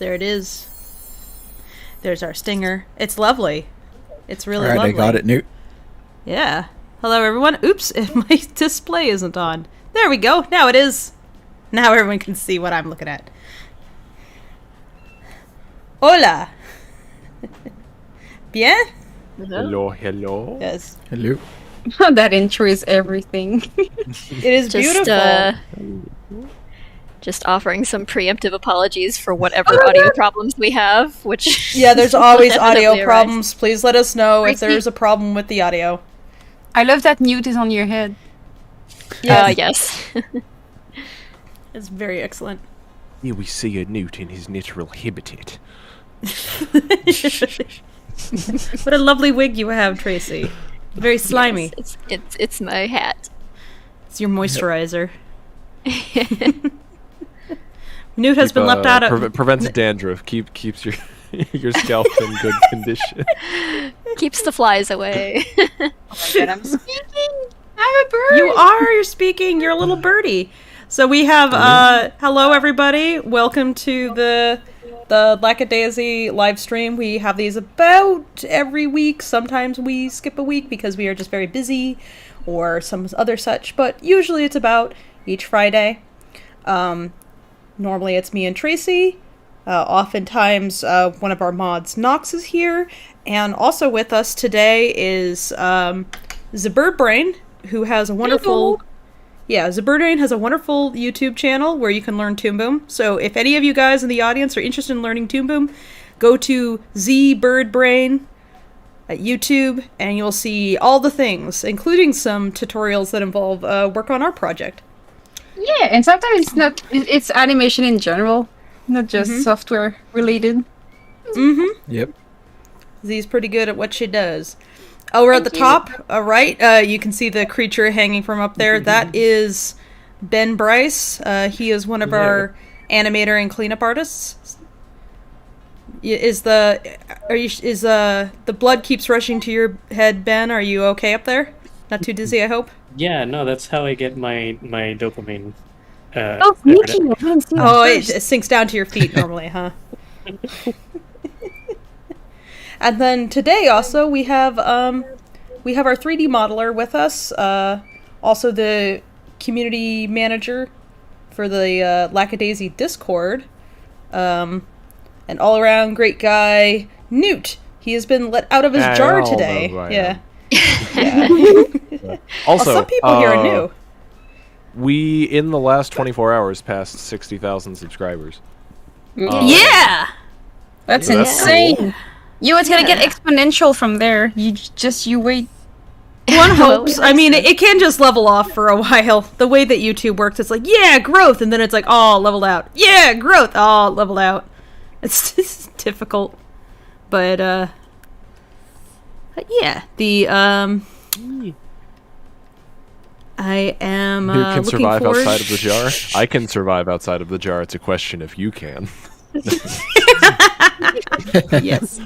There it is. There's our stinger. It's lovely. It's really All right, lovely. I got it, Newt. Yeah. Hello, everyone. Oops, my display isn't on. There we go. Now it is. Now everyone can see what I'm looking at. Hola. Bien? Hello, hello. Yes. Hello. That intro is everything. It is beautiful. Just offering some preemptive apologies for whatever audio problems we have, which... Yeah, there's always inevitably audio arise. problems. Please let us know if Tracy. there's a problem with the audio. I love that Newt is on your head. Yes. It's very excellent. Here we see a newt in his natural habitat. What a lovely wig you have, Tracy. Very slimy. Yes, it's my hat. It's your moisturizer. Newt has been left out of... Prevents dandruff. Keeps your your scalp in good condition. Keeps the flies away. Oh my god, I'm speaking! I'm a bird! You're speaking. You're a little birdie. So we have, hello everybody. Welcome to the Lackadaisy live stream. We have these about every week. Sometimes we skip a week because we are just very busy or some other such, but usually it's about each Friday. Normally it's me and Tracy. Oftentimes one of our mods, Nox, is here. And also with us today is Zabirdbrain, who has a wonderful... Yeah, Zabirdbrain has a wonderful YouTube channel where you can learn Toon Boom. So if any of you guys in the audience are interested in learning Toon Boom, go to Zabirdbrain at YouTube and you'll see all the things, including some tutorials that involve work on our project. Yeah, and sometimes it's animation in general, not just software related. Mm-hmm. Yep. Z's pretty good at what she does. Oh, we're at the top, right? You can see the creature hanging from up there. That is Ben Bryce. He is one of our animator and cleanup artists. Is the blood keeps rushing to your head, Ben? Are you okay up there? Not too dizzy, I hope. Yeah, no, that's how I get my dopamine. Oh, Mickey! I haven't seen Oh, it it sinks down to your feet normally, huh? And then today also we have our 3D modeler with us, also the community manager for the Lackadaisy Discord, an all-around great guy, Newt. He has been let out of his jar today. Yeah. Also, some people here are new. We, in the last 24 hours, passed 60,000 subscribers. Yeah! That's So that's insane! cool. It's gonna get exponential from there. You wait. One hopes. I mean, it can just level off for a while. The way that YouTube works, it's like, yeah, growth, and then it's like, oh, leveled out. Yeah, growth, oh, leveled out. It's difficult. But yeah, I am Who can looking survive forward... outside of the jar? I can survive outside of the jar. It's a question if you can. Yes.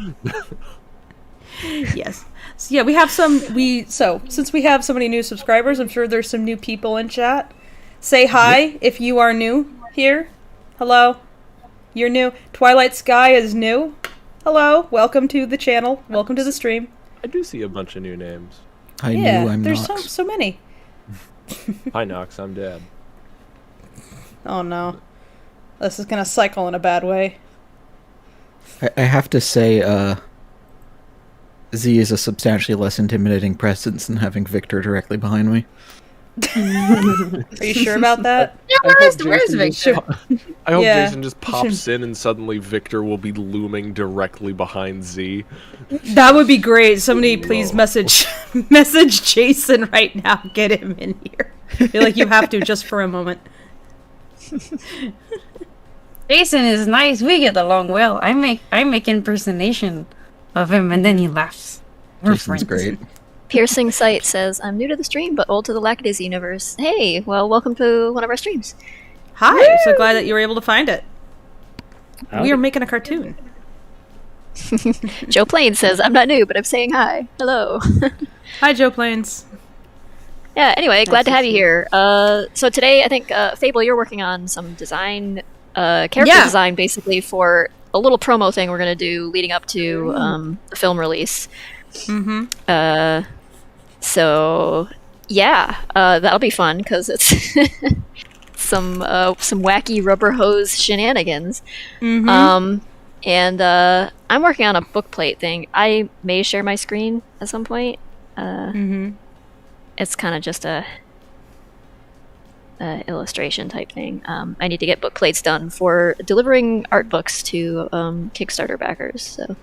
Yes. So yeah, we have since we have so many new subscribers, I'm sure there's some new people in chat. Say hi if you are new here. Hello. You're new. Twilight Sky is new. Hello. Welcome to the channel. Welcome to the stream. I do see a bunch of new names. I knew I'm there's Nox. so many. Hi, Nox. I'm Dad. Oh no. This is gonna cycle in a bad way. I have to say, Z is a substantially less intimidating presence than having Victor directly behind me. Are you sure about that? Yeah, where's Victor? I hope Yeah. Jason just pops in and suddenly Victor will be looming directly behind Z. That would be great. Somebody please message Jason right now. Get him in here. I feel like you have to just for a moment. Jason is nice. We get along well. I make impersonation of him, and then he laughs. We're Jason's friends. great. Piercing Sight says, I'm new to the stream, but old to the Lackadaisy universe. Hey, well, welcome to one of our streams. Hi, so glad that you were able to find it. We are making a cartoon. Joe Plain says, I'm not new, but I'm saying hi. Hello. Hi, Joe Plains. Yeah, anyway, glad to have you here. So today, I think, Fable, you're working on some design, character design, basically, for a little promo thing we're gonna do leading up to the film release. So yeah, that'll be fun because it's some wacky rubber hose shenanigans. And I'm working on a book plate thing. I may share my screen at some point. It's kind of just a illustration type thing. I need to get book plates done for delivering art books to Kickstarter backers. So,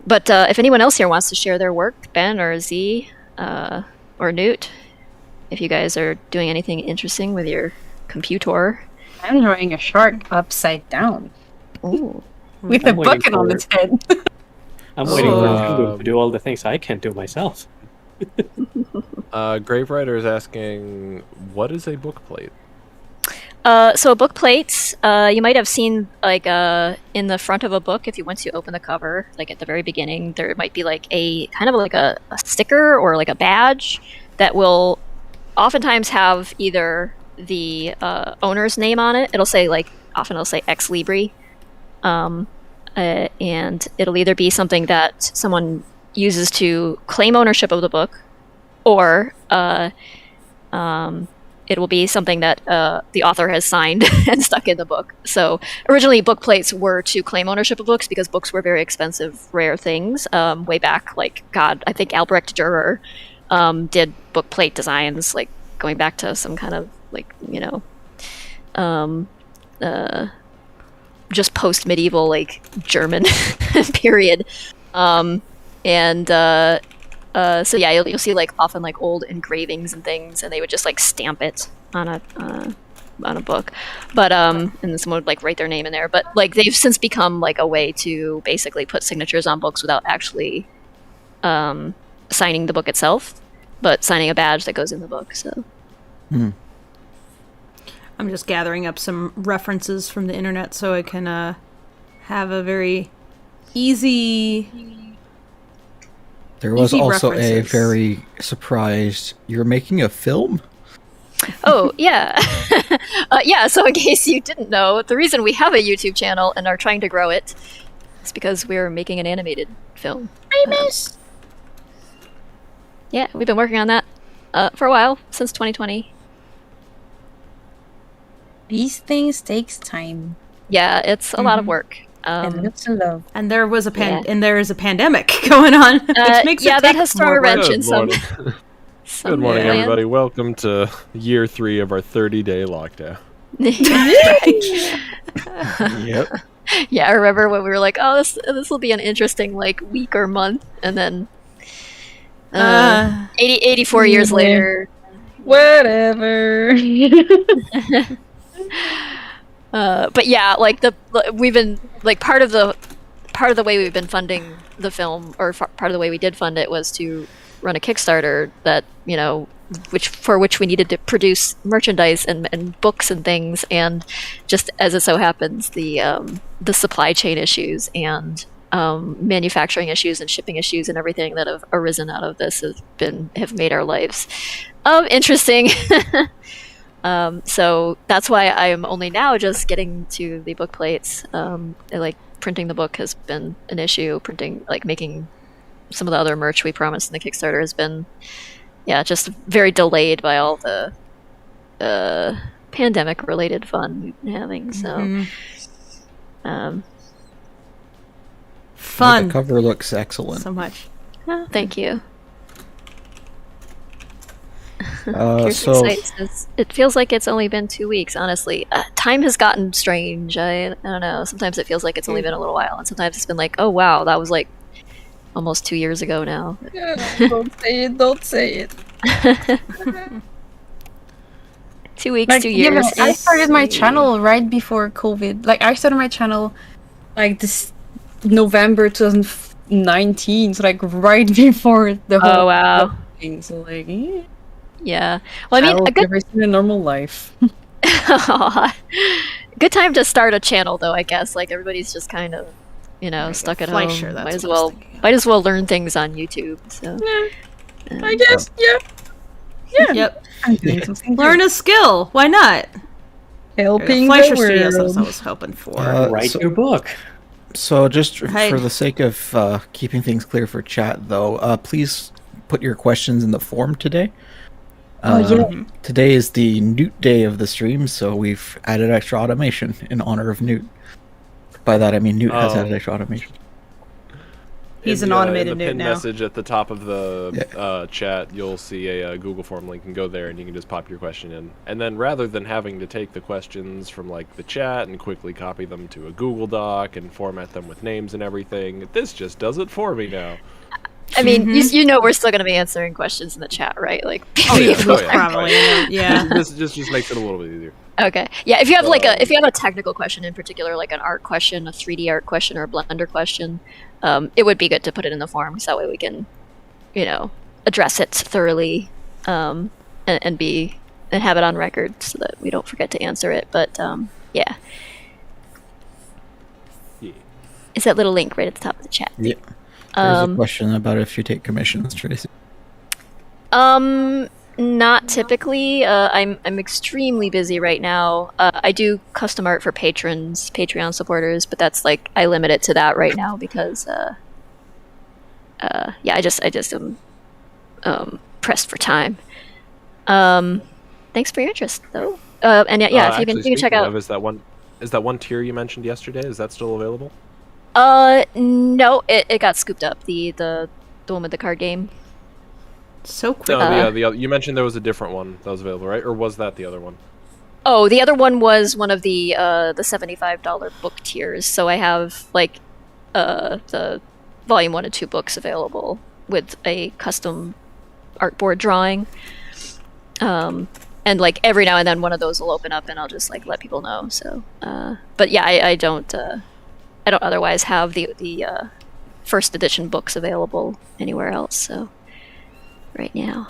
but if anyone else here wants to share their work, Ben or Z or Newt, if you guys are doing anything interesting with your computer. I'm drawing a shark upside down. Ooh. With a bucket on its head. I'm waiting for Kimbo to do all the things I can't do myself. Grave Rider is asking, what is a book plate? So book plates, you might have seen like in the front of a book. Once you open the cover, like at the very beginning, there might be like a kind of like a sticker or like a badge that will oftentimes have either the owner's name on it. It'll say often it'll say Ex Libri, and it'll either be something that someone uses to claim ownership of the book, or it will be something that the author has signed and stuck in the book. So originally book plates were to claim ownership of books because books were very expensive, rare things. Way back, I think Albrecht Dürer did book plate designs, like going back to some kind of just post-medieval German period. So yeah, you'll see often old engravings and things, and they would just stamp it on a book, but and then someone would write their name in there. But they've since become a way to basically put signatures on books without actually signing the book itself, but signing a badge that goes in the book. So. I'm just gathering up some references from the internet so I can have a very easy. There was easy also references. a very surprised. You're making a film? Oh, yeah. Yeah, so in case you didn't know, the reason we have a YouTube channel and are trying to grow it is because we're making an animated film. Yeah, we've been working on that for a while, since 2020. These things takes time. Yeah, it's a lot of work. And lots of love. And there was and there is a pandemic going on, which makes yeah, it that take has thrown more a wrench work. in some. Good morning, everybody. Welcome to year 3 of our 30-day lockdown. Yep. Yeah, I remember when we were like, "Oh, this will be an interesting week or month," and then 84 years later, whatever. But yeah, we've been part of the way we've been funding the film, or part of the way we did fund it, was to run a Kickstarter that which we needed to produce merchandise and books and things, and just as it so happens, the supply chain issues and manufacturing issues and shipping issues and everything that have arisen out of this have made our lives interesting. So that's why I'm only now just getting to the book plates. Printing the book has been an issue. Printing, making some of the other merch we promised in the Kickstarter has been, just very delayed by all the pandemic-related fun we've been having. So, fun. The cover looks excellent. So much. Oh, thank you. So It feels like it's only been 2 weeks, honestly. Time has gotten strange. I don't know. Sometimes it feels like it's only been a little while, and sometimes it's been oh wow, that was almost 2 years ago now. Don't say it. 2 weeks, 2 years. I started my channel right before COVID. I started my channel this November 2019, so right before the whole thing. So yeah. Well, I mean, a good a normal life. Good time to start a channel, though. I guess everybody's just kind of, stuck at home. Might as well learn things on YouTube. So I guess, yeah. Yep. Learn a skill. Why not? Helping Fleischer the Studios, that's world. what I was hoping for. Write your book. So just Right. for the sake of keeping things clear for chat, though, please put your questions in the form today. Today is the Newt day of the stream, so we've added extra automation in honor of Newt. By that I mean Newt has added extra automation. He's in an the, automated in the Newt pinned now. message at the top of the chat, you'll see a Google form link, and go there and you can just pop your question in. And then rather than having to take the questions from like the chat and quickly copy them to a Google Doc and format them with names and everything, this just does it for me now. I mean, you know we're still going to be answering questions in the chat, right? Like, Probably. Yeah. This just makes it a little bit easier. Okay. Yeah, if you have if you have a technical question in particular, like an art question, a 3D art question, or a Blender question, it would be good to put it in the form, so that way we can, address it thoroughly, and have it on record so that we don't forget to answer it. But yeah. It's that little link right at the top of the chat. Yeah. There's a question about if you take commissions, Tracy. Not typically. I'm extremely busy right now. I do custom art for patrons, Patreon supporters, but that's like I limit it to that right now because I just am pressed for time. Thanks for your interest though. And if you can check out. Is that one tier you mentioned yesterday? Is that still available? No, it got scooped up. The one with the card game. So quick. No, you mentioned there was a different one that was available, right? Or was that the other one? Oh, the other one was one of the $75 book tiers. So I have like the volume 1 and 2 books available with a custom artboard drawing. And like every now and then one of those will open up and I'll just like let people know. So but yeah, I don't otherwise have the first edition books available anywhere else, so right now.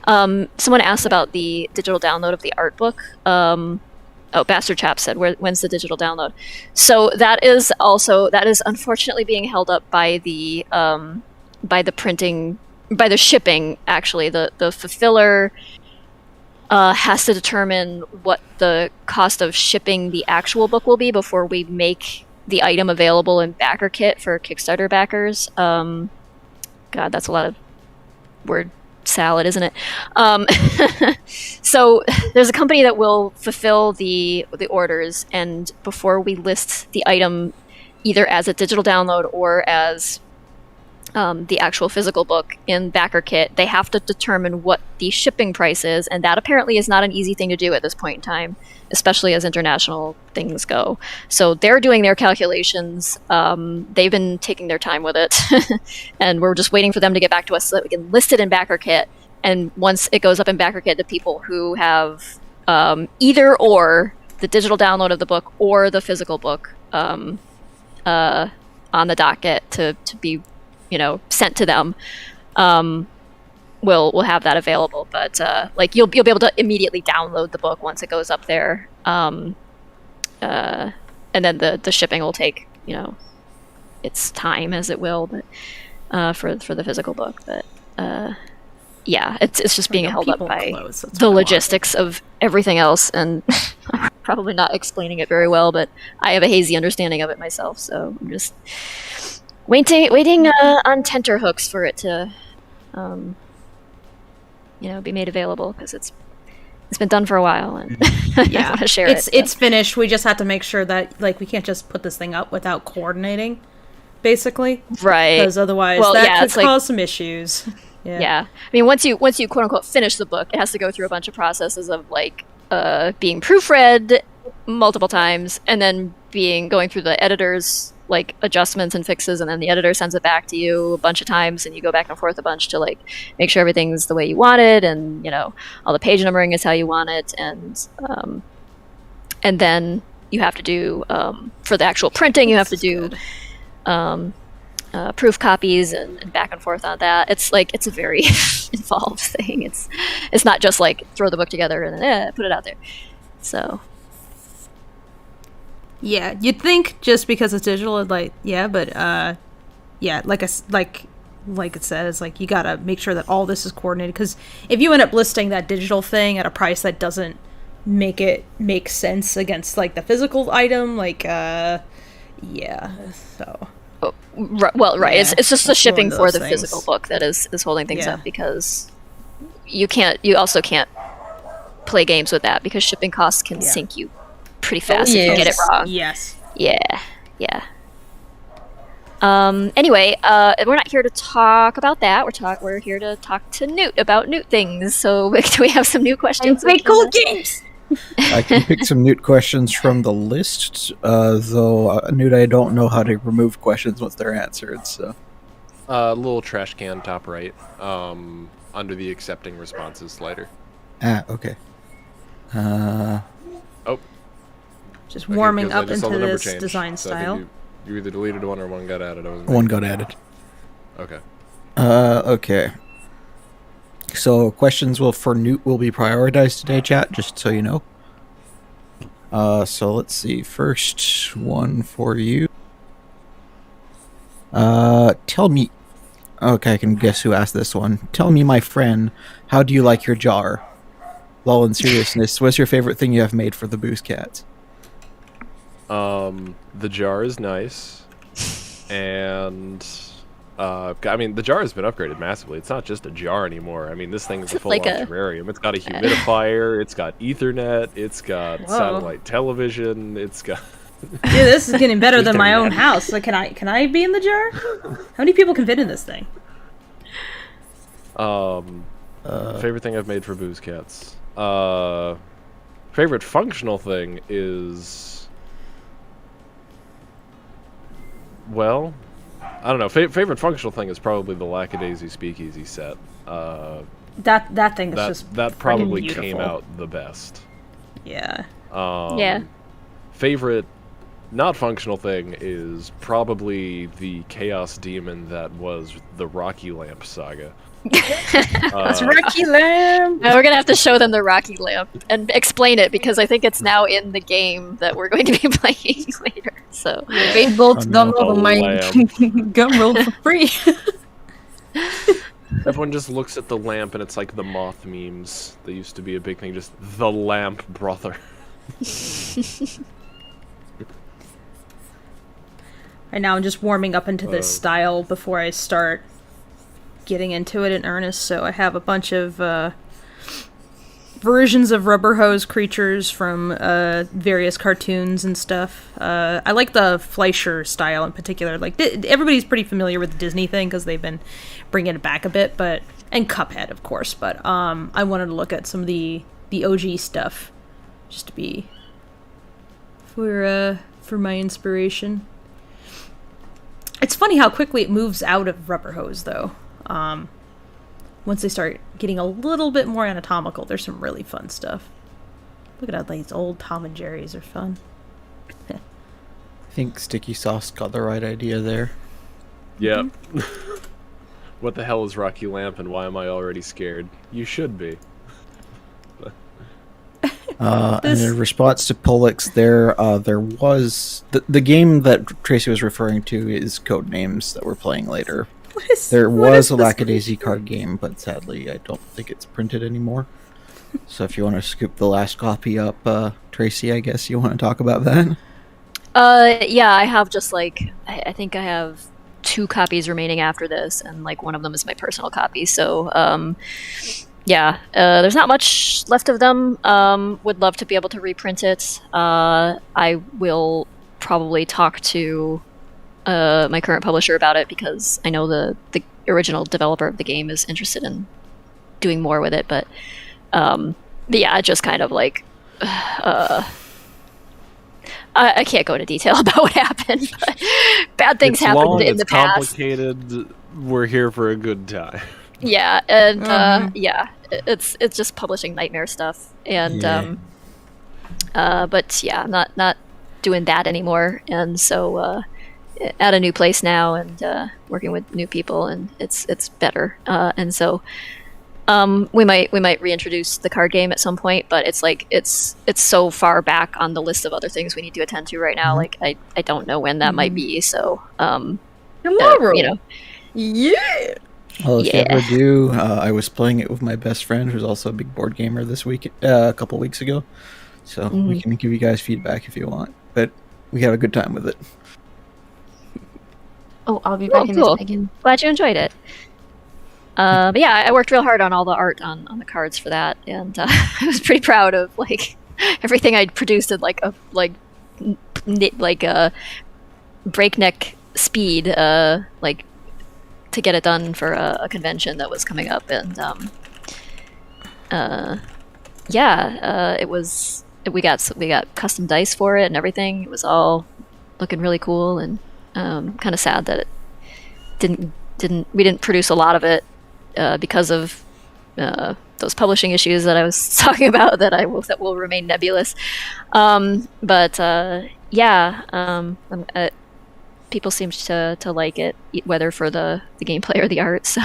Someone asked about the digital download of the art book. Bastard Chap said, when's the digital download? So that is unfortunately being held up by the shipping, actually. The fulfiller has to determine what the cost of shipping the actual book will be before we make the item available in backer kit for Kickstarter backers. God, that's a lot of word salad, isn't it? So there's a company that will fulfill the orders, and before we list the item either as a digital download or as the actual physical book in backer kit, they have to determine what the shipping price is, and that apparently is not an easy thing to do at this point in time, especially as international things go. So they're doing their calculations. They've been taking their time with it, and we're just waiting for them to get back to us so that we can list it in backer kit. And once it goes up in backer kit, the people who have either or the digital download of the book or the physical book on the docket to be sent to them, we'll have that available. But like you'll be able to immediately download the book once it goes up there, and then the shipping will take its time, as it will, but for the physical book. But yeah, it's just being held up by the logistics of everything else, and I'm probably not explaining it very well, but I have a hazy understanding of it myself, so I'm just waiting on tenterhooks for it to be made available, because it's been done for a while, and I want to share it. It's finished. We just have to make sure that we can't just put this thing up without coordinating, basically, right? Because otherwise that could cause some issues. Yeah. I mean, once you quote unquote finish the book, it has to go through a bunch of processes of being proofread multiple times, and then going through the editor's adjustments and fixes, and then the editor sends it back to you a bunch of times, and you go back and forth a bunch to make sure everything's the way you want it, and all the page numbering is how you want it, and then you have to do for the actual printing, you have to do proof copies and back and forth on that. It's a very involved thing. It's not just throw the book together and then put it out there. So yeah, you'd think just because it's digital, but like it says, you gotta make sure that all this is coordinated, because if you end up listing that digital thing at a price that doesn't make it make sense against like the physical item. Like, yeah. So. Well, right. Yeah, it's just the shipping for the things. physical book that is holding things up, because you also can't play games with that, because shipping costs can sink you pretty fast if you get it wrong. Yes. Yeah. Anyway, we're not here to talk about that. We're here to talk to Newt about Newt things. So do we have some new questions? Play cool games. I can pick some Newt questions from the list, though, Newt, I don't know how to remove questions once they're answered, so... Little trash can top right, under the accepting responses slider. Okay. Just warming up into this change, design so style. You either deleted one or one got added. One got added. Okay. Okay. So questions for Newt will be prioritized today, chat, just so you know. So let's see. First one for you. Tell me... Okay, I can guess who asked this one. Tell me, my friend, how do you like your jar? Lol, in seriousness, what's your favorite thing you have made for the Booze Cats? The jar is nice. And... I mean, the jar has been upgraded massively. It's not just a jar anymore. I mean, this thing is a full-on terrarium. It's got a humidifier. It's got Ethernet. It's got satellite television. It's got... Dude, this is getting better than my own house. Like, can I be in the jar? How many people can fit in this thing? Favorite thing I've made for Booze Cats. Favorite functional thing is... Well... I don't know. Favorite functional thing is probably the Lackadaisy Speakeasy set. That thing is just that probably beautiful. came out the best. Yeah. Favorite not functional thing is probably the Chaos Demon that was the Rocky Lamp saga. It's Rocky Lamp! Now we're gonna have to show them the Rocky Lamp and explain it, because I think it's now in the game that we're going to be playing later. So Fable download on my Gumroad for free. Everyone just looks at the lamp and it's like the moth memes. They used to be a big thing, just the lamp brother. Right now I'm just warming up into this style before I start getting into it in earnest, so I have a bunch of versions of rubber hose creatures from various cartoons and stuff. I like the Fleischer style in particular. Like, everybody's pretty familiar with the Disney thing because they've been bringing it back a bit, and Cuphead, of course, but I wanted to look at some of the OG stuff just to be for my inspiration. It's funny how quickly it moves out of rubber hose, though. Once they start getting a little bit more anatomical, there's some really fun stuff. Look at how these old Tom and Jerry's are fun. I think Sticky Sauce got the right idea there. Yep. What the hell is Rocky Lamp and why am I already scared? You should be. And in response to Pollux, there was... The game that Tracy was referring to is Codenames that we're playing later. There was a Lackadaisy card game, but sadly I don't think it's printed anymore. So if you want to scoop the last copy up, Tracy, I guess you want to talk about that? Yeah, I have just like... I think I have 2 copies remaining after this, and like one of them is my personal copy, so... yeah, there's not much left of them. Would love to be able to reprint it. I will probably talk to my current publisher about it, because I know the original developer of the game is interested in doing more with it. But yeah, just kind of like I can't go into detail about what happened. But bad things happened in the past. It's complicated. We're here for a good time. Yeah, and yeah, it's just publishing nightmare stuff, and but yeah, not doing that anymore, and so at a new place now, and working with new people, and it's better, and so we might reintroduce the card game at some point, but it's like it's so far back on the list of other things we need to attend to right now. Like I don't know when that might be, so tomorrow, you know. Yeah. Well, if you ever do, I was playing it with my best friend, who's also a big board gamer this week, a couple weeks ago. So we can give you guys feedback if you want. But we had a good time with it. Oh, I'll be back in a second. Glad you enjoyed it. But yeah, I worked real hard on all the art on the cards for that, and I was pretty proud of like everything I'd produced at like a breakneck speed, like to get it done for a convention that was coming up, and it was we got custom dice for it and everything. It was all looking really cool, and kind of sad that it we didn't produce a lot of it because of those publishing issues that I was talking about that will remain nebulous. People seem to like it, whether for the gameplay or the art. So,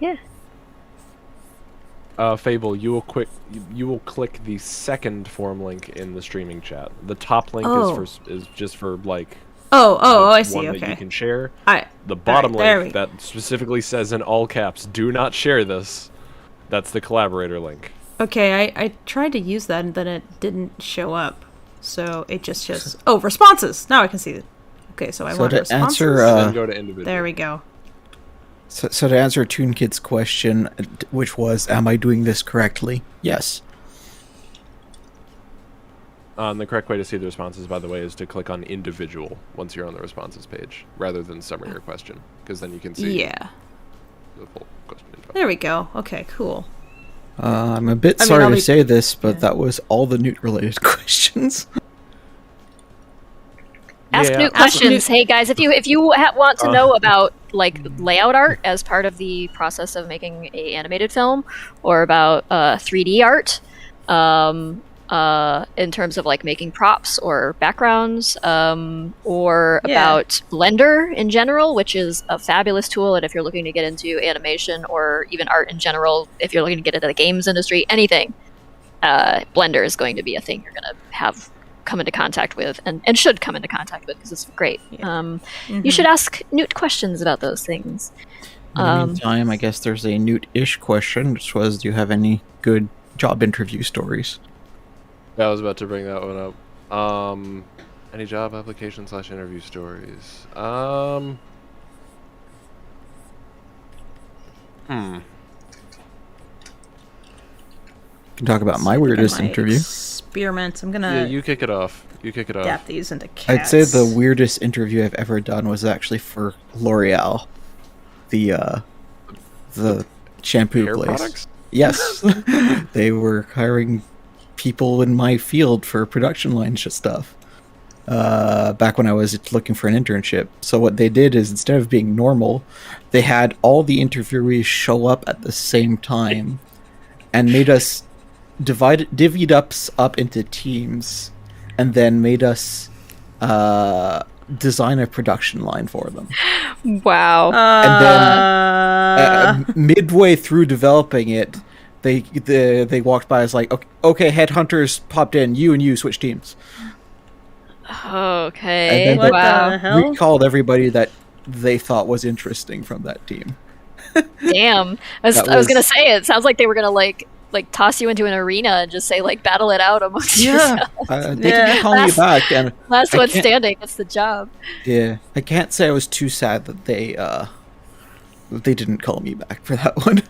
yeah. Fable, you will click the second form link in the streaming chat. The top link is just for like. I see. One Okay. that you can share. Alright. The bottom Alright, link that specifically says in all caps, "Do not share this." That's the collaborator link. Okay, I tried to use that and then it didn't show up. So it just shows... Oh, responses! Now I can see it. Okay, so I want to responses. Then go to individual. There we go. So to answer Toon Kid's question, which was, am I doing this correctly? Yes. And the correct way to see the responses, by the way, is to click on individual once you're on the responses page, rather than summary your question, because then you can see the full question info. There we go. Okay, cool. I'm a bit sorry to say this, but that was all the Newt-related questions. Ask Newt questions. Hey guys, if you want to know about like layout art as part of the process of making a animated film, or about 3D art, in terms of like making props or backgrounds, or about Blender in general, which is a fabulous tool. And if you're looking to get into animation or even art in general, if you're looking to get into the games industry, anything, Blender is going to be a thing you're going to have come into contact with and should come into contact with, because it's great. You should ask Newt questions about those things. In the meantime, I guess there's a Newt-ish question, which was, do you have any good job interview stories? Yeah, I was about to bring that one up. Any job application / interview stories? I can talk about my weirdest interview. Experiments. I'm gonna. You kick it off. Adapt these into cats. I'd say the weirdest interview I've ever done was actually for L'Oreal, the shampoo hair place. Products? Yes, they were hiring people in my field for production line stuff. Back when I was looking for an internship. So what they did is, instead of being normal, they had all the interviewees show up at the same time, and made us divvied us up into teams, and then made us design a production line for them. Wow. And then midway through developing it, they walked by as like, okay, headhunters popped in, you and you switch teams. Okay. And then the hell? recalled everybody that they thought was interesting from that team. Damn. I was gonna say, it sounds like they were gonna like toss you into an arena and just say like battle it out amongst yourselves. They didn't call me back, and last one standing gets the job. Yeah, I can't say I was too sad that they didn't call me back for that one.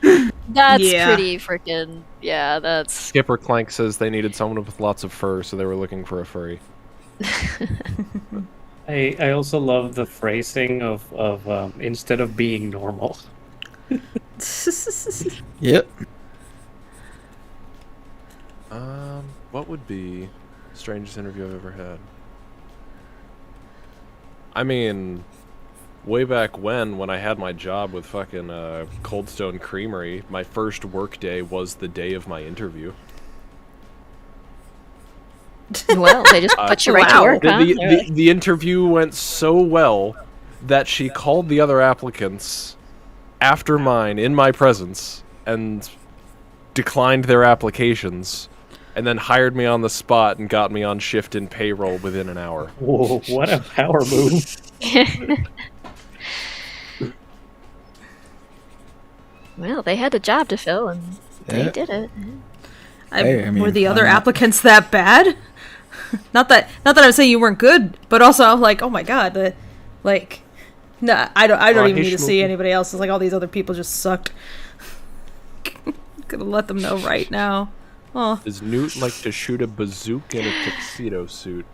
That's pretty freaking that's Skipper Clank says they needed someone with lots of fur, so they were looking for a furry. I also love the phrasing of instead of being normal. Yep. What would be the strangest interview I've ever had? I mean, way back when I had my job with fucking Cold Stone Creamery, my first work day was the day of my interview. Well, they just put you right to work, huh? The interview went so well that she called the other applicants after mine in my presence and declined their applications, and then hired me on the spot and got me on shift in payroll within an hour. Whoa, what a power move. Well, they had a job to fill, and they did it. Were the other applicants that bad? not that I'm saying you weren't good, but also I'm like, oh my god, nah, I don't even need to see anybody else. It's like all these other people just sucked. Gonna let them know right now. Oh. Does Newt like to shoot a bazooka in a tuxedo suit?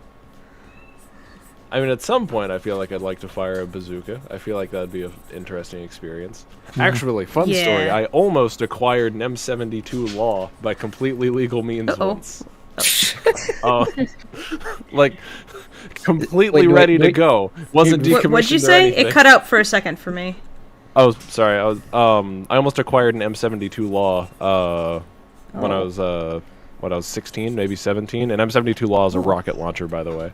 I mean, at some point, I feel like I'd like to fire a bazooka. I feel like that'd be an interesting experience. Actually, fun story. I almost acquired an M72 Law by completely legal means once. Like, completely ready to go. Wasn't decommissioned. What'd you say? It cut out for a second for me. Oh, sorry. I almost acquired an M72 Law when I was 16, maybe 17. An M72 Law is a rocket launcher, by the way.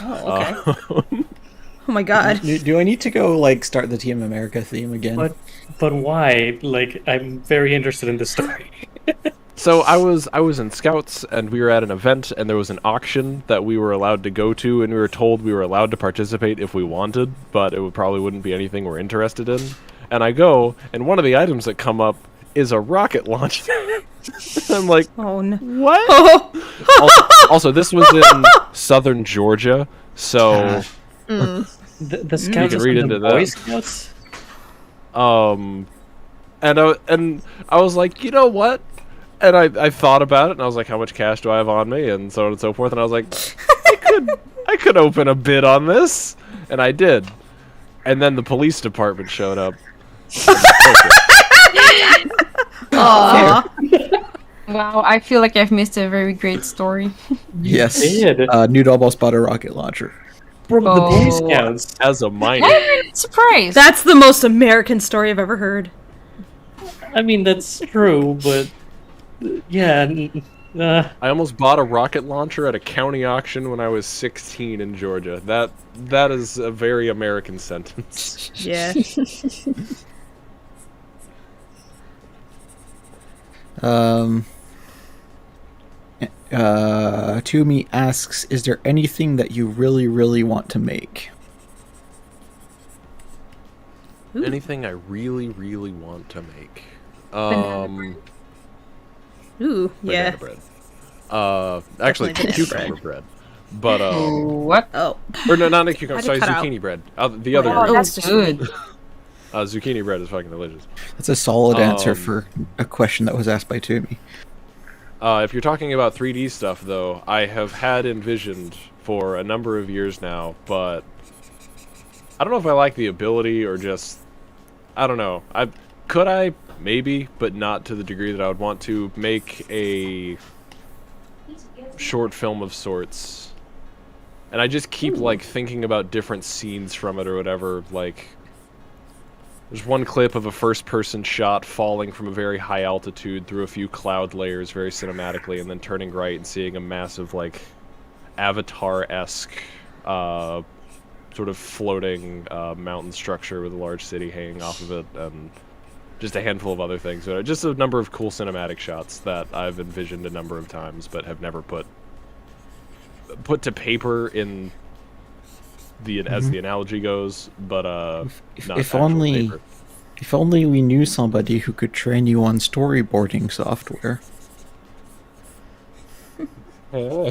Oh, okay. Oh my god. Do I need to go start the Team America theme again? But why? I'm very interested in this story. So I was in Scouts, and we were at an event, and there was an auction that we were allowed to go to, and we were told we were allowed to participate if we wanted, but it probably wouldn't be anything we're interested in. And I go, and one of the items that come up is a rocket launcher. I'm like, oh no, what? Also, this was in southern Georgia, so the Scouts you can read into the Boy Scouts. And I was like, you know what? And I thought about it, and I was like, how much cash do I have on me, and so on and so forth. And I was like, I could open a bid on this, and I did. And then the police department showed up. Aww. Wow, I feel like I've missed a very great story. Yes. Newt almost bought a rocket launcher. From the Boy Scouts. As a minor. I'm surprised. That's the most American story I've ever heard. I mean, that's true, but yeah. I almost bought a rocket launcher at a county auction when I was 16 in Georgia. That is a very American sentence. Yeah. Toomey asks, is there anything that you really, really want to make? Ooh. Anything I really, really want to make. Ooh, yeah. Banana bread. Actually, cucumber bread. But what? Oh. Or no, not a cucumber. Sorry, zucchini bread. The other. Oh, that's good. Zucchini bread is fucking delicious. That's a solid answer for a question that was asked by Toomey. If you're talking about 3D stuff, though, I have had envisioned for a number of years now, but I don't know if I like the ability or just I don't know. Could I maybe, but not to the degree that I would want to make a short film of sorts. And I just keep thinking about different scenes from it or whatever. There's one clip of a first-person shot falling from a very high altitude through a few cloud layers very cinematically, and then turning right and seeing a massive, Avatar-esque, sort of floating mountain structure with a large city hanging off of it, and just a handful of other things. So just a number of cool cinematic shots that I've envisioned a number of times, but have never put to paper in as the analogy goes, but not if only paper. If only we knew somebody who could train you on storyboarding software. Oh,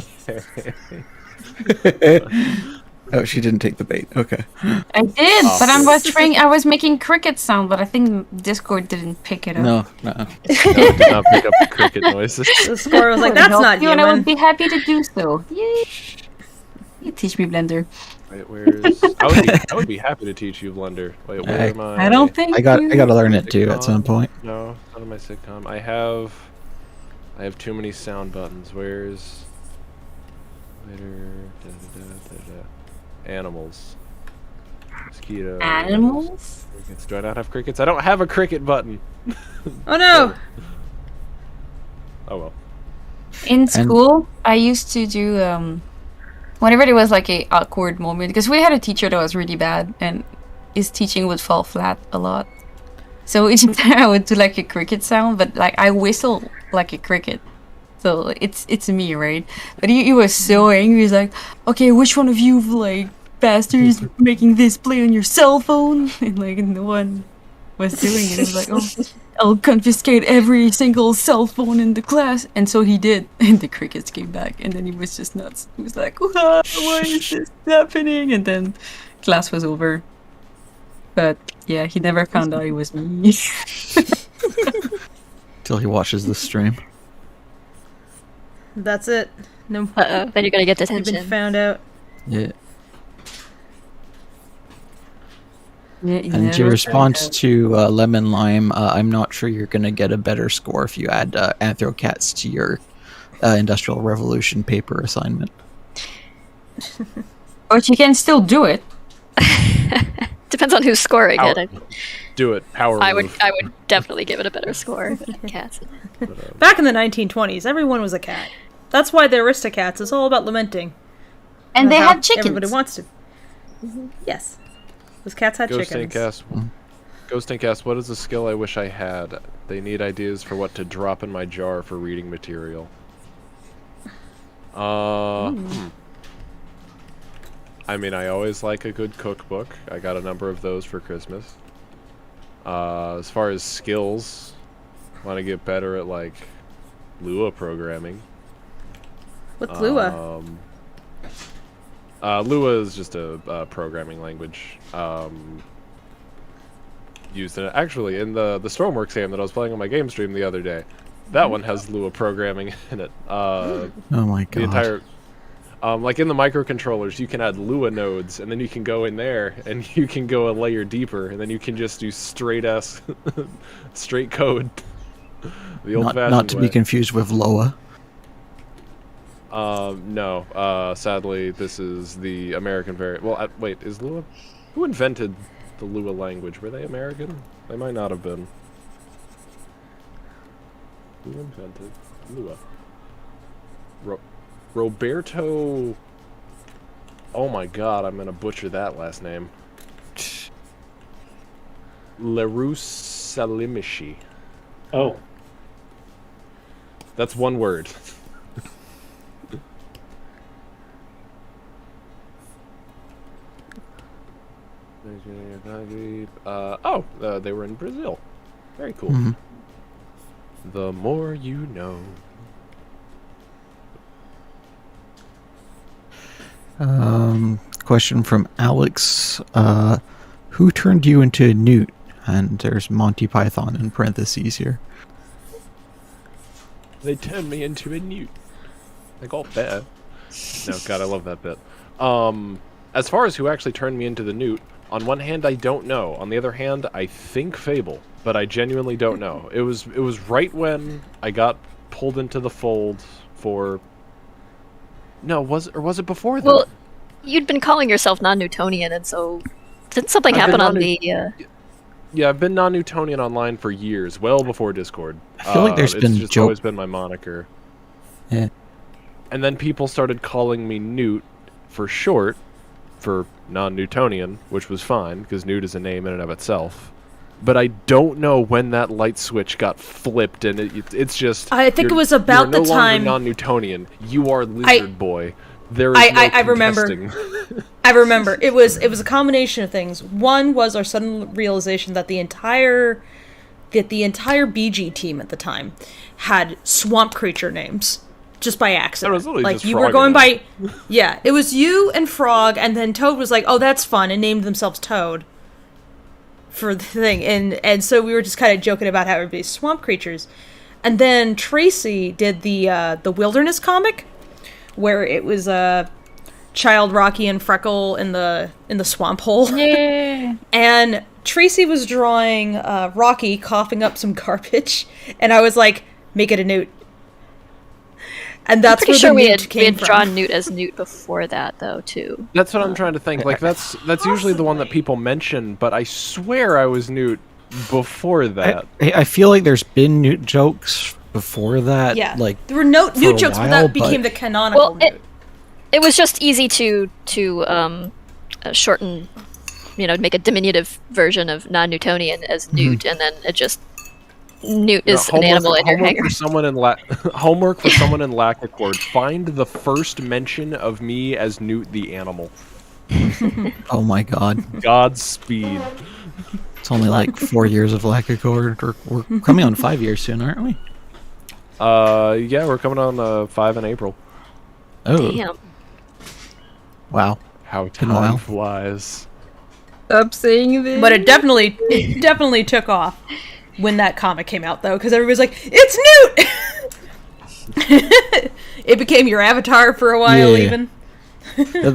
she didn't take the bait. Okay. I did, but I was making cricket sound, but I think Discord didn't pick it up. No. No, it did not pick up the cricket noises. The score was like, that's not you, human. and I would be happy to do so. Yay! You teach me Blender. Wait, I would be happy to teach you Blender. Wait, where am I? I don't think I gotta learn it too at some point. No, not on my sitcom. I have too many sound buttons. Where's animals? Mosquito. Animals? Crickets. Do I not have crickets? I don't have a cricket button. Oh no! Oh well. In school, I used to do whenever there was a awkward moment, because we had a teacher that was really bad and his teaching would fall flat a lot. So each time I would do a cricket sound, but I whistle like a cricket. So it's me, right? But he was so angry. He's like, okay, which one of you bastards making this play on your cell phone? And no one was doing it. It was like, oh. I'll confiscate every single cell phone in the class. And so he did. And the crickets came back. And then he was just nuts. He was like, why is this happening? And then class was over. But yeah, he never found out it was me. Till he watches the stream. That's it. No. Then you're gonna get You've detention. been found out. Yeah. Yeah, And your response to Lemon Lime, I'm not sure you're going to get a better score if you add Anthrocats to your Industrial Revolution paper assignment. But you can still do it. Depends on who's scoring it. Do it. Power I would move. definitely give it a better score than cats. Back in the 1920s, everyone was a cat. That's why the Aristocats is all about lamenting. And they How had chickens. Everybody wants to. Yes. Those cats had Ghost chickens. Cast, what is a skill I wish I had? They need ideas for what to drop in my jar for reading material. I mean, I always like a good cookbook. I got a number of those for Christmas. As far as skills, want to get better at, like, Lua programming. What's Lua? Lua is just a programming language used in actually in the Stormworks game that I was playing on my game stream the other day. That one has Lua programming in it. Oh my god! The entire, like in the microcontrollers, you can add Lua nodes, and then you can go in there and you can go a layer deeper, and then you can just do straight code. The old-fashioned not to way. be confused with Loa. No. Sadly, this is the American variant. Well, wait, is Lua? Who invented the Lua language? Were they American? They might not have been. Who invented Lua? Roberto... Oh my god, I'm gonna butcher that last name. Lerousalimishi. Oh. That's one word. They were in Brazil. Very cool. Mm-hmm. The more you know. Question from Alex. Who turned you into a newt? And there's Monty Python in parentheses here. They turned me into a newt. I got better. No, God, I love that bit. As far as who actually turned me into the newt, on one hand, I don't know. On the other hand, I think Fable, but I genuinely don't know. It was right when I got pulled into the fold for... No, was it before that? Well, you'd been calling yourself non-Newtonian, and so didn't something happen on the? Yeah, I've been non-Newtonian online for years, well before Discord. I feel like there's been just always been my moniker. Yeah. And then people started calling me Newt for short, for non-Newtonian, which was fine, because Newt is a name in and of itself. But I don't know when that light switch got flipped, and it's just... I think it was about the time... You're no longer non-Newtonian. You are Lizard Boy. There is no I remember. I remember. It was a combination of things. One was our sudden realization that the entire BG team at the time had swamp creature names. Just by accident. That was literally like just you Frog were going and by yeah, it was you and Frog, and then Toad was like, oh, that's fun, and named themselves Toad for the thing. And so we were just kind of joking about how everybody's swamp creatures. And then Tracy did the Wilderness comic where it was Child Rocky and Freckle in the swamp hole. Yeah. And Tracy was drawing Rocky coughing up some garbage, and I was like, make it a newt. And that's where the newt came from. We had drawn Newt as Newt before that, though, too. That's what I'm trying to think. Like, that's usually the one that people mention, but I swear I was Newt before that. I feel like there's been newt jokes before that. Yeah, like there were newt jokes, but that became the canonical. Well, it was just easy to shorten, make a diminutive version of non-Newtonian as Newt, and then it just Newt is an animal in your hanger. Homework for someone in Lacquercord. Find the first mention of me as Newt the animal. Oh my god. Godspeed. It's only like 4 years of lack of cord. We're coming on 5 years soon, aren't we? Yeah, we're coming on 5 in April. Oh, Damn. wow. How Been a while. time flies. Stop saying this. But it definitely took off when that comic came out, though, because everybody's like, "It's Newt." It became your avatar for a while, Yeah. even.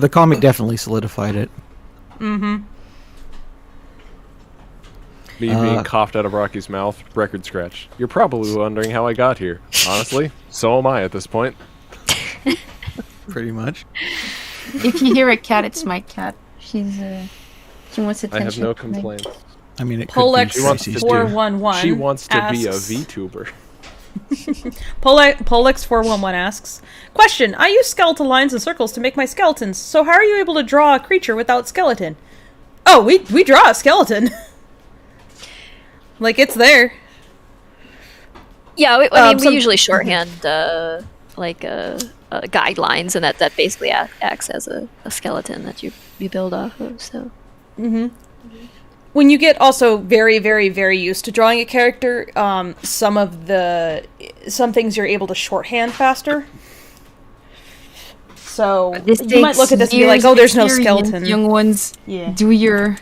The comic definitely solidified it. Mm-hmm. Me being coughed out of Rocky's mouth, record scratch. You're probably wondering how I got here. Honestly, so am I at this point. Pretty much. If you hear a cat, it's my cat. She wants attention. I have no complaints. I mean, it could be Tracy's too. Polex411 She wants to be a asks- VTuber. Polex411 asks, question, I use skeletal lines and circles to make my skeletons, so how are you able to draw a creature without skeleton? Oh, we draw a skeleton. Like, it's there. Yeah, I mean, we some- usually shorthand guidelines, and that basically acts as a skeleton that you build off of. So When you get also very, very, very used to drawing a character, some things you're able to shorthand faster. So This you might look at this and be like, "Oh, there's no skeleton." Young ones, Yeah. do your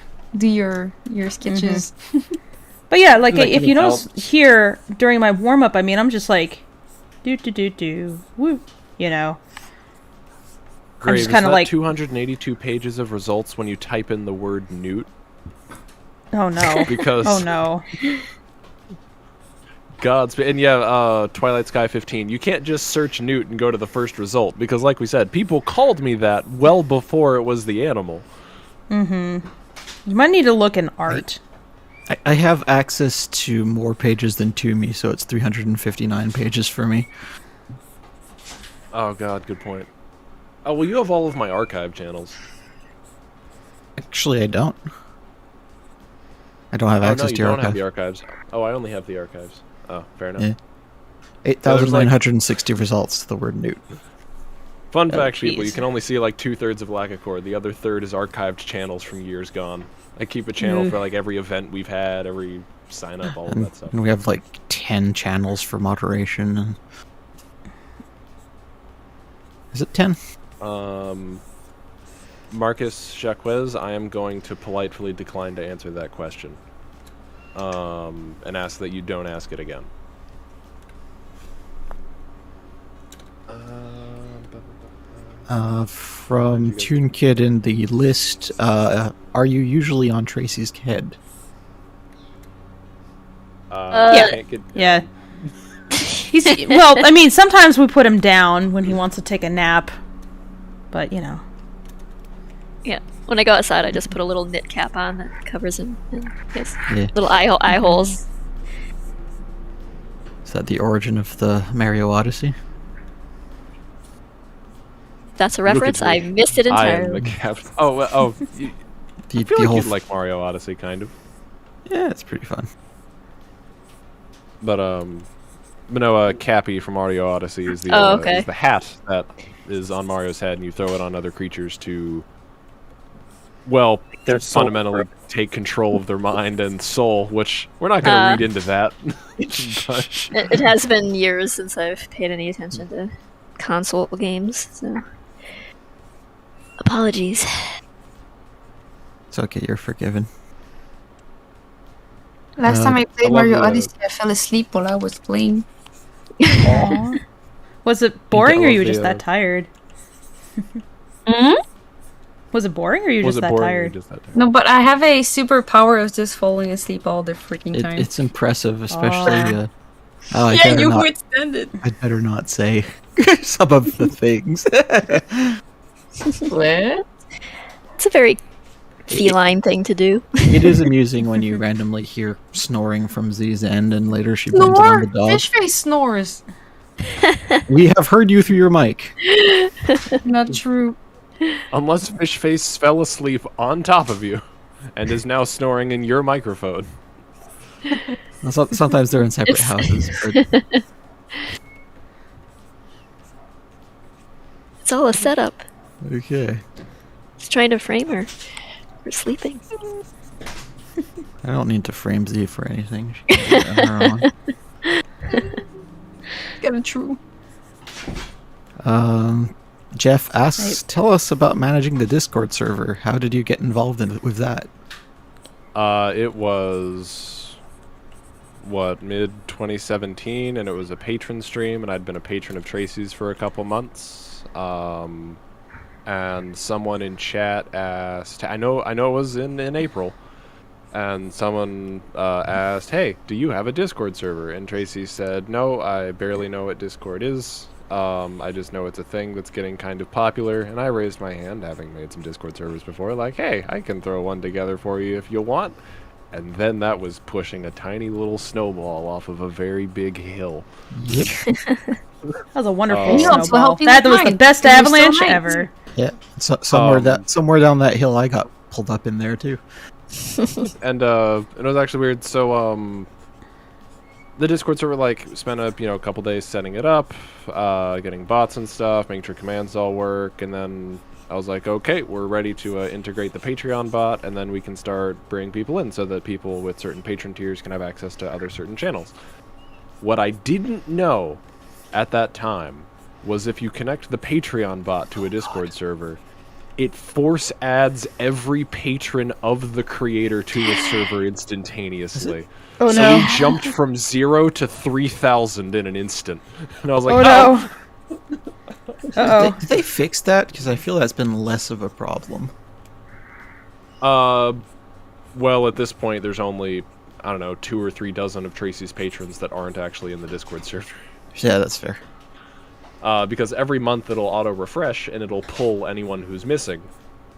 sketches. But yeah, like That if can you notice help. here during my warm up, I mean, I'm just like, do, woo, you know. Grave, just is kinda that like- 282 pages of results when you type in the word Newt? Oh no. Because Oh no. and yeah, Twilight Sky 15. You can't just search Newt and go to the first result because, like we said, people called me that well before it was the animal. You might need to look in art. I have access to more pages than Toomey, so it's 359 pages for me. Oh god, good point. Oh well, you have all of my archive channels. Actually, I don't. I don't have Oh no, access you to your don't have archive. the archives. Oh, I only have the archives. Oh, fair enough. Yeah. 8,960 results to the word Newt. Fun Oh, fact, people, you jeez. can only see like 2/3 of Lacquercore. The other third is archived channels from years gone. I keep a channel for like every event we've had, every sign up, all of that stuff. And we have like 10 channels for moderation. And... Is it 10? Marcus Jacquez, I am going to politely decline to answer that question. And ask that you don't ask it again. From Toon Kid in the list, are you usually on Tracy's head? Yeah. Can't get, Yeah. Well, I mean, sometimes we put him down when he wants to take a nap. But, you know. yeah, when I go outside, I just put a little knit cap on that covers him in his Yeah. little eye holes. Is that the origin of the Mario Odyssey? That's a Look at reference. me. I missed it I am the entirely. captain. Oh, you, The, I feel the like whole you'd like Mario Odyssey, kind of. Yeah, it's pretty fun. But no, Cappy from Mario Odyssey is the okay. is the hat that is on Mario's head, and you throw it on other creatures to, well, Their soul. fundamentally take control of their mind and soul. Which we're not going to read into that. But, It has been years since I've paid any attention to console games, so apologies. It's okay, you're forgiven. Last time I played love Mario the- Odyssey, I fell asleep while I was playing. Aw. Was it boring or love you were the, just that tired? Was it boring or you were was just it that boring? Or tired? just that tired? No, but I have a superpower of just falling asleep all the freaking time. It's impressive, especially. Aw. Oh, I yeah, better you not, would stand it. I better not say some of the things. What? It's a very feline thing to do. It is amusing when you randomly hear snoring from Z's end, and later she blames it on Snore! the dog. Fish face snores. We have heard you through your mic. Not true. Unless Fishface fell asleep on top of you, and is now snoring in your microphone. Sometimes they're in separate houses. But It's all a setup. okay. He's trying to frame her for sleeping. I don't need to frame Z for anything. She can do it on her own. Get it true. Jeff asks, tell us about managing the Discord server. How did you get involved with that? It was, mid 2017, and it was a patron stream, and I'd been a patron of Tracy's for a couple months. And someone in chat asked, I know it was in April, and someone asked, hey, do you have a Discord server? And Tracy said, no, I barely know what Discord is. I just know it's a thing that's getting kind of popular, and I raised my hand, having made some Discord servers before, like, hey, I can throw one together for you if you want. And then that was pushing a tiny little snowball off of a very big hill. Yep. That was a wonderful You also snowball. helped me That with was the mine. best It was so avalanche nice. ever. Yeah. Somewhere down that hill, I got pulled up in there too. And it was actually weird. So the Discord server spent a couple days setting it up, getting bots and stuff, making sure commands all work, and then I was like, okay, we're ready to integrate the Patreon bot, and then we can start bringing people in so that people with certain patron tiers can have access to other certain channels. What I didn't know at that time was if you connect the Patreon bot to a Discord server, it force adds every patron of the creator to a server instantaneously. Oh So no. we jumped from 0 to 3,000 in an instant. And I was like, Oh no. Uh-oh. Did they fix that? Because I feel that's been less of a problem. Well, at this point, there's only, I don't know, 2 or 3 dozen of Tracy's patrons that aren't actually in the Discord server. Yeah, that's fair. Because every month it'll auto-refresh, and it'll pull anyone who's missing,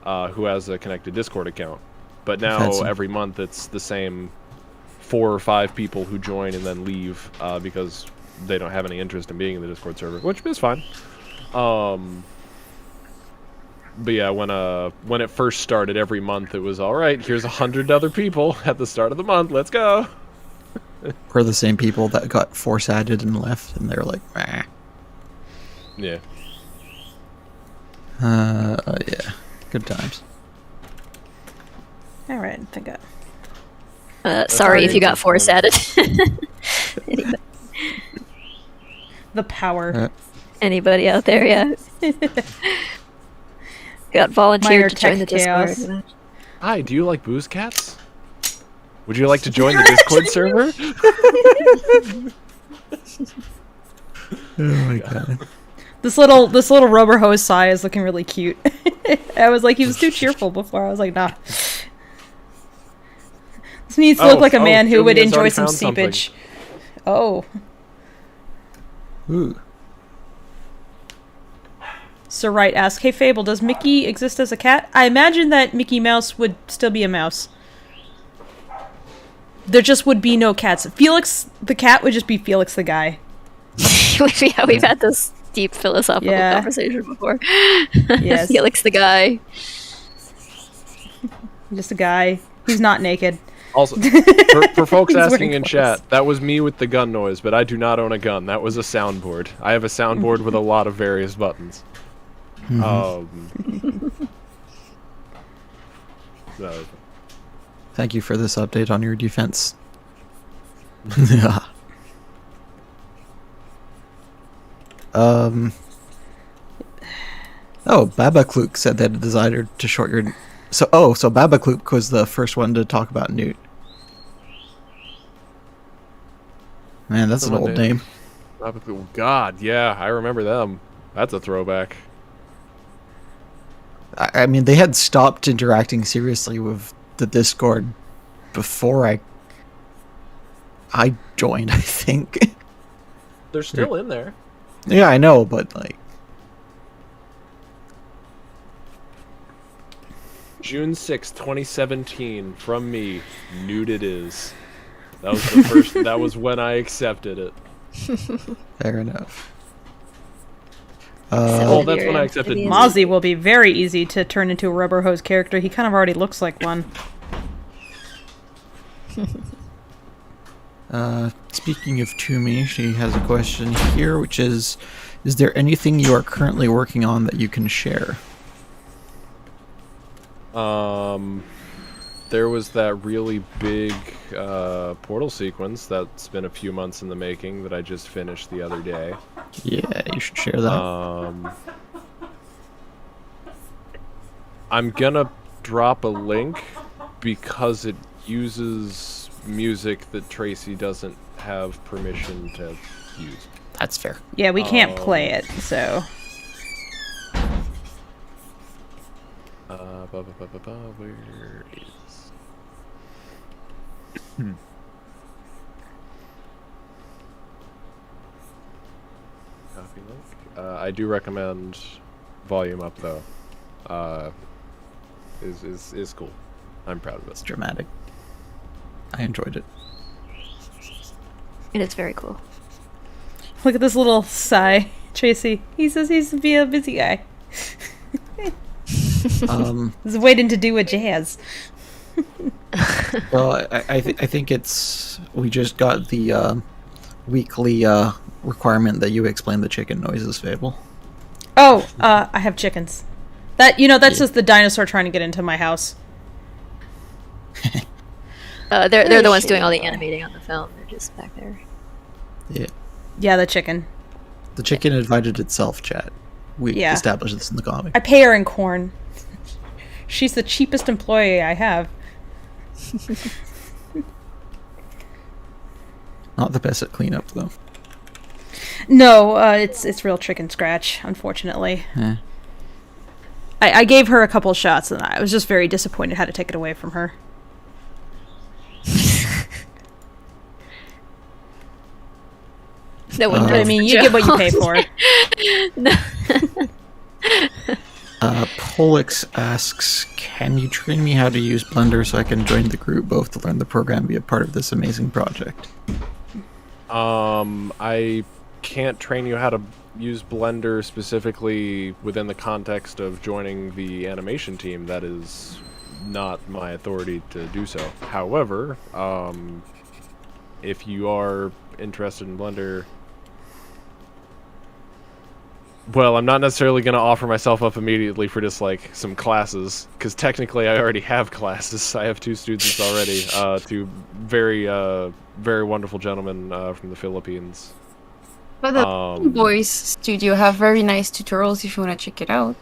who has a connected Discord account. But now, Fancy. every month, it's the same 4 or 5 people who join and then leave, because they don't have any interest in being in the Discord server, which is fine. But yeah, when it first started, every month it was, alright, here's 100 other people at the start of the month, let's go! We're the same people that got force added and left, and they're like, meh. Yeah. Yeah. Good times. Alright, I think Sorry if you got force added. the power. Anybody out there, yeah. Got Minor volunteered to join the tech chaos. Discord. Hi, do you like booze cats? Would you like to join the Discord server? Oh my god. This little rubber hose sigh is looking really cute. I was like, he was too cheerful before. I was like, nah. This needs to look like a man who would Julia's enjoy already some found something. seepage. Oh. Ooh. So right, ask, hey Fable, does Mickey exist as a cat? I imagine that Mickey Mouse would still be a mouse. There just would be no cats. Felix the cat would just be Felix the guy. Yeah, we've had this deep philosophical Yeah. conversation before. Yes. Felix the guy. Just a guy. He's not naked. Also, for folks He's asking wearing in clothes. chat, that was me with the gun noise, but I do not own a gun. That was a soundboard. I have a soundboard with a lot of various buttons. No. Thank you for this update on your defense. Yeah. Oh, Babakluk said that it desired to short your... So Babakluk was the first one to talk about Newt. Man, that's an Someone old did. name. Oh, God, yeah, I remember them. That's a throwback. I mean, they had stopped interacting seriously with the Discord before I joined, I think. They're still in there. Yeah, I know, but like... June 6th, 2017, from me, Newt it is. That was the first, that was when I accepted it. Fair enough. Well, that's when I accepted Mozzie will be very easy to turn into a rubber hose character. He kind of already looks like one. Speaking of Toomey, she has a question here, which is there anything you are currently working on that you can share? there was that really big portal sequence that's been a few months in the making that I just finished the other day. Yeah, you should share that. I'm gonna drop a link because it uses music that Tracy doesn't have permission to use. That's fair. Yeah, we can't play it, so. Where is... Copy link. I do recommend volume up though. Is cool. I'm proud of it. It's dramatic. I enjoyed it. And it's very cool. Look at this little sigh, Tracy. He says he's to be a busy guy. He's waiting to do a jazz. Well, I think it's... We just got the weekly requirement that you explain the chicken noises, Fable. Oh, I have chickens. That's just the dinosaur trying to get into my house. They're the ones doing all the animating on the film. They're just back there. Yeah. Yeah, the chicken. The chicken invited itself, chat. We established this in the comic. I pay her in corn. She's the cheapest employee I have. Not the best at cleanup, though. No, it's real chicken scratch, unfortunately. Eh. I gave her a couple shots, and I was just very disappointed I had to take it away from her. No one I mean, you get what you pay for. Polix asks, can you train me how to use Blender so I can join the group both to learn the program and be a part of this amazing project? I can't train you how to use Blender specifically within the context of joining the animation team. That is not my authority to do so. However, if you are interested in Blender... Well, I'm not necessarily going to offer myself up immediately for just, like, some classes, because technically I already have classes. I have 2 students already, 2 very, very wonderful gentlemen from the Philippines. But the Boys Studio have very nice tutorials if you want to check it out.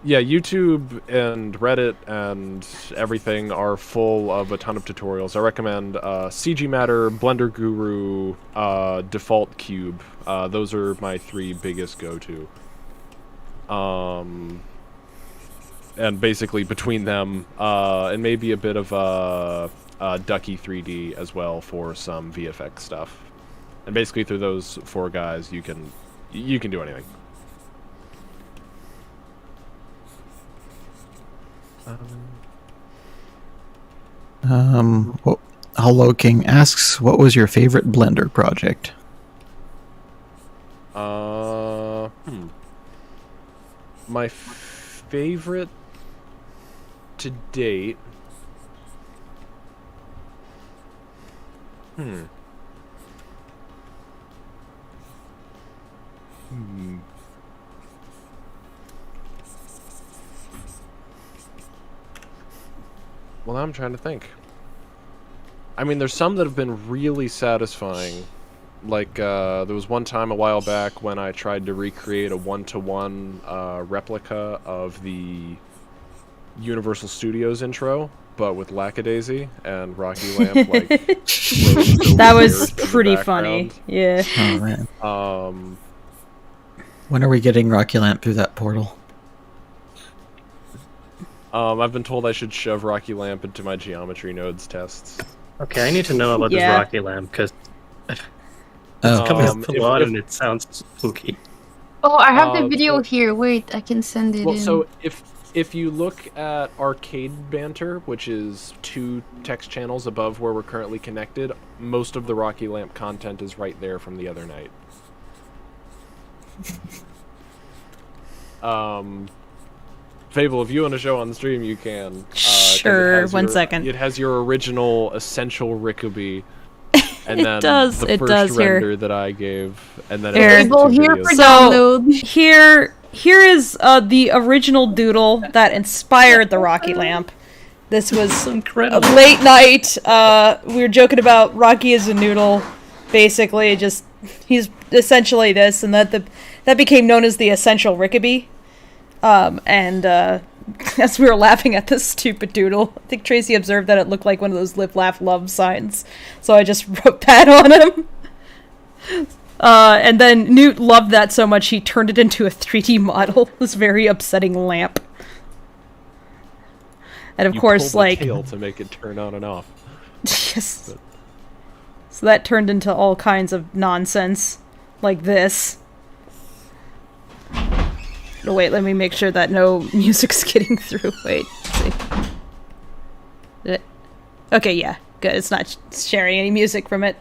Yeah, YouTube and Reddit and everything are full of a ton of tutorials. I recommend CG Matter, Blender Guru, Default Cube. Those are my 3 biggest go-to. And basically between them, and maybe a bit of Ducky 3D as well for some VFX stuff. And basically through those 4 guys, you can do anything. Hello King asks, what was your favorite Blender project? My favorite to date... Well, now I'm trying to think. I mean, there's some that have been really satisfying. Like, there was one time a while back when I tried to recreate a one-to-one replica of the Universal Studios intro, but with Lackadaisy and Rocky Lamp, like, that was pretty funny. Yeah. Oh, man. When are we getting Rocky Lamp through that portal? I've been told I should shove Rocky Lamp into my geometry nodes tests. Okay, I need to know about this Rocky Lamp, because it's coming up a lot and it sounds spooky. Oh, I have the video here. Wait, I can send it in. So if you look at Arcade Banter, which is 2 text channels above where we're currently connected, most of the Rocky Lamp content is right there from the other night. Fable, if you want to show on the stream, you can. Sure, 1 second. It has your original essential Rickaby, and then the first render that I gave, and then Fable here for so download. Here is the original doodle that inspired the Rocky Lamp. This was incredible. a late night. We were joking about Rocky as a noodle. Basically, he's essentially this, and that became known as the essential Rickaby. As we were laughing at this stupid doodle, I think Tracy observed that it looked like one of those live, laugh, love signs. So I just wrote that on him. And then Newt loved that so much he turned it into a 3D model. This very upsetting lamp. And of course, pull the tail to make it turn on and off. Yes. So that turned into all kinds of nonsense, like this. Oh, wait, let me make sure that no music's getting through. Wait, let's see. Okay, yeah, good. It's not sharing any music from it.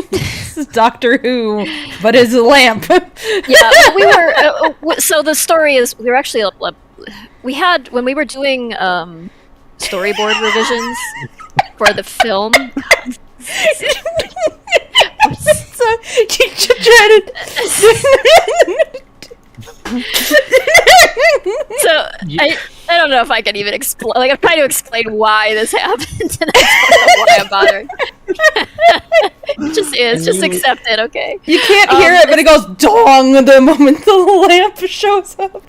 This is Doctor Who, but it's a lamp. Yeah, we were. So the story is, we were actually we had, when we were doing storyboard revisions for the film. So you try to. So I don't know if I can even explain. Like, I'm trying to explain why this happened, and I don't know why I'm bothering. It just is. Just accept it, okay? You can't hear it, but it goes dong the moment the lamp shows up.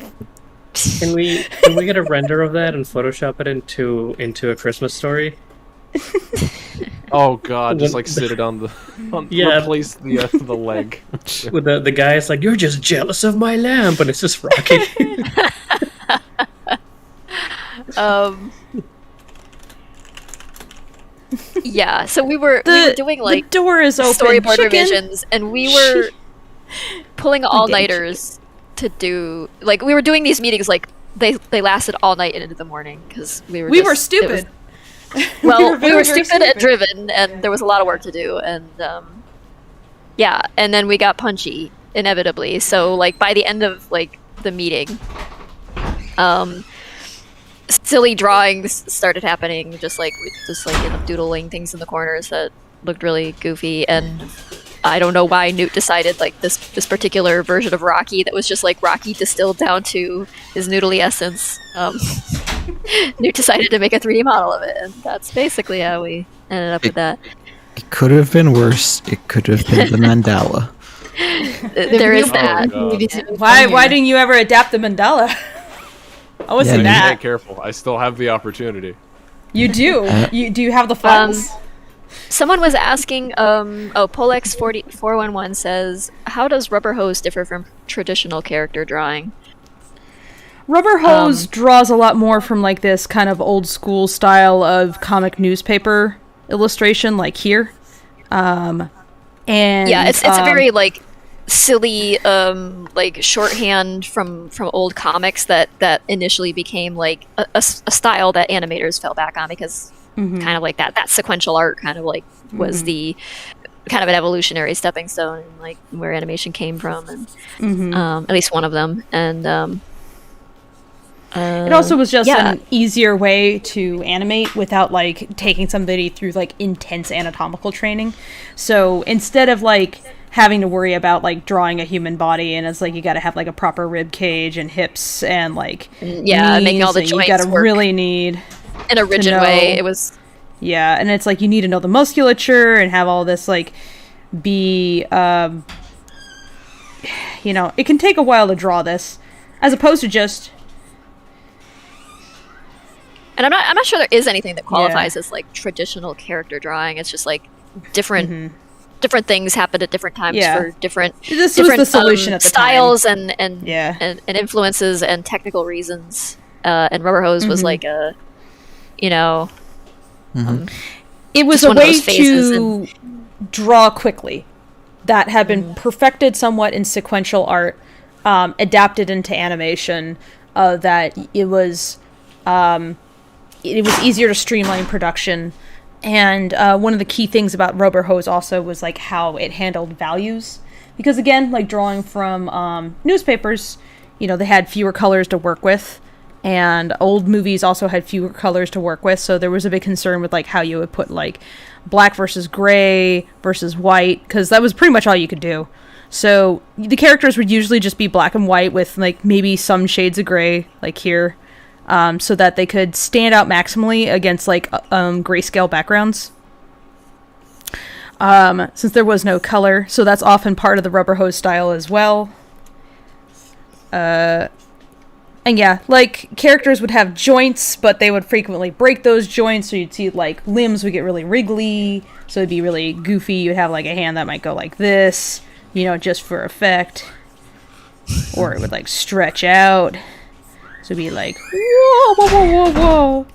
Can we get a render of that and Photoshop it into a Christmas story? Oh god, just like sit it on the replace the leg. With the guy is like, "You're just jealous of my lamp," and it's just Rocky. Yeah, so we were doing like the door is open. storyboard revisions, and we were pulling all-nighters to do, like, we were doing these meetings, like they lasted all night and into the morning because we were stupid. Well, we were stupid and driven, and there was a lot of work to do, and yeah, and then we got punchy inevitably. So like by the end of like the meeting, silly drawings started happening, just like doodling things in the corners that looked really goofy. And I don't know why Newt decided like this particular version of Rocky that was just like Rocky distilled down to his noodly essence. Newt decided to make a 3D model of it, and that's basically how we ended up with that. It could have been worse. It could have been the mandala. There is that. Why didn't you ever adapt the mandala? I wasn't that careful. I still have the opportunity. You do. Do you have the files? Someone was asking, Polex 411 says, how does Rubber Hose differ from traditional character drawing? Rubber Hose draws a lot more from like this kind of old school style of comic newspaper illustration, like here. And yeah, it's a very like silly like shorthand from old comics that initially became like a style that animators fell back on because kind of like that sequential art kind of like was the kind of an evolutionary stepping stone and like where animation came from, and at least one of them. And it also was just an easier way to animate without like taking somebody through like intense anatomical training. So instead of like having to worry about like drawing a human body, and it's like you got to have like a proper rib cage and hips and like making all the joints you got to work really need in a rigid way. It was and it's like you need to know the musculature and have all this like be it can take a while to draw this as opposed to just. And I'm not sure there is anything that qualifies as like traditional character drawing. It's just like different things happen at different times for different was the solution at the styles time. and influences and technical reasons. And Rubber Hose was like a, it was a way to draw quickly that had been perfected somewhat in sequential art, adapted into animation. That it was easier to streamline production. And one of the key things about Rubber Hose also was like how it handled values. Because again, like drawing from newspapers, they had fewer colors to work with. And old movies also had fewer colors to work with. So there was a big concern with like how you would put like black versus gray versus white. Because that was pretty much all you could do. So the characters would usually just be black and white with like maybe some shades of gray, like here. so that they could stand out maximally against like grayscale backgrounds. Since there was no color, so that's often part of the rubber hose style as well. And yeah, like, characters would have joints, but they would frequently break those joints, so you'd see, like, limbs would get really wriggly, so it'd be really goofy. You'd have, like, a hand that might go like this, you know, just for effect. Or it would, like, stretch out. So it'd be like, whoa, whoa, whoa, whoa, whoa.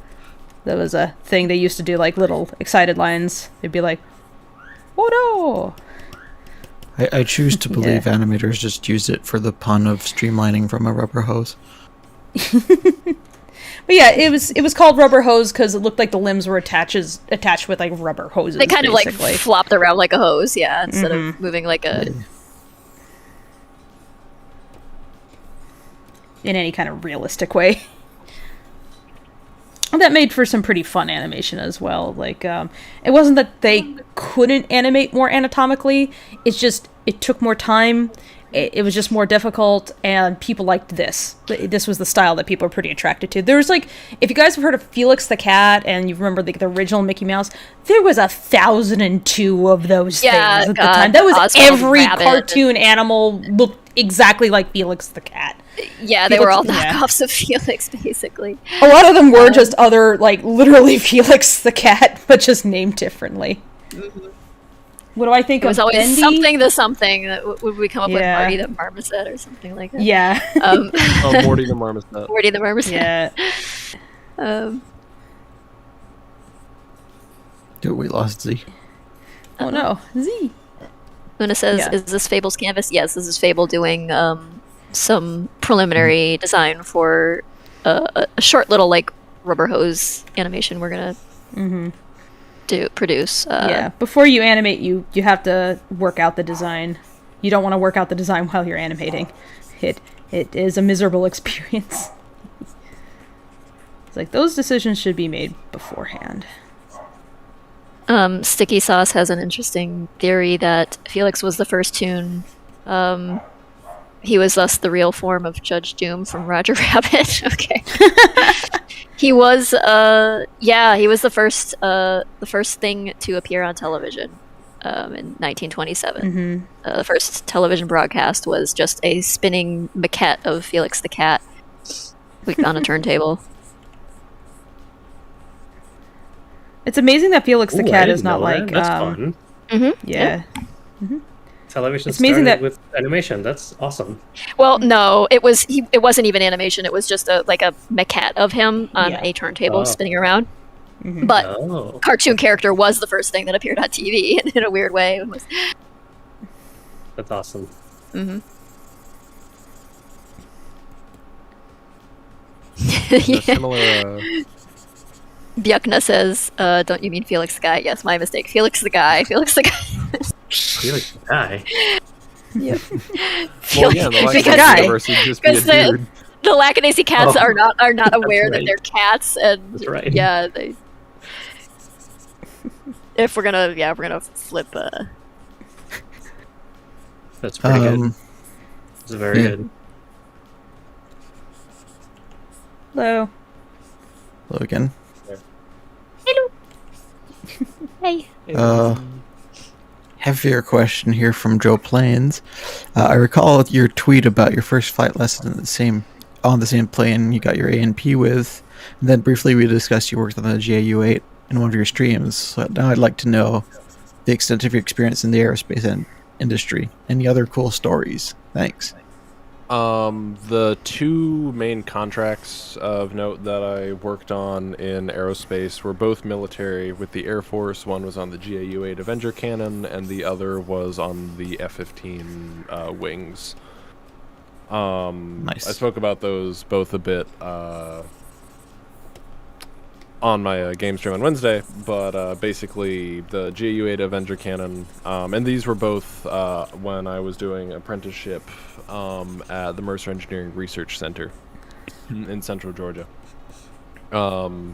That was a thing they used to do, like, little excited lines. They'd be like, oh no! I choose to believe animators just used it for the pun of streamlining from a rubber hose. But yeah, it was called rubber hose because it looked like the limbs were attached with like rubber hoses. They kind basically. of like flopped around like a hose, yeah, instead of moving like a... in any kind of realistic way. That made for some pretty fun animation as well. Like, it wasn't that they couldn't animate more anatomically, it's just, it took more time, it was just more difficult, and people liked this. This was the style that people were pretty attracted to. There was, like, if you guys have heard of Felix the Cat, and you remember the original Mickey Mouse, there was 1,002 of those things at the time. That was Oswald every Rabbit cartoon animal looked exactly like Felix the Cat. Yeah, they were all knockoffs of Felix, basically. A lot of them were just other, like, literally Felix the Cat, but just named differently. What do I think it was of always Bendy? something to something. That would we come up with Marty the Marmoset or something like that? Yeah. Oh, Morty the Marmoset. Morty the Marmoset. Yeah. Dude, we lost Z. Oh no, Z. Luna says, "Is this Fable's canvas?" Yes, this is Fable doing some preliminary design for a short little like rubber hose animation we're gonna produce. Yeah, before you animate, you have to work out the design. You don't want to work out the design while you're animating. It is a miserable experience. It's like those decisions should be made beforehand. Sticky Sauce has an interesting theory that Felix was the first toon. He was thus the real form of Judge Doom from Roger Rabbit. Okay. He was he was the first thing to appear on television in 1927. The first television broadcast was just a spinning maquette of Felix the Cat on a turntable. It's amazing that Felix the Cat is not like that's fun. Yeah. Television started with animation. That's awesome. Well, no, it wasn't even animation. It was just a maquette of him on a turntable spinning around. But cartoon character was the first thing that appeared on TV in a weird way. That's awesome. Similar. Bjukna says, "Don't you mean Felix the Guy?" Yes, my mistake. Felix the Guy. Felix the Guy. Felix the Guy. Yep. Well, yeah, the Lackadaisy universe would just be a dude. The Lackadaisy cats are not aware that they're cats, and that's right. Yeah, they. If we're gonna flip. That's pretty good. It's very good. Hello. Hello again. Hello. Hey. Heavier question here from Joe Plains. I recall your tweet about your first flight lesson on the same plane you got your A&P with. And then briefly we discussed you worked on the GAU-8 in one of your streams. So now I'd like to know the extent of your experience in the aerospace industry. Any other cool stories? Thanks. The two main contracts of note that I worked on in aerospace were both military with the Air Force. One was on the GAU-8 Avenger cannon, and the other was on the F-15 wings. Nice. I spoke about those both a bit on my game stream on Wednesday, but basically the GAU-8 Avenger cannon, and these were both when I was doing apprenticeship at the Mercer Engineering Research Center in Central Georgia. The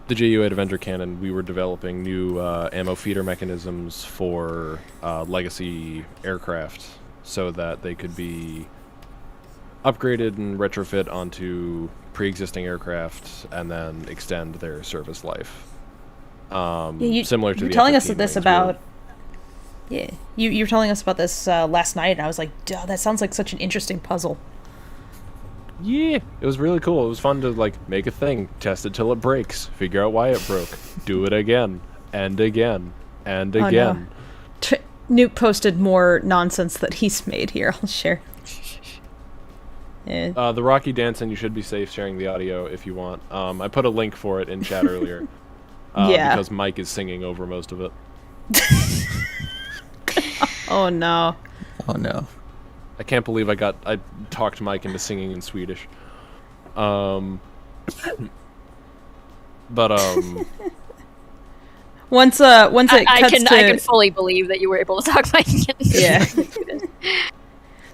GAU-8 Avenger cannon, we were developing new ammo feeder mechanisms for legacy aircraft so that they could be upgraded and retrofit onto pre-existing aircraft and then extend their service life. Similar to you're the telling us F-15 this lanes, about. Yeah, you were telling us about this last night, and I was like, duh, that sounds like such an interesting puzzle. Yeah, it was really cool. It was fun to like make a thing, test it till it breaks, figure out why it broke, do it again and again and again. Oh, no. Newt posted more nonsense that he's made here. I'll share. Yeah. The Rocky Dancing, you should be safe sharing the audio if you want. I put a link for it in chat earlier. Yeah. Because Mike is singing over most of it. Oh no. Oh no. I can't believe I talked Mike into singing in Swedish. But once it cuts to... I can fully believe that you were able to talk Mike into Yeah.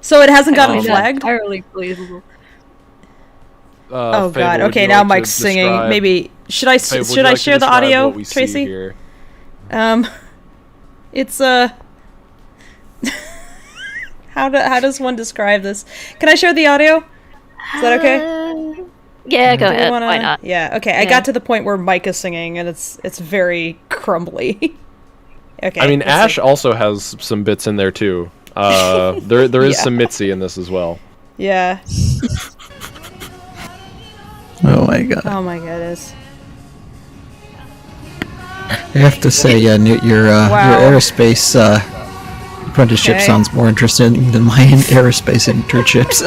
So it hasn't gotten flagged? Entirely believable. Oh Fable, god. would Okay, you now like to Mike's singing. describe- Maybe should I Fable, would should you I like to share the describe audio, what we see Tracy? here? It's how does one describe this? Can I share the audio? Is that okay? Yeah, go Do we ahead. wanna- Why not? Yeah, okay. I Yeah. got to the point where Mike is singing, and it's very crumbly. Okay. I mean, let's Ash see. also has some bits in there too. There is Yeah. some Mitzi in this as well. Yeah. Oh my god. Oh my goodness. I have to say, Newt, your Wow. aerospace apprenticeship Okay. sounds more interesting than my aerospace internships.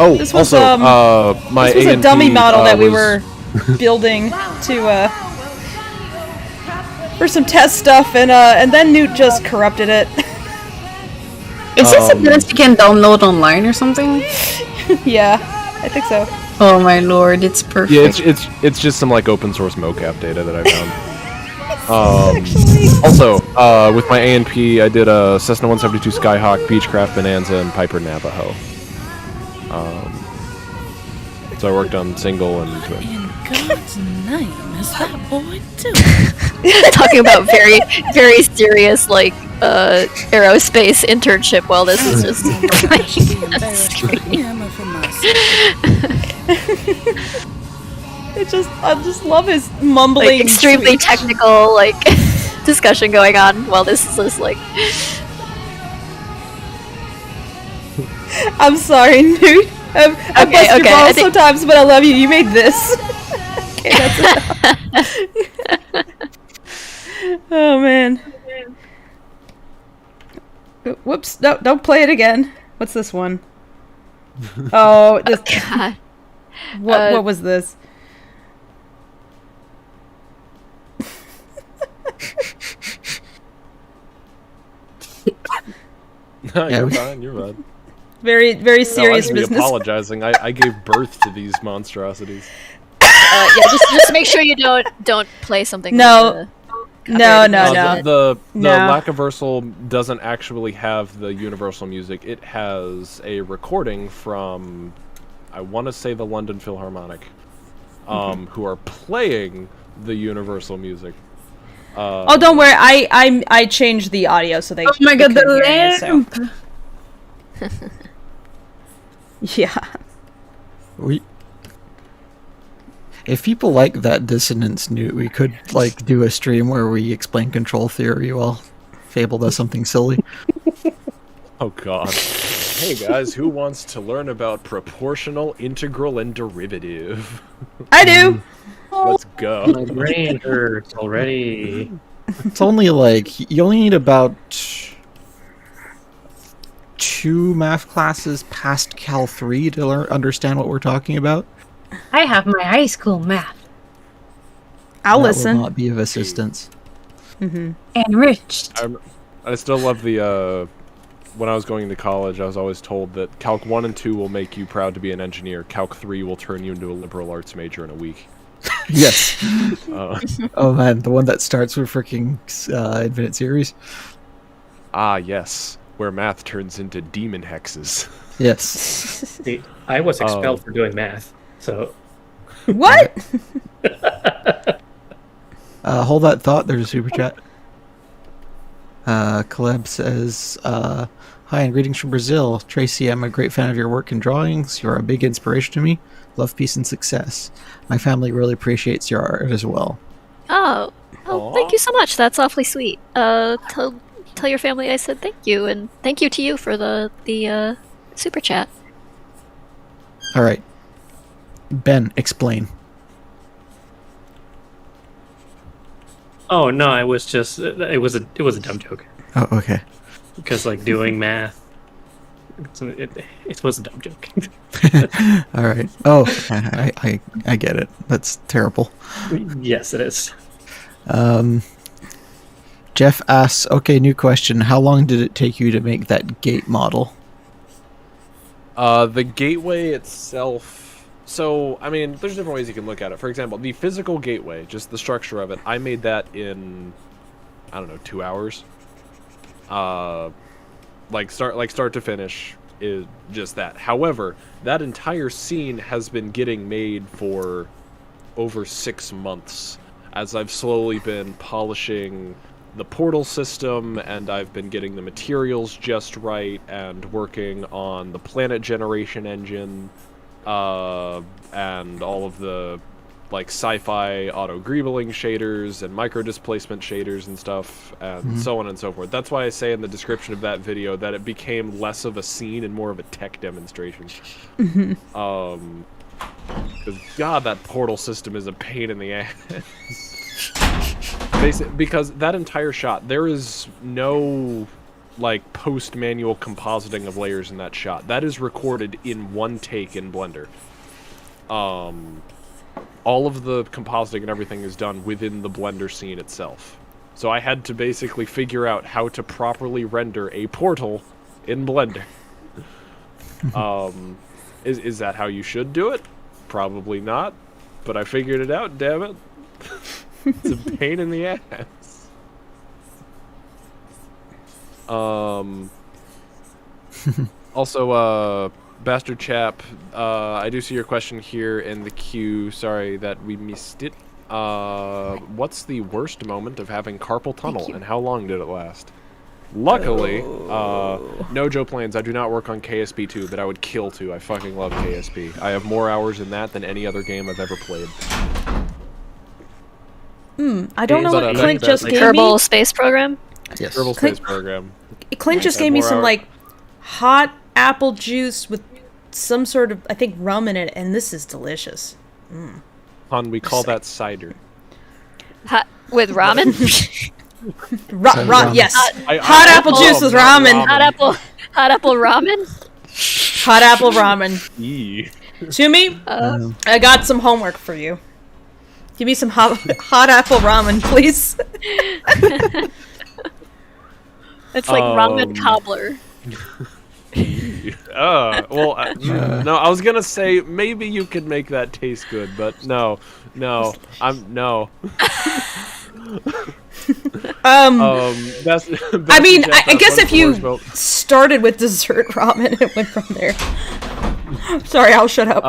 Oh, This was, also, my This was a A&P, dummy model that we was- were building to for some test stuff, and then Newt just corrupted it. Is this a list you can download online or something? Yeah, I think so. Oh my lord, it's perfect. Yeah, it's just some like open source mocap data that I found. Also, with my A&P, I did a Cessna 172 Skyhawk, Beechcraft Bonanza, and Piper Navajo. So I worked on single and twin. In God's name is that boy doing? Talking about very, very serious, like, aerospace internship while this is just Be embarrassed for him or for myself. I just love his mumbling. like extremely technical, like, discussion going on while this is just, like... I'm sorry, Newt. I bust your okay, I balls think- sometimes, but I love you. You made this. Okay, that's enough. Oh man. Whoops! No, don't play it again. What's this one? Oh, this. God. What was this? You're fine, you're fine. Very, very No, I serious should be business. apologizing. I gave birth to these monstrosities. Yeah, just make sure you don't play something. No. No. The No. Lackaversal doesn't actually have the Universal music. It has a recording from, I want to say, the London Philharmonic, who are playing the Universal music. Oh, don't worry. I changed the audio so they. Oh my god, they the couldn't hear me, lamp! so. Yeah. If people like that dissonance, Newt, we could like do a stream where we explain control theory while Fable does something silly. Oh god. Hey guys, who wants to learn about proportional, integral, and derivative? I do. Let's go. My brain hurts already. It's only like you only need about 2 math classes past Cal 3 to understand what we're talking about. I have my high school math. I'll That listen. will not be of assistance. Enriched. I still love the, when I was going to college, I was always told that Calc 1 and 2 will make you proud to be an engineer. Calc 3 will turn you into a liberal arts major in a week. Yes. Oh man, the one that starts with freaking Infinite Series. Ah, yes. Where math turns into demon hexes. Yes. See, I was expelled for doing math, so What? Hold that thought. There's a super chat. Caleb says, Hi, and greetings from Brazil. Tracy, I'm a great fan of your work and drawings. You're a big inspiration to me. Love, peace, and success. My family really appreciates your art as well. Oh, thank you so much. That's awfully sweet. Tell your family I said thank you, and thank you to you for the super chat. All right. Ben, explain. Oh no, it was a dumb joke. Oh, okay. Because like doing math, it was a dumb joke. All right. Oh, I get it. That's terrible. Yes, it is. Jeff asks, okay, new question. How long did it take you to make that gate model? The gateway itself. So, I mean, there's different ways you can look at it. For example, the physical gateway, just the structure of it, I made that in, I don't know, 2 hours. Start to finish is just that. However, that entire scene has been getting made for over 6 months, as I've slowly been polishing the portal system, and I've been getting the materials just right, and working on the planet generation engine, and all of the like sci-fi auto-greebling shaders and micro-displacement shaders and stuff, and so on and so forth. That's why I say in the description of that video that it became less of a scene and more of a tech demonstration. Because, God, that portal system is a pain in the ass. Basically, because that entire shot, there is no, like, post-manual compositing of layers in that shot. That is recorded in one take in Blender. All of the compositing and everything is done within the Blender scene itself. So I had to basically figure out how to properly render a portal in Blender. Is that how you should do it? Probably not. But I figured it out, damn it. It's a pain in the ass. Also, Bastard Chap, I do see your question here in the queue. Sorry that we missed it. What's the worst moment of having carpal tunnel, and how long did it last? Luckily, no Joe Plans, I do not work on KSP 2, but I would kill to. I fucking love KSP. I have more hours in that than any other game I've ever played. I don't know what Clint just gave me. Kerbal Space Program? Yes. Kerbal Space Program. Clint just gave me some, like, hot apple juice with some sort of, I think, rum in it, and this is delicious. Hon, we call that cider. With ramen? Yes. Hot apple juice with ramen. Hot apple ramen? Hot apple ramen. Tumi, I got some homework for you. Give me some hot apple ramen, please. It's like ramen cobbler. No, I was gonna say maybe you could make that taste good, but no. I mean, I guess if you started with dessert ramen and went from there. Sorry, I'll shut up.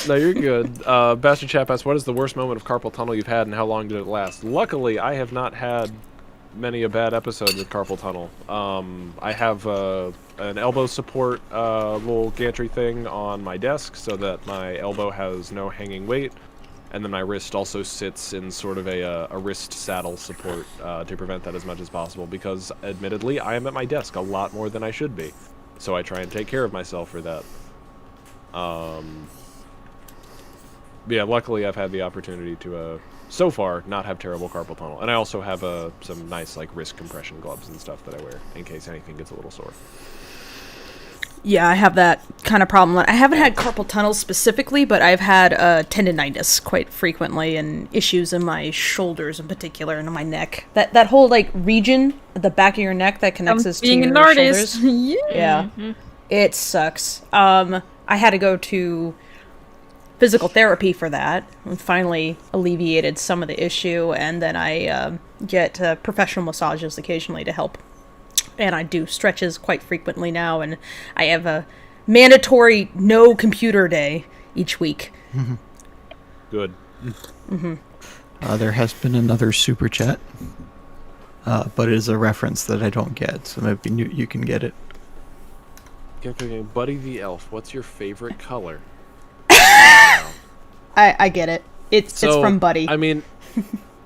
No, you're good. Bastard Chap asks, what is the worst moment of carpal tunnel you've had, and how long did it last? Luckily, I have not had many a bad episode with carpal tunnel. I have an elbow support little gantry thing on my desk so that my elbow has no hanging weight, and then my wrist also sits in sort of a wrist saddle support to prevent that as much as possible, because admittedly I am at my desk a lot more than I should be, so I try and take care of myself for that. Yeah, luckily I've had the opportunity to so far not have terrible carpal tunnel, and I also have some nice like wrist compression gloves and stuff that I wear in case anything gets a little sore. Yeah, I have that kind of problem. I haven't had carpal tunnel specifically, but I've had tendinitis quite frequently, and issues in my shoulders in particular, and in my neck. That whole like region at the back of your neck that connects us to your shoulders. Yeah. It sucks. I had to go to physical therapy for that, and finally alleviated some of the issue, and then I get professional massages occasionally to help. And I do stretches quite frequently now, and I have a mandatory no computer day each week. Good. There has been another super chat, but it is a reference that I don't get, so maybe you can get it. Buddy the Elf, what's your favorite color? I get it. It's from Buddy. I mean...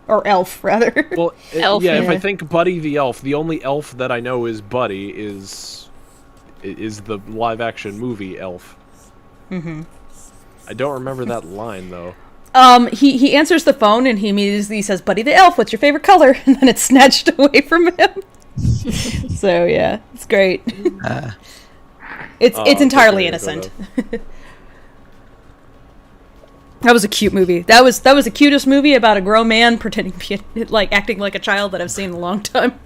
or Elf, rather. Well, Elf, yeah, if I think Buddy the Elf, the only elf that I know is Buddy is the live-action movie Elf. Mm-hmm. I don't remember that line, though. He answers the phone, and he immediately says, Buddy the Elf, what's your favorite color? And then it's snatched away from him. So, yeah, it's great. It's entirely innocent. That was a cute movie. That was the cutest movie about a grown man pretending to be acting like a child that I've seen in a long time.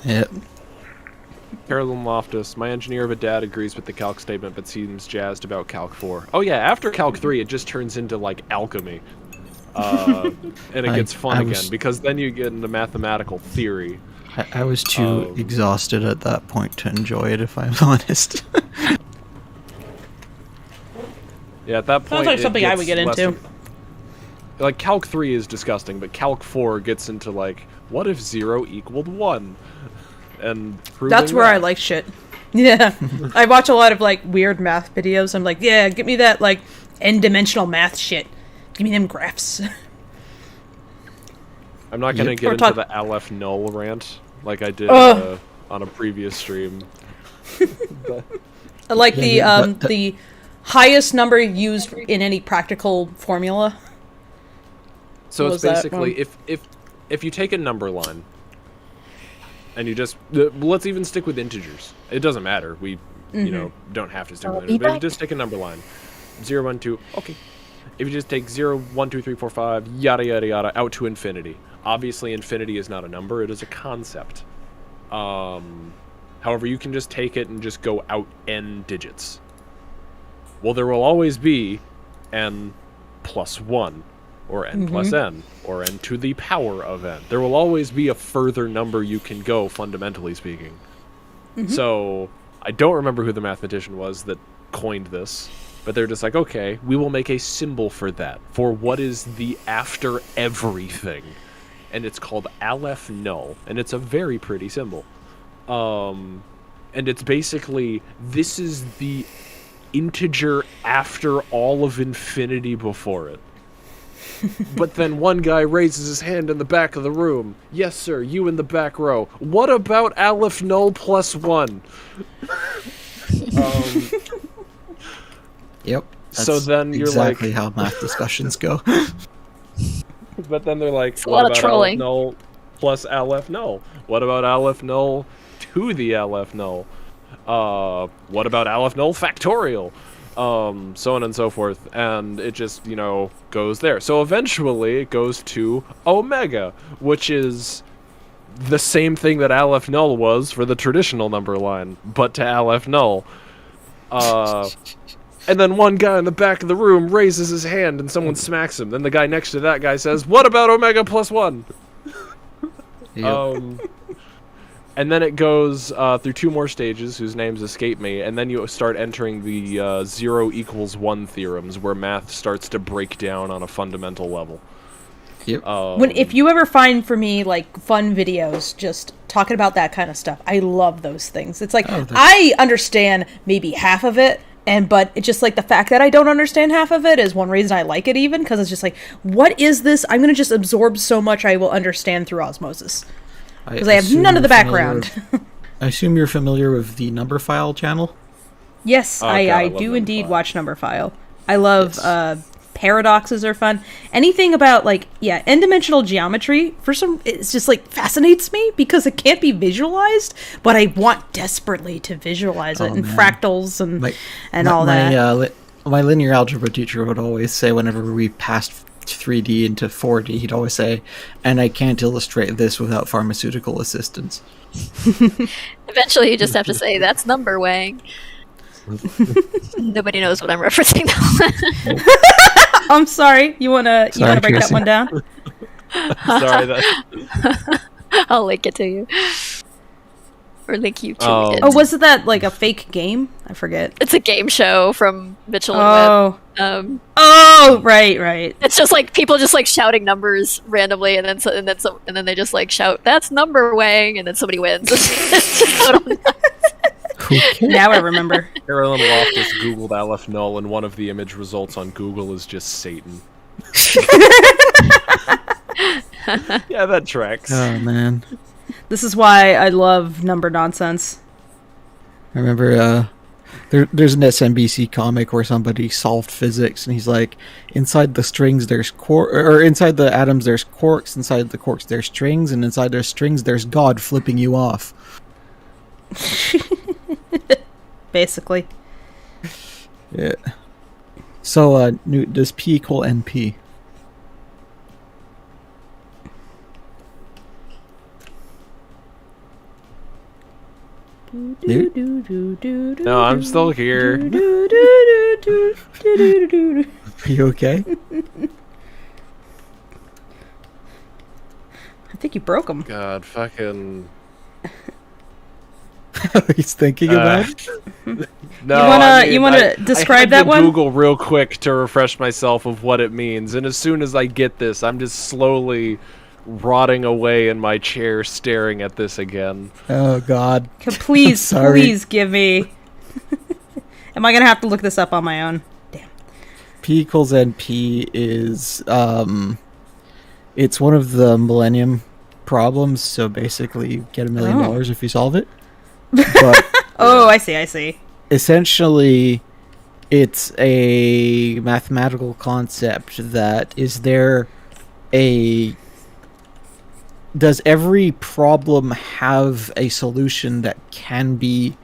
Yep. Carolyn Loftus, my engineer of a dad agrees with the calc statement but seems jazzed about calc 4. Oh yeah, after calc 3 it just turns into like alchemy. And it gets fun again because then you get into mathematical theory. I was too exhausted at that point to enjoy it, if I'm honest. Yeah, at that point sounds like something I would get into. Like calc 3 is disgusting, but calc 4 gets into like, what if 0 equaled 1? And that's where I like shit. Yeah. I watch a lot of like weird math videos. I'm like, yeah, give me that like n-dimensional math shit. Give me them graphs. I'm not gonna get into the Aleph null rant like I did on a previous stream. Like the highest number used in any practical formula. So it's basically if you take a number line and you just let's even stick with integers. It doesn't matter. We you know don't have to stick with integers. But if you just take a number line, 0, 1, 2, okay. If you just take 0, 1, 2, 3, 4, 5, yada yada yada out to infinity. Obviously, infinity is not a number; it is a concept. However, you can just take it and just go out n digits. Well, there will always be n plus 1, or n plus n, or n to the power of n. There will always be a further number you can go, fundamentally speaking. So, I don't remember who the mathematician was that coined this, but they're just like, okay, we will make a symbol for that, for what is the after everything. And it's called Aleph null, and it's a very pretty symbol. And it's basically, this is the integer after all of infinity before it. But then one guy raises his hand in the back of the room. Yes, sir, you in the back row. What about Aleph null plus 1? Yep. So then you're exactly like... how math discussions go. But then they're like, it's a lot of trolling. Aleph null plus Aleph null? What about Aleph null to the Aleph null? What about Aleph null factorial? So on and so forth. And it just, you know, goes there. So eventually it goes to omega, which is the same thing that Aleph null was for the traditional number line, but to Aleph null. And then one guy in the back of the room raises his hand and someone smacks him. Then the guy next to that guy says, what about omega plus 1? Yep. And then it goes through 2 more stages whose names escape me, and then you start entering the 0 equals 1 theorems, where math starts to break down on a fundamental level. Yep. If you ever find for me like fun videos just talking about that kind of stuff, I love those things. It's like I understand maybe half of it, but it's just like the fact that I don't understand half of it is one reason I like it, even because it's just like, what is this? I'm gonna just absorb so much I will understand through osmosis. Because I have none of the background. I assume you're familiar with the Number File channel? Yes, I do indeed watch Number File. I love paradoxes are fun. Anything about n-dimensional geometry it's just like fascinates me because it can't be visualized, but I want desperately to visualize it in fractals and all that. My linear algebra teacher would always say whenever we passed 3D into 4D, he'd always say, and I can't illustrate this without pharmaceutical assistance. Eventually you just have to say, that's number weighing. Nobody knows what I'm referencing now. I'm sorry. You wanna break that one down? Sorry, I'll link it to you. Or link you to it. Oh, was it that like a fake game? I forget. It's a game show from Mitchell and Webb. Right. It's just like people just like shouting numbers randomly, and then they just like shout, "That's number weighing," and then somebody wins. It's just totally nuts. Okay. Now I remember. Carolyn Loftus Googled Aleph Null, and one of the image results on Google is just Satan. Yeah, that tracks. Oh man. This is why I love number nonsense. I remember there's an SMBC comic where somebody solved physics, and he's like, inside the strings there's or inside the atoms there's quarks, inside the quarks there's strings, and inside their strings there's God flipping you off. Basically. Yeah. So, Newt, does P equal NP? Newt? No, I'm still here. Are you okay? I think you broke him. God, fucking... He's thinking about it? No, you wanna describe I had that to one? Google real quick to refresh myself of what it means, and as soon as I get this, I'm just slowly rotting away in my chair staring at this again. Oh, God. Please, Sorry. please give me... Am I gonna have to look this up on my own? Damn. P equals NP is, it's one of the Millennium problems, so basically you get $1 million if you solve it. But Oh, I see. essentially, it's a mathematical concept that does every problem have a solution that can be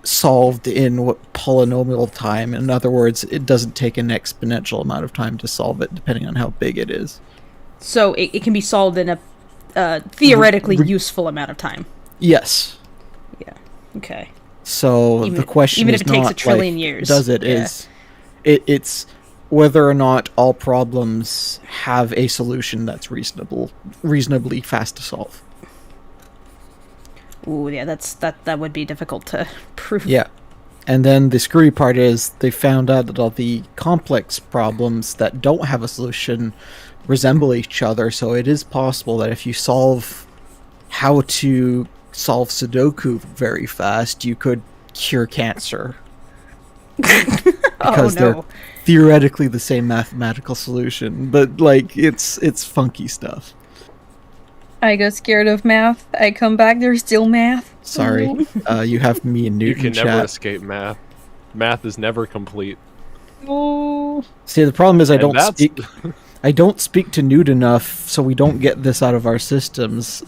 solved in what polynomial time? In other words, it doesn't take an exponential amount of time to solve it, depending on how big it is. So it can be solved in a theoretically useful amount of time. Yes. Yeah. Okay. So the question even is if it takes not a trillion like, years. does it? Yeah. It's whether or not all problems have a solution that's reasonably fast to solve. Ooh, yeah, that would be difficult to prove. Yeah. And then the screwy part is they found out that all the complex problems that don't have a solution resemble each other, so it is possible that if you solve how to solve Sudoku very fast, you could cure cancer. Because they're theoretically the same mathematical solution, but like it's funky stuff. I got scared of math. I come back, there's still math. Sorry, you have me and You Newt can in never chat. escape math. Math is never complete. Oh. See, the problem is I And don't speak to Newt enough, so we don't get this out of our systems.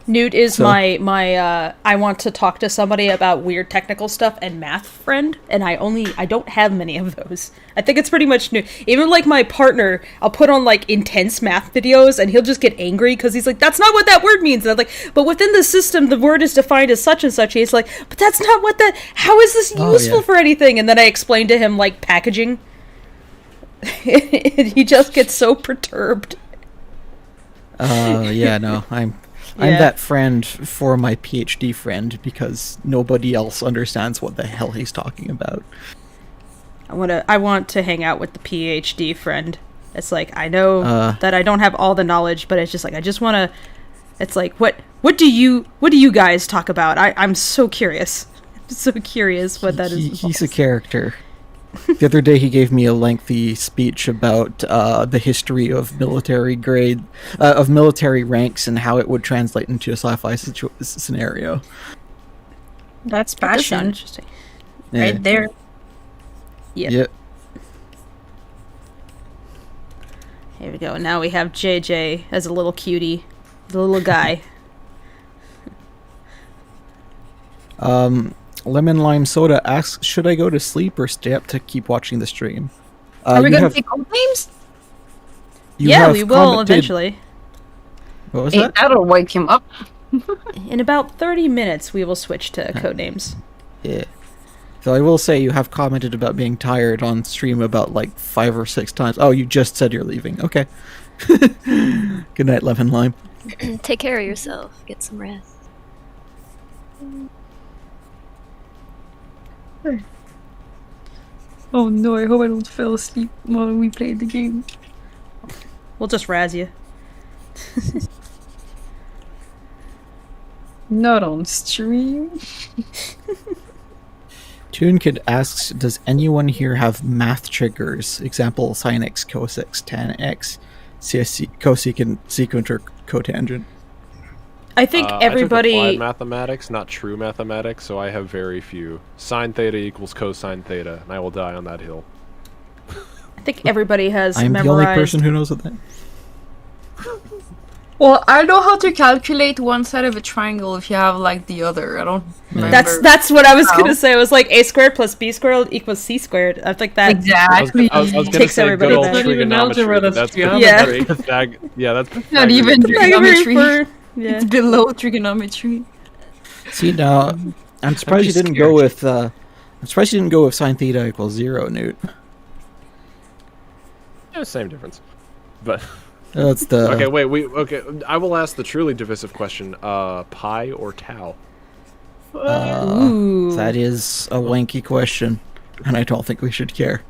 Newt is my I want to talk to somebody about weird technical stuff and math friend, and I don't have many of those. I think it's pretty much Newt. Even like my partner, I'll put on like intense math videos and he'll just get angry because he's like, that's not what that word means. And I'm like, but within the system the word is defined as such and such. He's like, but that's not what how is this useful for anything? And then I explain to him like packaging. He just gets so perturbed. Yeah, no, I'm that friend for my PhD friend because nobody else understands what the hell he's talking about. I want to hang out with the PhD friend. It's like, I know that I don't have all the knowledge, but it's just like I just want to. It's like, what do you guys talk about? I'm so curious. I'm so curious what that is. He's a character. The other day he gave me a lengthy speech about the history of military ranks and how it would translate into a sci-fi scenario. That's That does sound passion interesting. right there. Yep. Here we go. Now we have JJ as a little cutie, the little guy. Lemon Lime Soda asks, should I go to sleep or stay up to keep watching the stream? Are we going to take Codenames? Yeah, we will eventually. What was Hey, that? that'll wake him up. In about 30 minutes, we will switch to Codenames. Yeah. So I will say you have commented about being tired on stream about like 5 or 6 times. Oh, you just said you're leaving. Okay. Good night, Lemon Lime. Take care of yourself. Get some rest. Oh no, I hope I don't fall asleep while we play the game. We'll just razz you. Not on stream. TuneKid asks, does anyone here have math triggers? Example, sin x, cos x, tan x, cosecant, secant, or cotangent. I think everybody... I took applied mathematics, not true mathematics, so I have very few. Sine theta equals cosine theta, and I will die on that hill. I think everybody has I'm memorized... the only person who knows what that. Well, I know how to calculate one side of a triangle if you have like the other. I don't remember. That's what I was gonna say. It was like a squared plus b squared equals c squared. I think that exactly I was gonna takes say everybody good old back. trigonometry. That's geometry. Yeah, that's not even trigonometry. Yeah. It's below trigonometry. See now, I'm surprised you didn't go with. I'm surprised you didn't go with sine theta equals 0, Newt. Yeah, same difference, but. That's the... Okay, wait, okay, I will ask the truly divisive question, pi or tau? That is a wanky question, and I don't think we should care.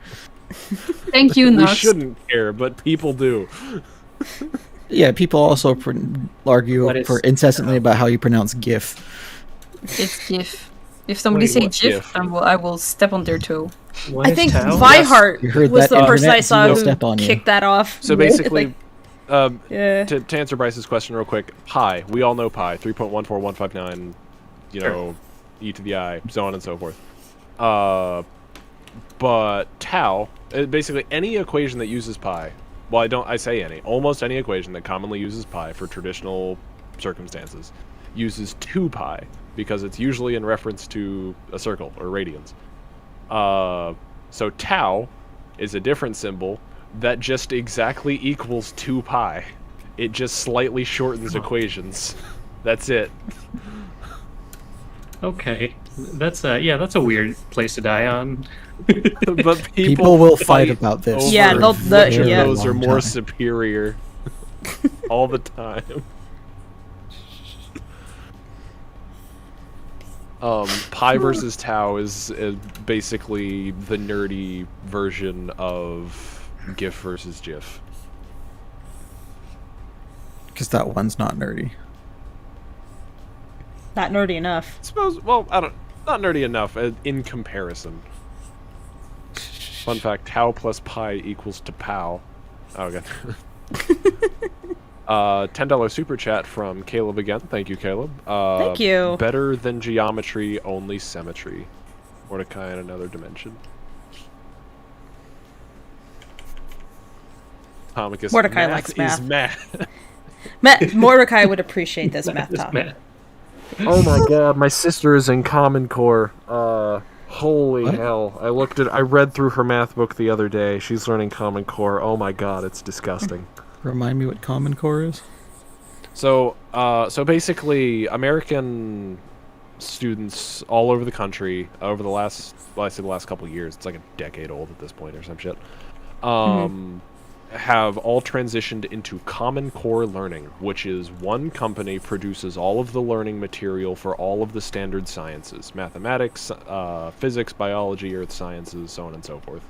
Thank you, We Nux. shouldn't care, but people do. Yeah, people also argue incessantly about how you pronounce GIF. It's GIF. If somebody say GIF, I will step on their toe. I think Vihart was the person I saw who kicked that off. So basically... To answer Bryce's question real quick, pi, we all know pi, 3.14159, you know, e to the I, so on and so forth. But tau, basically any equation that uses pi, well, I say any, almost any equation that commonly uses pi for traditional circumstances uses 2 pi, because it's usually in reference to a circle, or radians. So tau is a different symbol that just exactly equals 2 pi. It just slightly shortens equations. That's it. Okay, that's a weird place to die on. But people will fight about this. Yeah, which of those are more superior all the time. Pi versus tau is basically the nerdy version of GIF versus GIF. Because that one's not nerdy. Not nerdy enough. I suppose, well, not nerdy enough in comparison. Fun fact, tau plus pi equals to pow. Oh, okay. $10 super chat from Caleb again. Thank you, Caleb. Thank you. Better than geometry, only symmetry. Mordecai in another dimension. Tomicus, Mordecai likes math. Is math. Mordecai would appreciate this math topic. Oh my god, my sister is in Common Core. Holy hell. I read through her math book the other day. She's learning Common Core. Oh my god, it's disgusting. Remind me what Common Core is? So basically, American students all over the country, over the last couple of years, it's like a decade old at this point or some shit, have all transitioned into Common Core learning, which is one company produces all of the learning material for all of the standard sciences, mathematics, physics, biology, earth sciences, so on and so forth.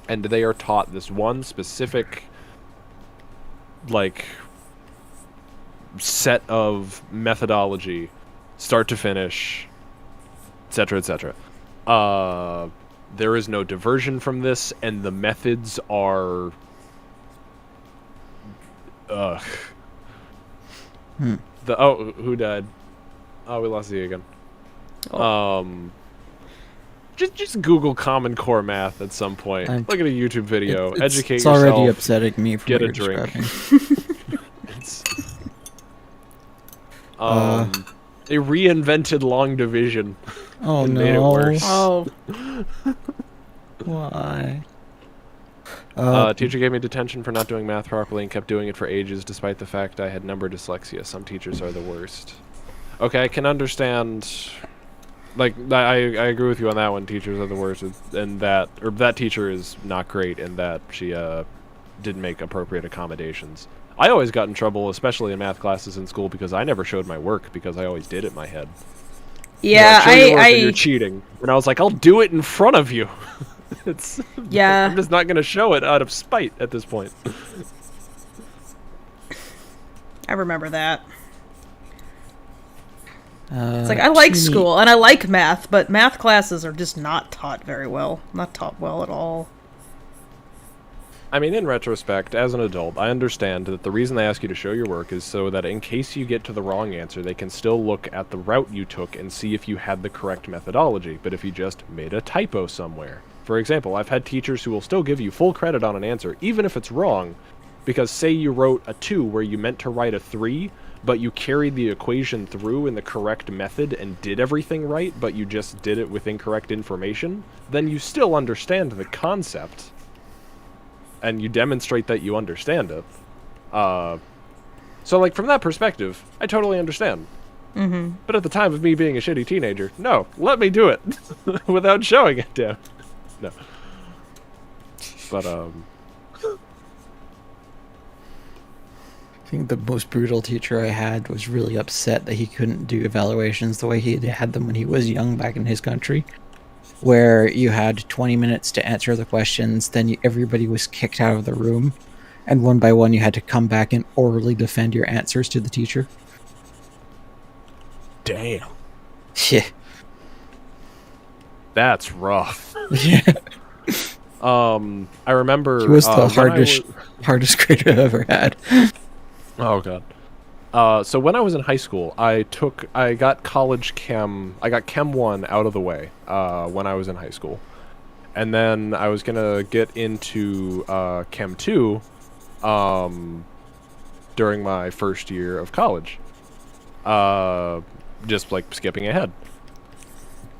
And they are taught this one specific, like, set of methodology, start to finish, etc., etc. There is no diversion from this, and the methods are... who died? Oh, we lost Z again. Just Google Common Core math at some point. Look at a YouTube video. Educate yourself. It's already upsetting me. Get a drink. They reinvented long division. Oh and no! Made it worse. Oh. Why? Teacher gave me detention for not doing math properly and kept doing it for ages, despite the fact I had number dyslexia. Some teachers are the worst. Okay, I can understand. Like, I agree with you on that one. Teachers are the worst, and that teacher is not great in that she didn't make appropriate accommodations. I always got in trouble, especially in math classes in school, because I never showed my work because I always did it in my head. Yeah, you're cheating, and I was like, I'll do it in front of you. I'm just not gonna show it out of spite at this point. I remember that. It's like, I like school, and I like math, but math classes are just not taught very well. Not taught well at all. I mean, in retrospect, as an adult, I understand that the reason they ask you to show your work is so that in case you get to the wrong answer, they can still look at the route you took and see if you had the correct methodology, but if you just made a typo somewhere. For example, I've had teachers who will still give you full credit on an answer, even if it's wrong, because say you wrote a 2 where you meant to write a 3, but you carried the equation through in the correct method and did everything right, but you just did it with incorrect information, then you still understand the concept, and you demonstrate that you understand it. So, like, from that perspective, I totally understand. Mm-hmm. But at the time of me being a shitty teenager, no, let me do it without showing it down. No. But, I think the most brutal teacher I had was really upset that he couldn't do evaluations the way he had them when he was young back in his country, where you had 20 minutes to answer the questions, then everybody was kicked out of the room, and one by one you had to come back and orally defend your answers to the teacher. damn. Yeah. That's rough. Yeah. I remember... He was the hardest grader I've ever had. Oh, God. So when I was in high school, I got college chem... I got Chem 1 out of the way when I was in high school. And then I was going to get into Chem 2 during my first year of college. Just, like, skipping ahead.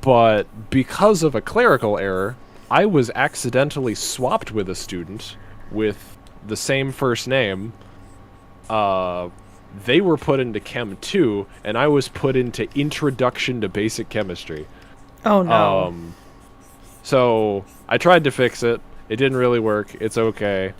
But because of a clerical error, I was accidentally swapped with a student with the same first name. They were put into Chem 2, and I was put into Introduction to Basic Chemistry. Oh, no. So, I tried to fix it. It didn't really work. It's okay.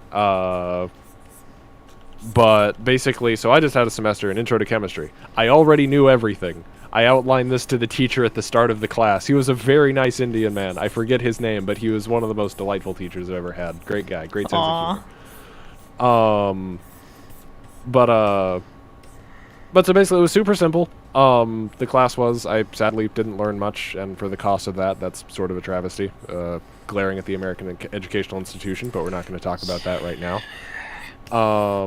But basically, so I just had a semester in Intro to Chemistry. I already knew everything. I outlined this to the teacher at the start of the class. He was a very nice Indian man. I forget his name, but he was one of the most delightful teachers I've ever had. Great guy. Great sense of humor. But so basically it was super simple. The class was, I sadly didn't learn much, and for the cost of that, that's sort of a travesty. Glaring at the American educational institution, but we're not going to talk about that right now. I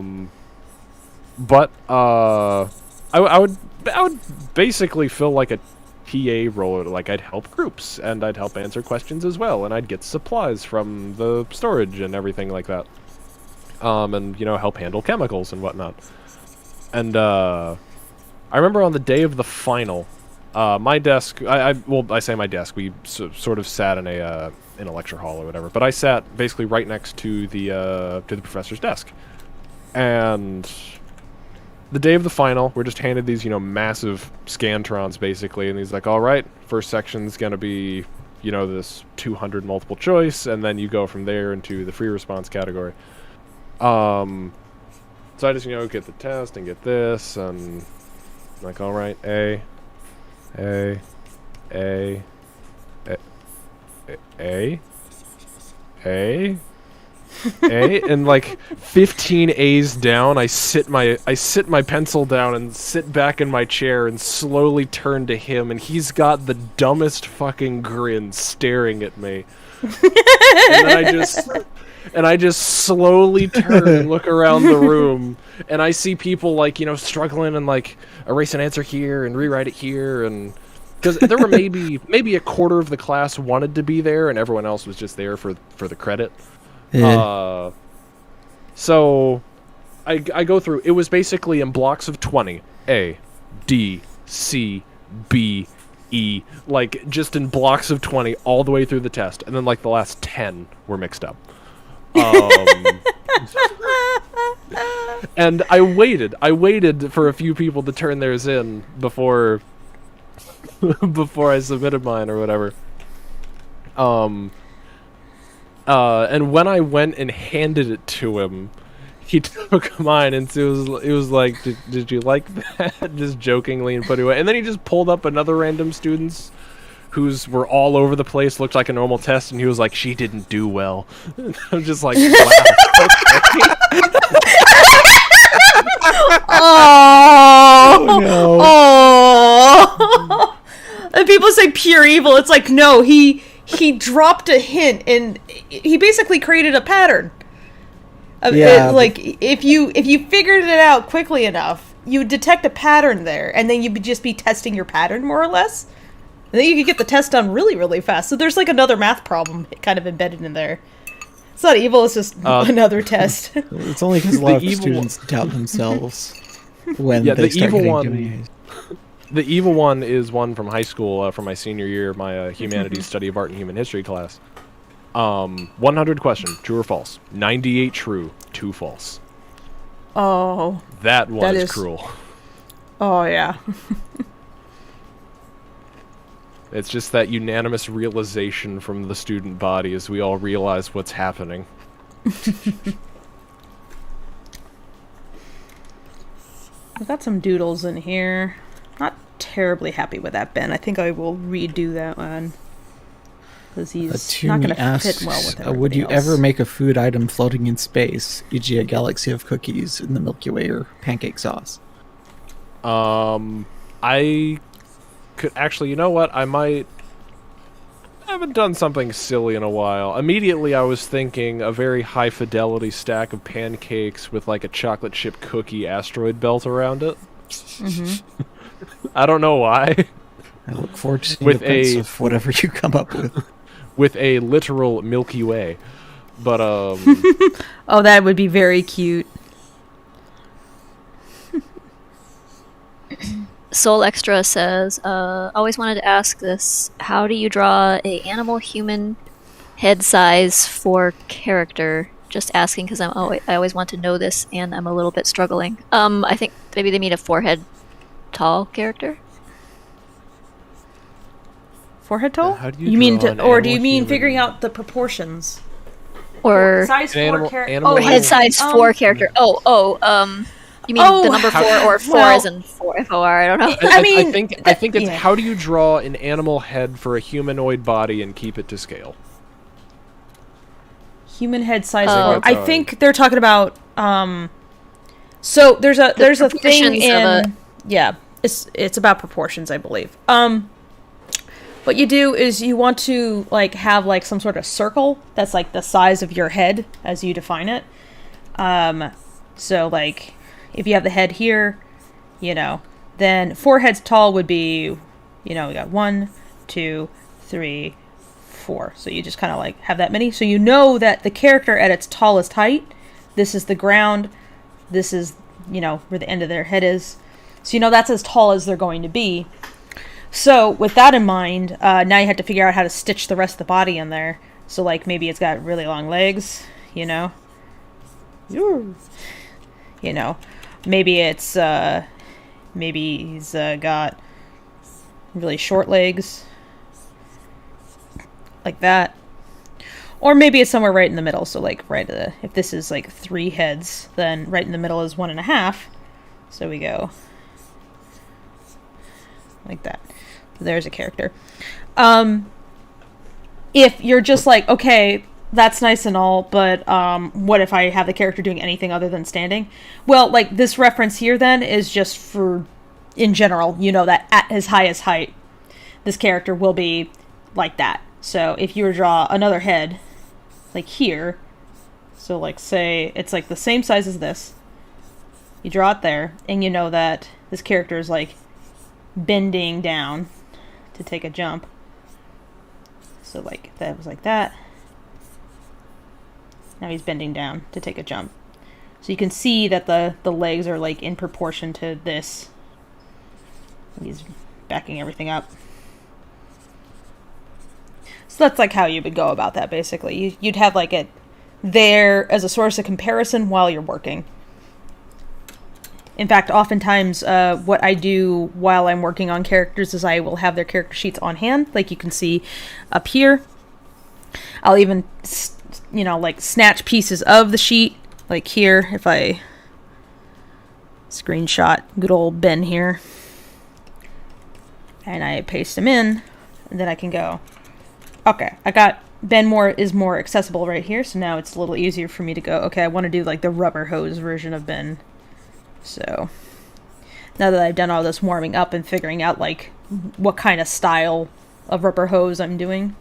would basically fill like a TA role. Like, I'd help groups, and I'd help answer questions as well, and I'd get supplies from the storage and everything like that. And, you know, help handle chemicals and whatnot. And, I remember on the day of the final, my desk, I say my desk, we sort of sat in a lecture hall or whatever, but I sat basically right next to the professor's desk. And the day of the final, we're just handed these, you know, massive Scantrons, basically, and he's like, all right, first section's gonna be, you know, this 200 multiple choice, and then you go from there into the free response category. So I just, you know, get the test and get this, and I'm like, all right, A, and like 15 A's down, I sit my pencil down and sit back in my chair and slowly turn to him, and he's got the dumbest fucking grin staring at me. And then I just slowly turn and look around the room, and I see people, like, you know, struggling and like erase an answer here and rewrite it here, and because there were maybe a quarter of the class wanted to be there and everyone else was just there for the credit. Yeah. So I go through. It was basically in blocks of 20. A, D, C, B, E. Like, just in blocks of 20 all the way through the test. And then, like, the last 10 were mixed up. And I waited for a few people to turn theirs in before I submitted mine or whatever. And when I went and handed it to him, he took mine, and it was like, did you like that? Just jokingly, and put it away. And then he just pulled up another random student's whose were all over the place, looked like a normal test, and he was like, she didn't do well. And I'm just like, wow, okay. Oh, no. oh. pure evil. It's like, no, he dropped a hint, and he basically created a pattern. Like, if you figured it out quickly enough, you would detect a pattern there, and then you would just be testing your pattern, more or less. And then you could get the test done really, really fast. So there's like another math problem kind of embedded in there. It's not evil, it's just another test. It's only because a lot of students doubt themselves when they start getting The evil one is one from high school, from my senior year, my humanities study of art and human history class. 100 question, true or false? 98 true, 2 false. Oh. That was cruel. Oh, yeah. It's just that unanimous realization from the student body as we all realize what's happening. I've got some doodles in here. Not terribly happy with that, Ben. I think I will redo that one. Because he's not going to fit well with everything would you else. ever make a food item floating in space, e.g. a galaxy of cookies in the Milky Way or pancake sauce? I could actually, you know what? I haven't done something silly in a while. Immediately I was thinking a very high fidelity stack of pancakes with like a chocolate chip cookie asteroid belt around it. Mm-hmm. I don't know why. I look forward to seeing the prints of whatever you come up with. With a literal Milky Way. But oh, that would be very cute. Soul Extra says, always wanted to ask this. How do you draw a animal human head size for character? Just asking because I always want to know this and I'm a little bit struggling. I think maybe they mean a 4-head tall character. 4-head tall? How do you mean or do you mean human? figuring out the proportions? Or size 4 character. Oh, head size 4 character. You mean the number 4 or 4 as in 4 F-O-R? I don't know. I mean, I think it's how do you draw an animal head for a humanoid body and keep it to scale? Human head size. I think they're talking about. So there's a thing in it's about proportions, I believe. What you do is you want to like have like some sort of circle that's like the size of your head as you define it. So like if you have the head here, then 4 heads tall would be, we got 1, 2, 3, 4. So you just kind of like have that many. So you know that the character at its tallest height, this is the ground, this is, where the end of their head is. So that's as tall as they're going to be. So with that in mind, now you have to figure out how to stitch the rest of the body in there. So like maybe it's got really long legs, maybe it's maybe he's got really short legs like that, or maybe it's somewhere right in the middle. So like if this is like 3 heads, then right in the middle is 1.5. So we go like that. So there's a character. If you're just like, okay, that's nice and all, but what if I have the character doing anything other than standing? Well, like this reference here then is just for, in general, that at his highest height, this character will be like that. So if you were to draw another head, like here, so like say it's like the same size as this, you draw it there, and that this character is like bending down to take a jump. So like that was like that. Now he's bending down to take a jump. So you can see that the legs are like in proportion to this. And he's backing everything up. So that's like how you would go about that basically. You'd have like it there as a source of comparison while you're working. In fact, oftentimes what I do while I'm working on characters is I will have their character sheets on hand, like you can see up here. I'll even like snatch pieces of the sheet, like here, if I screenshot good old Ben here, and I paste him in, and then I can go, okay, I got Ben is more accessible right here, so now it's a little easier for me to go, okay, I want to do like the rubber hose version of Ben. So now that I've done all this warming up and figuring out like what kind of style a rubber hose I'm doing.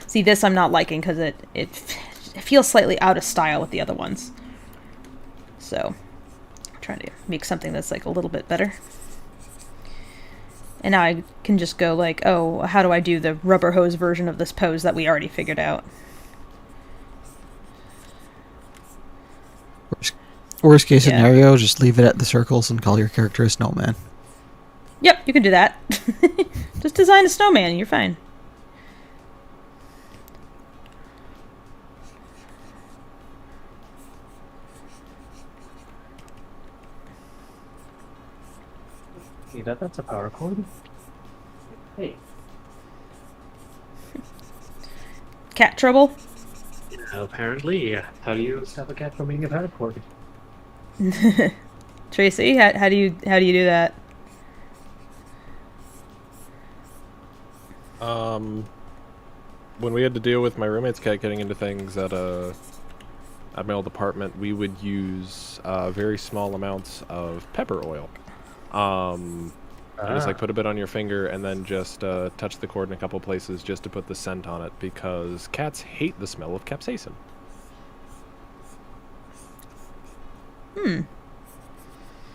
See, this I'm not liking because it feels slightly out of style with the other ones. So, I'm trying to make something that's like a little bit better. And now I can just go like, oh, how do I do the rubber hose version of this pose that we already figured out? Worst case scenario, just leave it at the circles and call your character a snowman. Yep, you can do that. Just design a snowman and you're fine. See that's a power cord. Hey. Cat trouble? Apparently, yeah. How do you stop a cat from being a power cord? Tracy, how do you do that? When we had to deal with my roommate's cat getting into things at my old apartment, we would use very small amounts of pepper oil. You just like put a bit on your finger and then just touch the cord in a couple places just to put the scent on it, because cats hate the smell of capsaicin.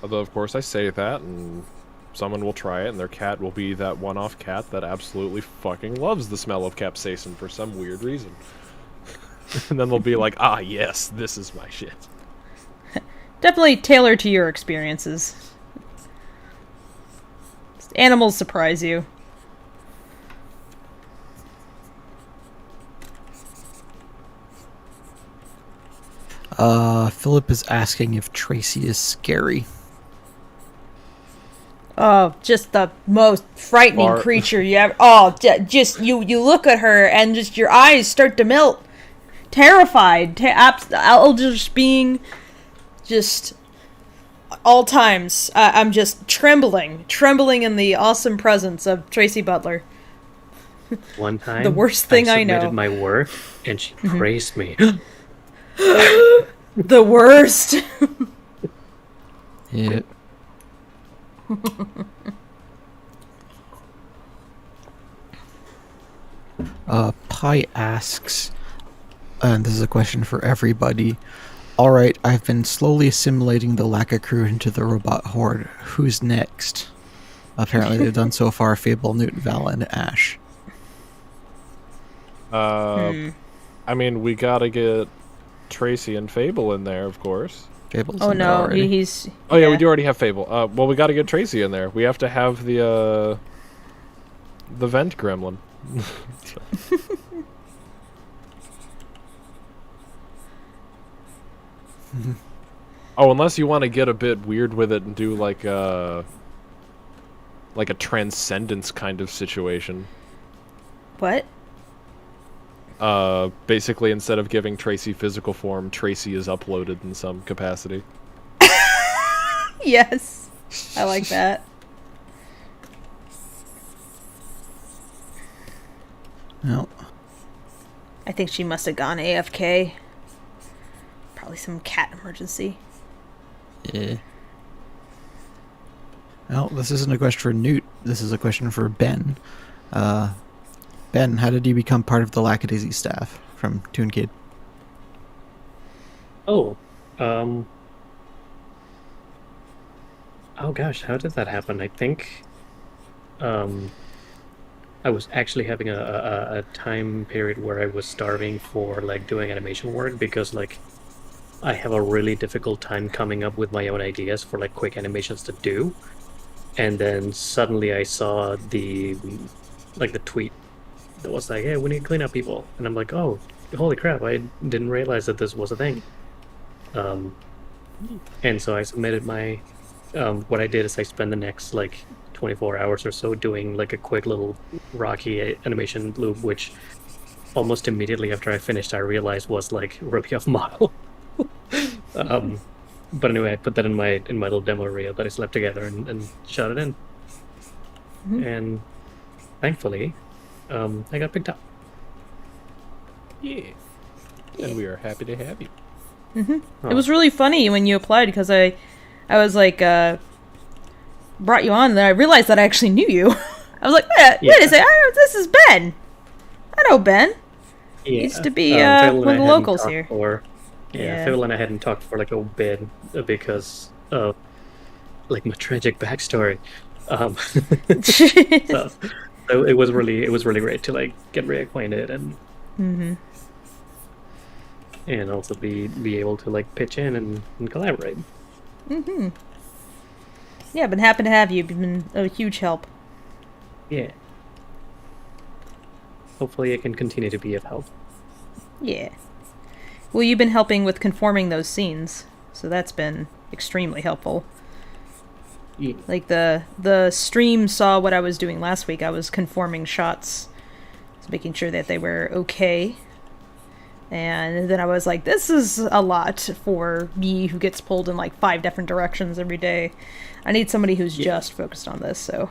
Although, of course, I say that, and someone will try it, and their cat will be that one-off cat that absolutely fucking loves the smell of capsaicin for some weird reason. And then they'll be like, ah, yes, this is my shit. Definitely tailored to your experiences. Animals surprise you. Philip is asking if Tracy is scary. Oh, just the most frightening creature you ever... Oh, just, you look at her and just your eyes start to melt. Terrified. Just being... Just... All times. I'm just trembling in the awesome presence of Tracy Butler. One time, the worst thing I know. I submitted my work, and she praised me. The worst. Yeah. Pi asks, and this is a question for everybody. Alright, I've been slowly assimilating the Laka crew into the robot horde. Who's next? Apparently they've done so far Fable, Newt, Val, and Ash. I mean, we gotta get Tracy and Fable in there, of course. Fable's oh in there no, already. he's... Oh yeah, we do already have Fable. Well, we gotta get Tracy in there. We have to have the vent gremlin. Oh, unless you want to get a bit weird with it and do like a transcendence kind of situation. What? Basically, instead of giving Tracy physical form, Tracy is uploaded in some capacity. Yes, I like that. No. I think she must have gone AFK. Probably some cat emergency. Yeah. Well, this isn't a question for Newt. This is a question for Ben. Ben, how did you become part of the Lackadaisy staff from Toon Kid? Oh, oh gosh, how did that happen? I think, I was actually having a time period where I was starving for like doing animation work, because like I have a really difficult time coming up with my own ideas for like quick animations to do. And then suddenly I saw the tweet that was like, hey, we need cleanup people. And I'm like, oh, holy crap, I didn't realize that this was a thing. And so I submitted my, what I did is I spent the next like 24 hours or so doing like a quick little Rocky animation loop, which almost immediately after I finished I realized was like really off model. But anyway, I put that in my little demo reel that I slapped together and shot it in. Mm-hmm. And thankfully, I got picked up. Yeah. And we are happy to have you. Mm-hmm. Oh. It was really funny when you applied, because I was like, brought you on, and then I realized that I actually knew you. I was like, wait a second, this is Ben. I know Ben. He used to be one of the locals here. Fable and I hadn't talked for like a bit because of like my tragic backstory. So it was really great to like get reacquainted and also be able to like pitch in and collaborate. Yeah, been happy to have you. You've been a huge help. Yeah. Hopefully, it can continue to be of help. Yeah. Well, you've been helping with conforming those scenes, so that's been extremely helpful. Yeah. Like the stream saw what I was doing last week. I was conforming shots, making sure that they were okay. And then I was like, this is a lot for me who gets pulled in like 5 different directions every day. I need somebody who's just focused on this, so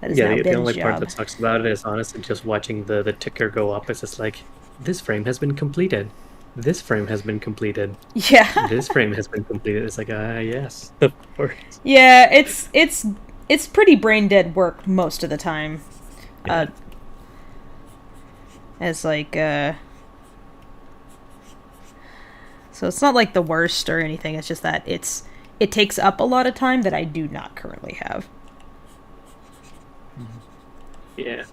that is now the only Ben's part job. that sucks about it is honestly just watching the ticker go up. It's just like, this frame has been completed. This frame has been completed. Yeah. This frame has been completed. It's like, yes, of course. Yeah, it's pretty brain dead work most of the time. Yeah. As like so it's not like the worst or anything. It's just that it takes up a lot of time that I do not currently have. Yeah.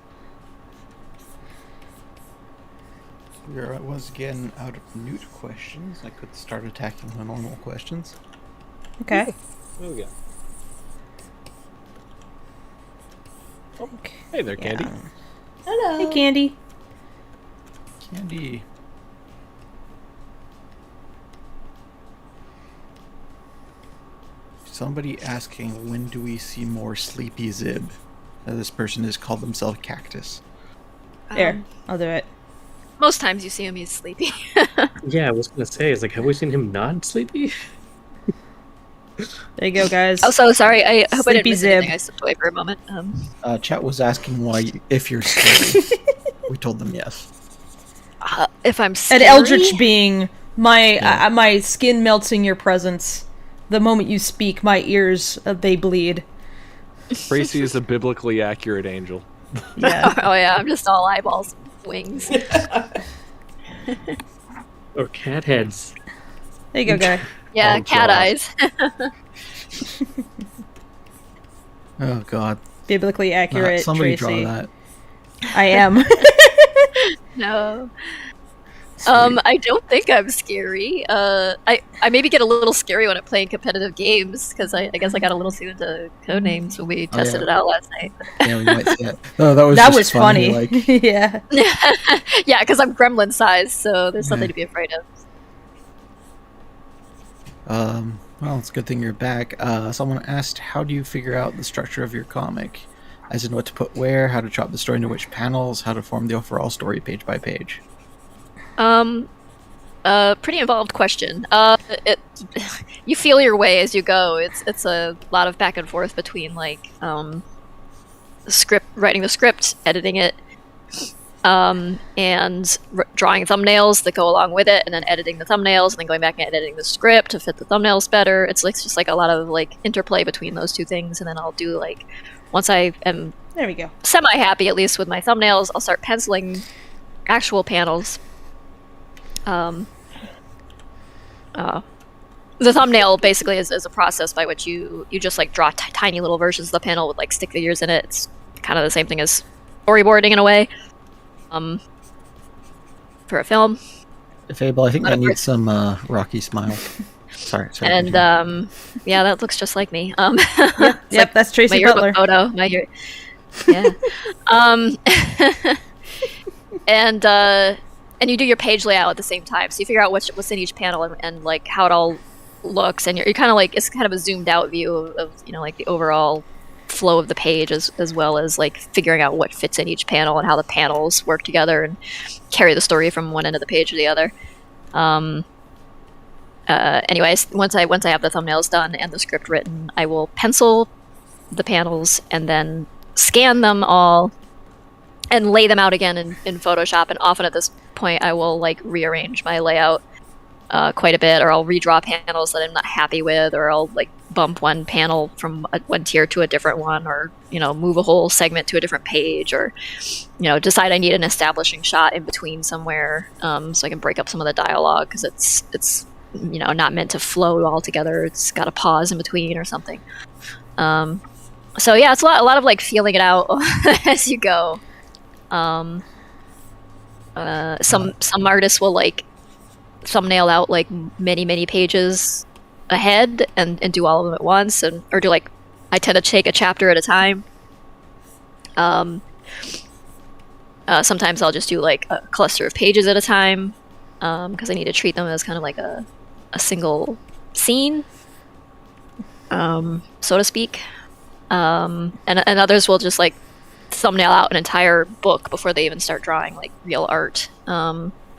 Where I was getting out of newt questions, I could start attacking the normal questions. Okay. There we go. Oh, hey there, Candy. Hello. Hey, Candy. Candy. Somebody asking, when do we see more Sleepy Zib? This person has called themselves Cactus. There, I'll do it. Most times you see him, he's sleepy. Yeah, I was gonna say, have we seen him not sleepy? There you go, guys. Oh, so sorry. I hope I didn't Sleepy miss Zib. anything. I stepped away for a moment. Chat was asking if you're scary. We told them yes. If I'm And scary? Eldritch being my skin melts in your presence. The moment you speak, my ears they bleed. Tracy is a biblically accurate angel. Yeah. Oh yeah, I'm just all eyeballs, wings. Or cat heads. There you go, guy. Yeah, Oh, cat God. eyes. Oh God! Biblically accurate. Somebody Tracy. draw that. I am. No. Sweet. I don't think I'm scary. I maybe get a little scary when I'm playing competitive games because I guess I got a little too into Codenames when we tested yeah. it out last night. Yeah, we might see it. No, that was That just was funny. Like, Yeah. Yeah, because I'm gremlin size, so there's something to be afraid of. well, it's a good thing you're back. Someone asked, how do you figure out the structure of your comic? As in what to put where, how to chop the story into which panels, how to form the overall story page by page. Pretty involved question. You feel your way as you go. It's a lot of back and forth between like writing the script, editing it, and drawing thumbnails that go along with it, and then editing the thumbnails, and then going back and editing the script to fit the thumbnails better. It's like just like a lot of like interplay between those two things, and then I'll do like once I am There we go. semi-happy at least with my thumbnails, I'll start penciling actual panels. The thumbnail basically is a process by which you just like draw tiny little versions of the panel with like stick figures in it. It's kind of the same thing as storyboarding in a way. For a film. Fable, I think that needs some Rocky smile. Sorry. And yeah, that looks just like me. Yep, like that's Tracy my yearbook Butler. photo. Yeah. And you do your page layout at the same time, so you figure out what's in each panel and like how it all looks, and you're kind of like, it's kind of a zoomed out view of you know like the overall flow of the page as well as like figuring out what fits in each panel and how the panels work together and carry the story from one end of the page to the other. Anyways, once I have the thumbnails done and the script written, I will pencil the panels and then scan them all and lay them out again in Photoshop. And often at this point, I will like rearrange my layout quite a bit, or I'll redraw panels that I'm not happy with, or I'll like bump one panel from one tier to a different one, or move a whole segment to a different page, or decide I need an establishing shot in between somewhere, so I can break up some of the dialogue because it's not meant to flow all together. It's got a pause in between or something. So yeah, it's a lot of like feeling it out as you go. Some artists will like thumbnail out like many pages ahead and do all of them at once, or do like I tend to take a chapter at a time. Sometimes I'll just do like a cluster of pages at a time because I need to treat them as kind of like a single scene, so to speak. And others will just like thumbnail out an entire book before they even start drawing like real art.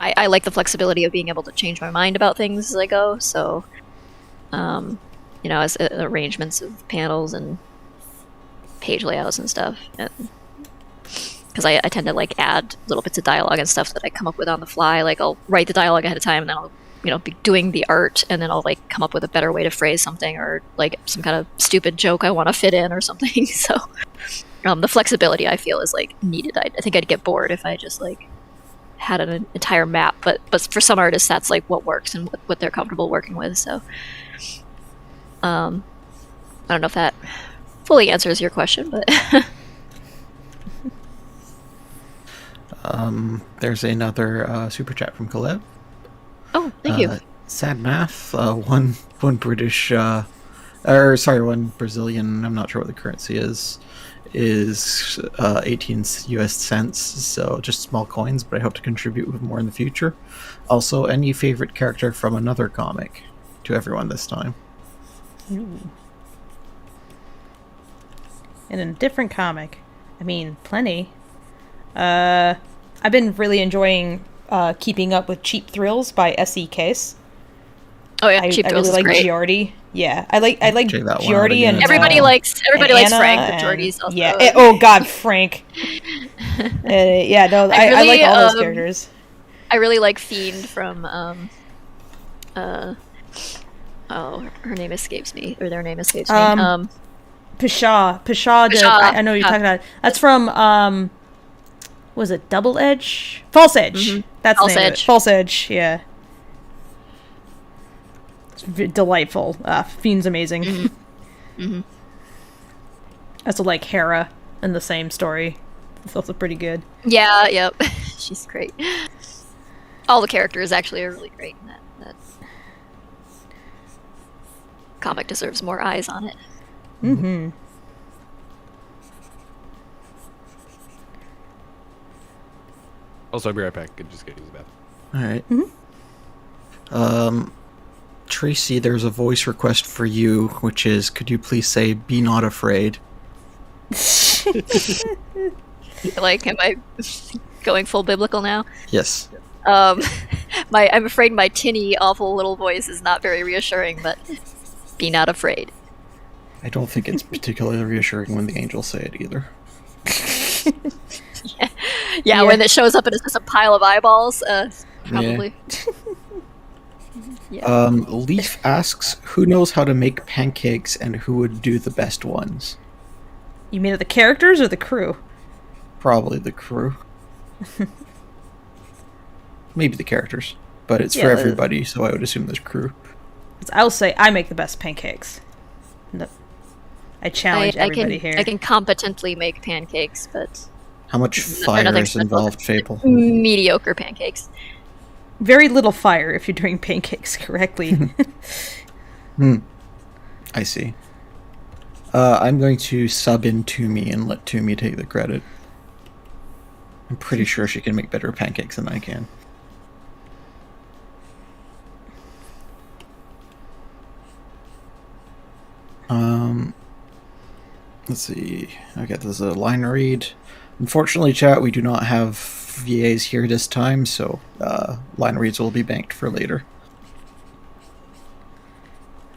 I like the flexibility of being able to change my mind about things as I go. So, as arrangements of panels and page layouts and stuff. Because I tend to like add little bits of dialogue and stuff that I come up with on the fly. Like I'll write the dialogue ahead of time, and then I'll be doing the art, and then I'll like come up with a better way to phrase something, or like some kind of stupid joke I want to fit in or something. So, the flexibility I feel is like needed. I think I'd get bored if I just like had an entire map, but for some artists that's like what works and what they're comfortable working with. So I don't know if that fully answers your question, but there's another super chat from Caleb. Oh, thank you. Sad math, one British one Brazilian, I'm not sure what the currency is 18 US cents, so just small coins, but I hope to contribute with more in the future. Also, any favorite character from another comic to everyone this time? Ooh. In a different comic. I mean, plenty. I've been really enjoying Keeping Up with Cheap Thrills by S.E. Case. Oh yeah, Cheap Thrills really is great. Giordi. Yeah, I like Giordi, and everybody likes Anna, Frank, but Giordi's also. Yeah. Oh God, Frank. Yeah, no, I like all those characters. I really like Fiend from her name escapes me, or their name escapes me. Pshaw. I know what you're talking about. That's from was it Double Edge? False Edge. Mm-hmm. That's False the name of it. Edge. False Edge. Yeah. Delightful. Fiend's amazing. Mm-hmm. Mm-hmm. Also like Hera in the same story. It's also pretty good. Yeah, yep. She's great. All the characters actually are really great in that comic deserves more eyes on it. Mm-hmm. Also, I'll be right back. I just get to use the bathroom. Alright. Mm-hmm. Tracy, there's a voice request for you, which is, could you please say, "Be not afraid"? Like, am I going full biblical now? Yes. I'm afraid my tinny, awful little voice is not very reassuring, but be not afraid. I don't think it's particularly reassuring when the angels say it either. Yeah, when it shows up and it's just a pile of eyeballs, probably. Yeah. Leaf asks, who knows how to make pancakes and who would do the best ones? You mean the characters or the crew? Probably the crew. Maybe the characters, but it's for everybody, so I would assume there's crew. I'll say I make the best pancakes. No. I challenge everybody here. I can competently make pancakes, but how much fire is involved, Fable? Mediocre pancakes. Very little fire if you're doing pancakes correctly. I see. I'm going to sub in Toomey and let Toomey take the credit. I'm pretty sure she can make better pancakes than I can. Let's see. Okay, there's a line read. Unfortunately, chat, we do not have VAs here this time, so line reads will be banked for later.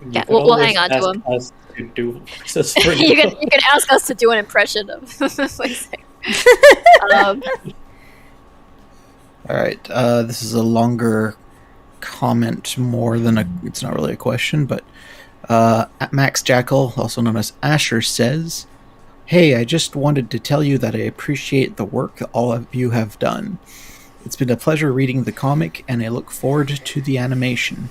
Yeah, we'll hang on to them. You can ask us to do an impression of. All right. This is a longer comment more than it's not really a question, but Max Jackal, also known as Asher, says, "Hey, I just wanted to tell you that I appreciate the work that all of you have done. It's been a pleasure reading the comic, and I look forward to the animation.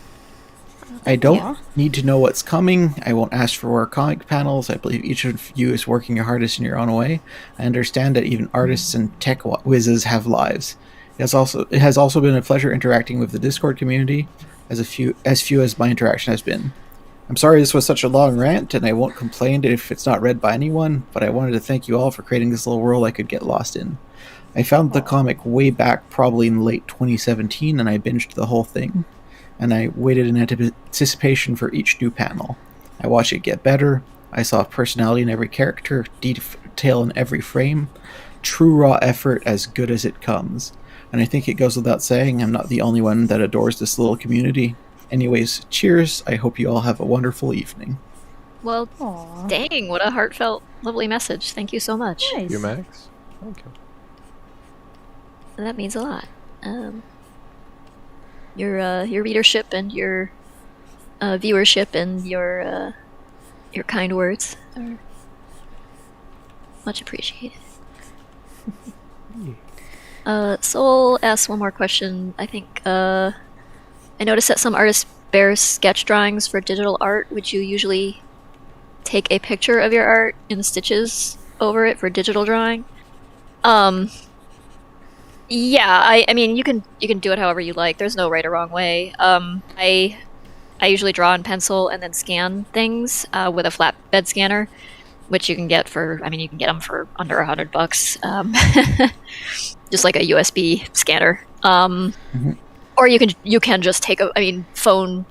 I don't need to know what's coming. I won't ask for more comic panels. I believe each of you is working your hardest in your own way. I understand that even artists and tech whizzes have lives. It has also been a pleasure interacting with the Discord community, as few as my interaction has been. I'm sorry this was such a long rant, and I won't complain if it's not read by anyone, but I wanted to thank you all for creating this little world I could get lost in. I found the comic way back, probably in late 2017, and I binged the whole thing. And I waited in anticipation for each new panel. I watched it get better. I saw personality in every character, detail in every frame, true raw effort as good as it comes. And I think it goes without saying I'm not the only one that adores this little community. Anyways, cheers. I hope you all have a wonderful evening." Well, dang, what a heartfelt, lovely message. Thank you so much. Nice. You, Max? Okay. That means a lot. Your readership and your viewership and your kind words are much appreciated. Soul asks one more question. I think I noticed that some artists bear sketch drawings for digital art. Would you usually take a picture of your art and stitches over it for digital drawing? Yeah, I mean you can do it however you like. There's no right or wrong way. I usually draw in pencil and then scan things with a flatbed scanner, which you can get for you can get them for under $100. Just like a USB scanner. Or you can just take phone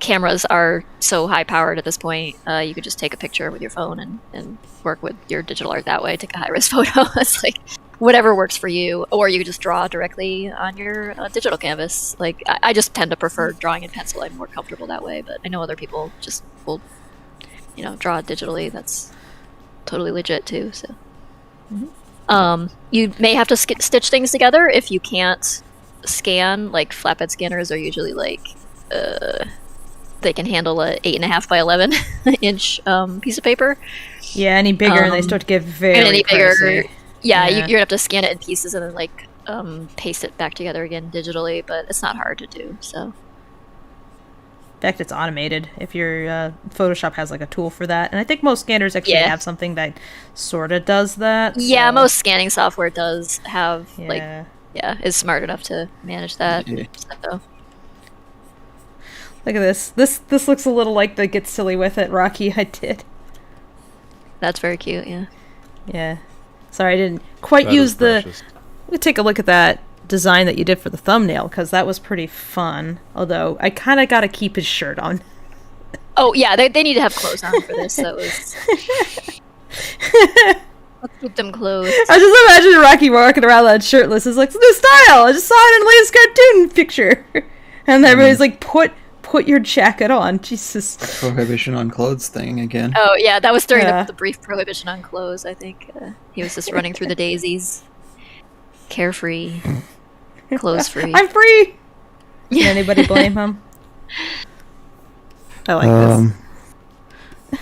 cameras are so high powered at this point. You could just take a picture with your phone and work with your digital art that way. Take a high res photo. It's like whatever works for you. Or you could just draw directly on your digital canvas. Like I just tend to prefer drawing in pencil. I'm more comfortable that way. But I know other people just will, draw digitally. That's totally legit too. So you may have to stitch things together if you can't scan. Like flatbed scanners are usually like they can handle a 8.5 by 11 inch piece of paper. Yeah, any bigger and they start to get very any bigger. pricey. Yeah, you're gonna have to scan it in pieces and then paste it back together again digitally. But it's not hard to do. So, in fact, it's automated. If your Photoshop has like a tool for that, and I think most scanners actually have something that sort of does that. Yeah, so. most scanning software does have is smart enough to manage that. Yeah. So. Look at this. This looks a little like the Get Silly With It Rocky I did. That's very cute, yeah. Yeah. Sorry, I didn't quite use the... Let me take a look at that design that you did for the thumbnail, because that was pretty fun. Although, I kind of got to keep his shirt on. Oh, yeah, they need to have clothes on for this. So let's keep them clothes. I just imagine Rocky walking around that shirtless. It's like, new style! I just saw it in the latest cartoon picture. And everybody's like, put your jacket on. Jesus. Prohibition on clothes thing again. Oh, yeah, that was during the brief prohibition on clothes, I think. He was just running through the daisies. Carefree. Clothes-free. I'm free! Can anybody blame him? I like this.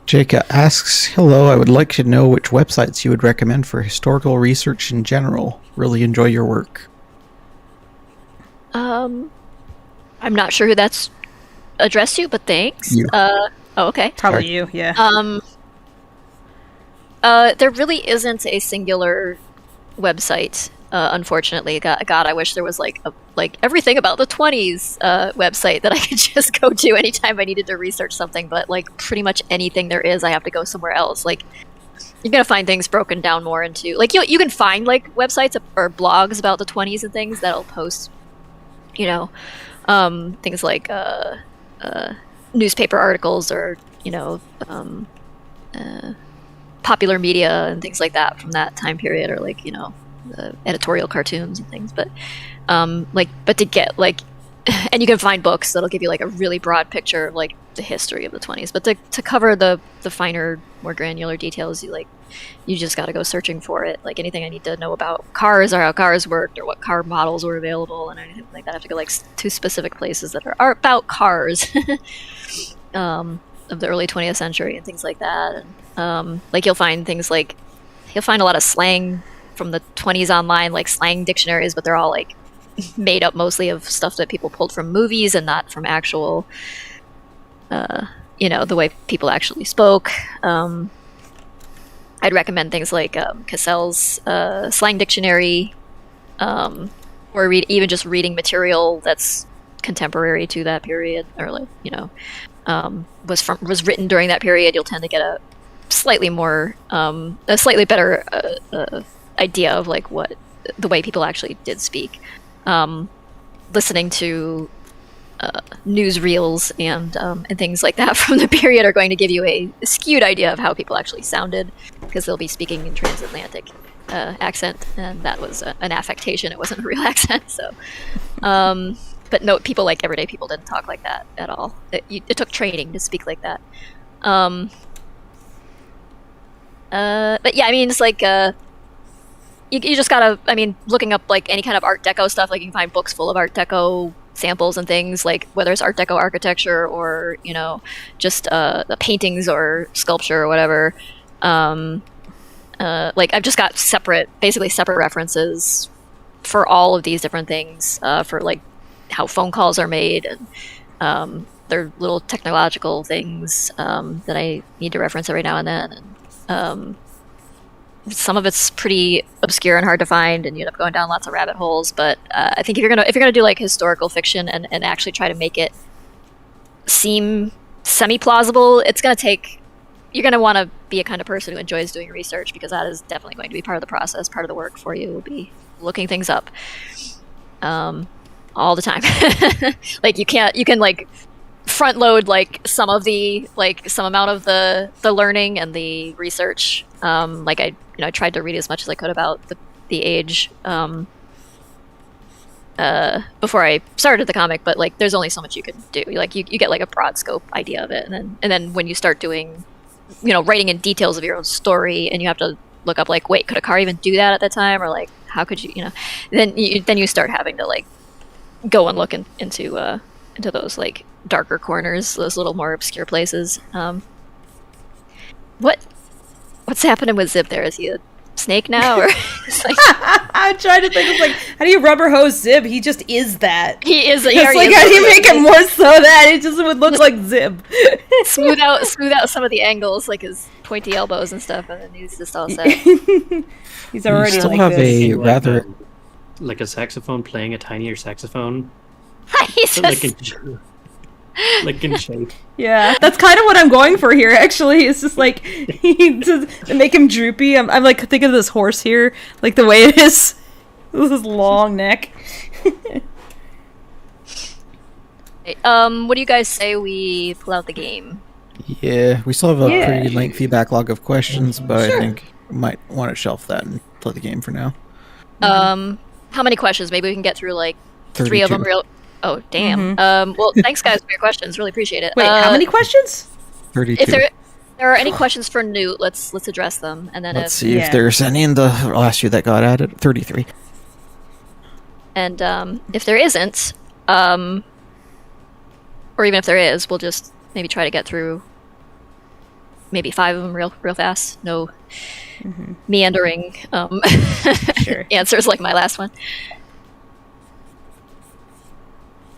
Jacob asks, "Hello, I would like to know which websites you would recommend for historical research in general. Really enjoy your work." I'm not sure who that's addressed to, but thanks. You. Okay. Probably you, yeah. There really isn't a singular website, unfortunately. God, I wish there was like everything about the 20s website that I could just go to anytime I needed to research something. But like pretty much anything there is, I have to go somewhere else. Like you're gonna find things broken down more into like you can find like websites or blogs about the 20s and things that'll post, things like newspaper articles or popular media and things like that from that time period, or editorial cartoons and things. But but to get and you can find books that'll give you like a really broad picture of like the history of the 20s. But to cover the finer, more granular details, you just got to go searching for it. Like anything I need to know about cars or how cars worked or what car models were available and anything like that, I have to go like to specific places that are about cars of the early 20th century and things like that. And like you'll find a lot of slang from the 20s online, like slang dictionaries, but they're all like made up mostly of stuff that people pulled from movies and not from actual, the way people actually spoke. I'd recommend things like Cassell's slang dictionary, or even just reading material that's contemporary to that period, or like was written during that period. You'll tend to get a slightly better idea of like what the way people actually did speak. Listening to newsreels and things like that from the period are going to give you a skewed idea of how people actually sounded, because they'll be speaking in transatlantic accent, and that was an affectation. It wasn't a real accent. So, but no, people like everyday people didn't talk like that at all. It took training to speak like that. But yeah, I mean, it's like you just gotta, I mean, looking up like any kind of Art Deco stuff, like you can find books full of Art Deco samples and things, like whether it's Art Deco architecture or just the paintings or sculpture or whatever. Like I've just got basically separate references for all of these different things, for like how phone calls are made, and they're little technological things that I need to reference every now and then. And some of it's pretty obscure and hard to find, and you end up going down lots of rabbit holes. But I think if you're gonna do like historical fiction and actually try to make it seem semi-plausible, you're gonna want to be a kind of person who enjoys doing research, because that is definitely going to be part of the process. Part of the work for you will be looking things up all the time. Like you can like front load like some amount of the learning and the research. Like I tried to read as much as I could about the age before I started the comic, but like there's only so much you can do. Like you get like a broad scope idea of it, and then when you start doing writing in details of your own story, and you have to look up like, wait, could a car even do that at that time, or like how could you then you start having to like go and look into those like darker corners, those little more obscure places. What's happening with Zib there? Is he a snake now, or like... I'm trying to think of like, how do you rubber hose Zib? He just is that. He is. It's like, how do you make it more so that it just would look like Zib? smooth out some of the angles, like his pointy elbows and stuff, and then he's just all set. He's already still like have this. a rather like a saxophone playing a tinier saxophone. He's like in shape. Yeah, that's kind of what I'm going for here, actually. It's just like, to make him droopy. I'm like, think of this horse here, like the way it is. This is long neck. What do you guys say we pull out the game? Yeah, we still have a pretty lengthy backlog of questions, but I think we might want to shelf that and play the game for now. How many questions? Maybe we can get through like 32. 3 of them real... Oh, damn. Well, thanks, guys, for your questions. Really appreciate it. Wait, how many questions? 32. If there are any questions for Newt, let's address them, and then Let's see if there's any in the last year that got added. 33. And if there isn't, or even if there is, we'll just maybe try to get through maybe 5 of them real fast. No meandering answers like my last one.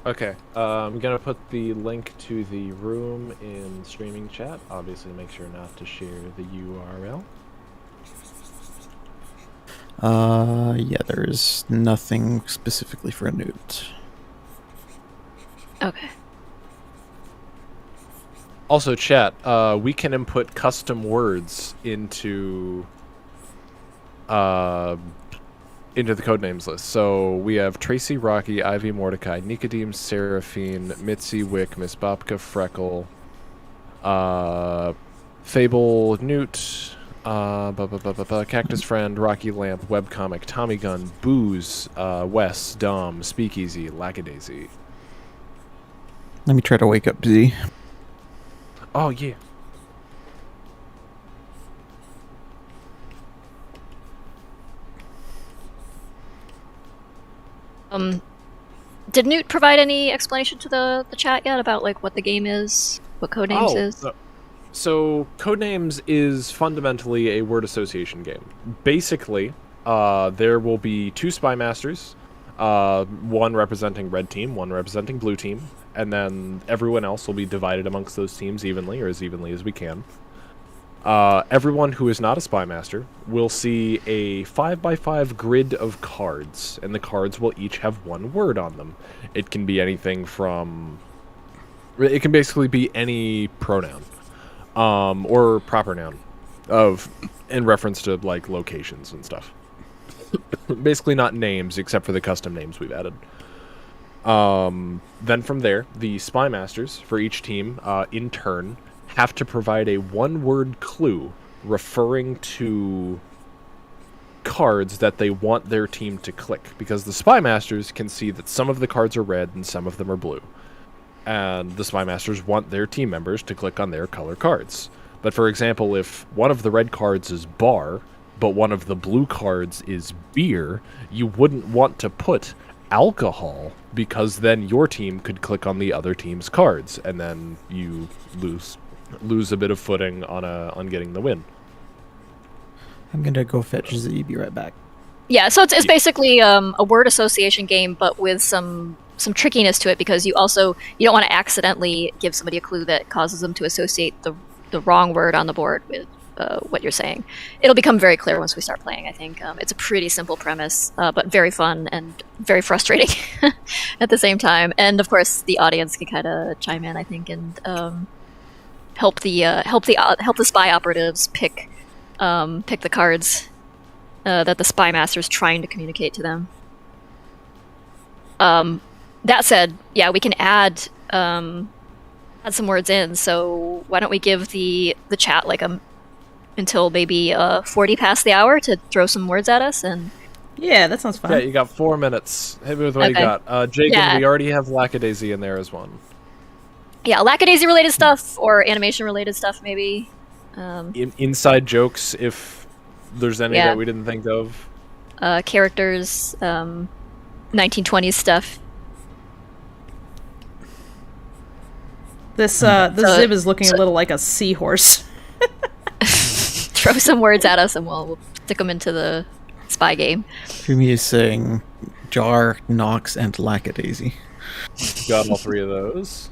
Okay, I'm gonna put the link to the room in streaming chat. Obviously, make sure not to share the URL. Yeah, there's nothing specifically for a Newt. Okay. Also, chat, we can input custom words into the Codenames list. So we have Tracy, Rocky, Ivy, Mordecai, Nicodeme, Seraphine, Mitzi, Wick, Miss Bobka, Freckle, Fable, Newt, Cactus Friend, Rocky Lamp, Webcomic, Tommy Gun, Booze, Wes, Dom, Speakeasy, Lackadaisy. Let me try to wake up Z. Oh yeah. Did Newt provide any explanation to the chat yet about like what the game is, what Codenames is? So Codenames is fundamentally a word association game. Basically, there will be 2 spy masters, one representing red team, one representing blue team, and then everyone else will be divided amongst those teams evenly, or as evenly as we can. Everyone who is not a spy master will see a 5x5 grid of cards, and the cards will each have one word on them. It can be anything from... It can basically be any pronoun, or proper noun, in reference to, like, locations and stuff. Basically not names, except for the custom names we've added. Then from there, the spy masters for each team, in turn, have to provide a one-word clue referring to cards that they want their team to click, because the spy masters can see that some of the cards are red and some of them are blue, and the spy masters want their team members to click on their color cards. But for example, if one of the red cards is bar but one of the blue cards is beer, you wouldn't want to put alcohol, because then your team could click on the other team's cards, and then you lose a bit of footing on getting the win. I'm gonna go fetch Z. Be right back. Yeah, so it's basically a word association game, but with some trickiness to it, because you don't want to accidentally give somebody a clue that causes them to associate the wrong word on the board with what you're saying. It'll become very clear once we start playing, I think. It's a pretty simple premise, but very fun and very frustrating at the same time. And of course, the audience can kind of chime in, I think, and help the spy operatives pick the cards that the spy master is trying to communicate to them. That said, yeah, we can add some words in. So why don't we give the chat like until maybe 40 past the hour to throw some words at us? And yeah, that sounds fun. Yeah, you got 4 minutes. Hit me with what you got. Jacob, Yeah. we already have Lackadaisy in there as one. Yeah, Lackadaisy related stuff or animation related stuff maybe. Inside jokes, if there's any Yeah. that we didn't think of. Characters, 1920s stuff. This Zib is looking a little like a seahorse. Throw some words at us and we'll stick them into the spy game. Fumi is saying jar, Nox, and Lackadaisy. Got all 3 of those.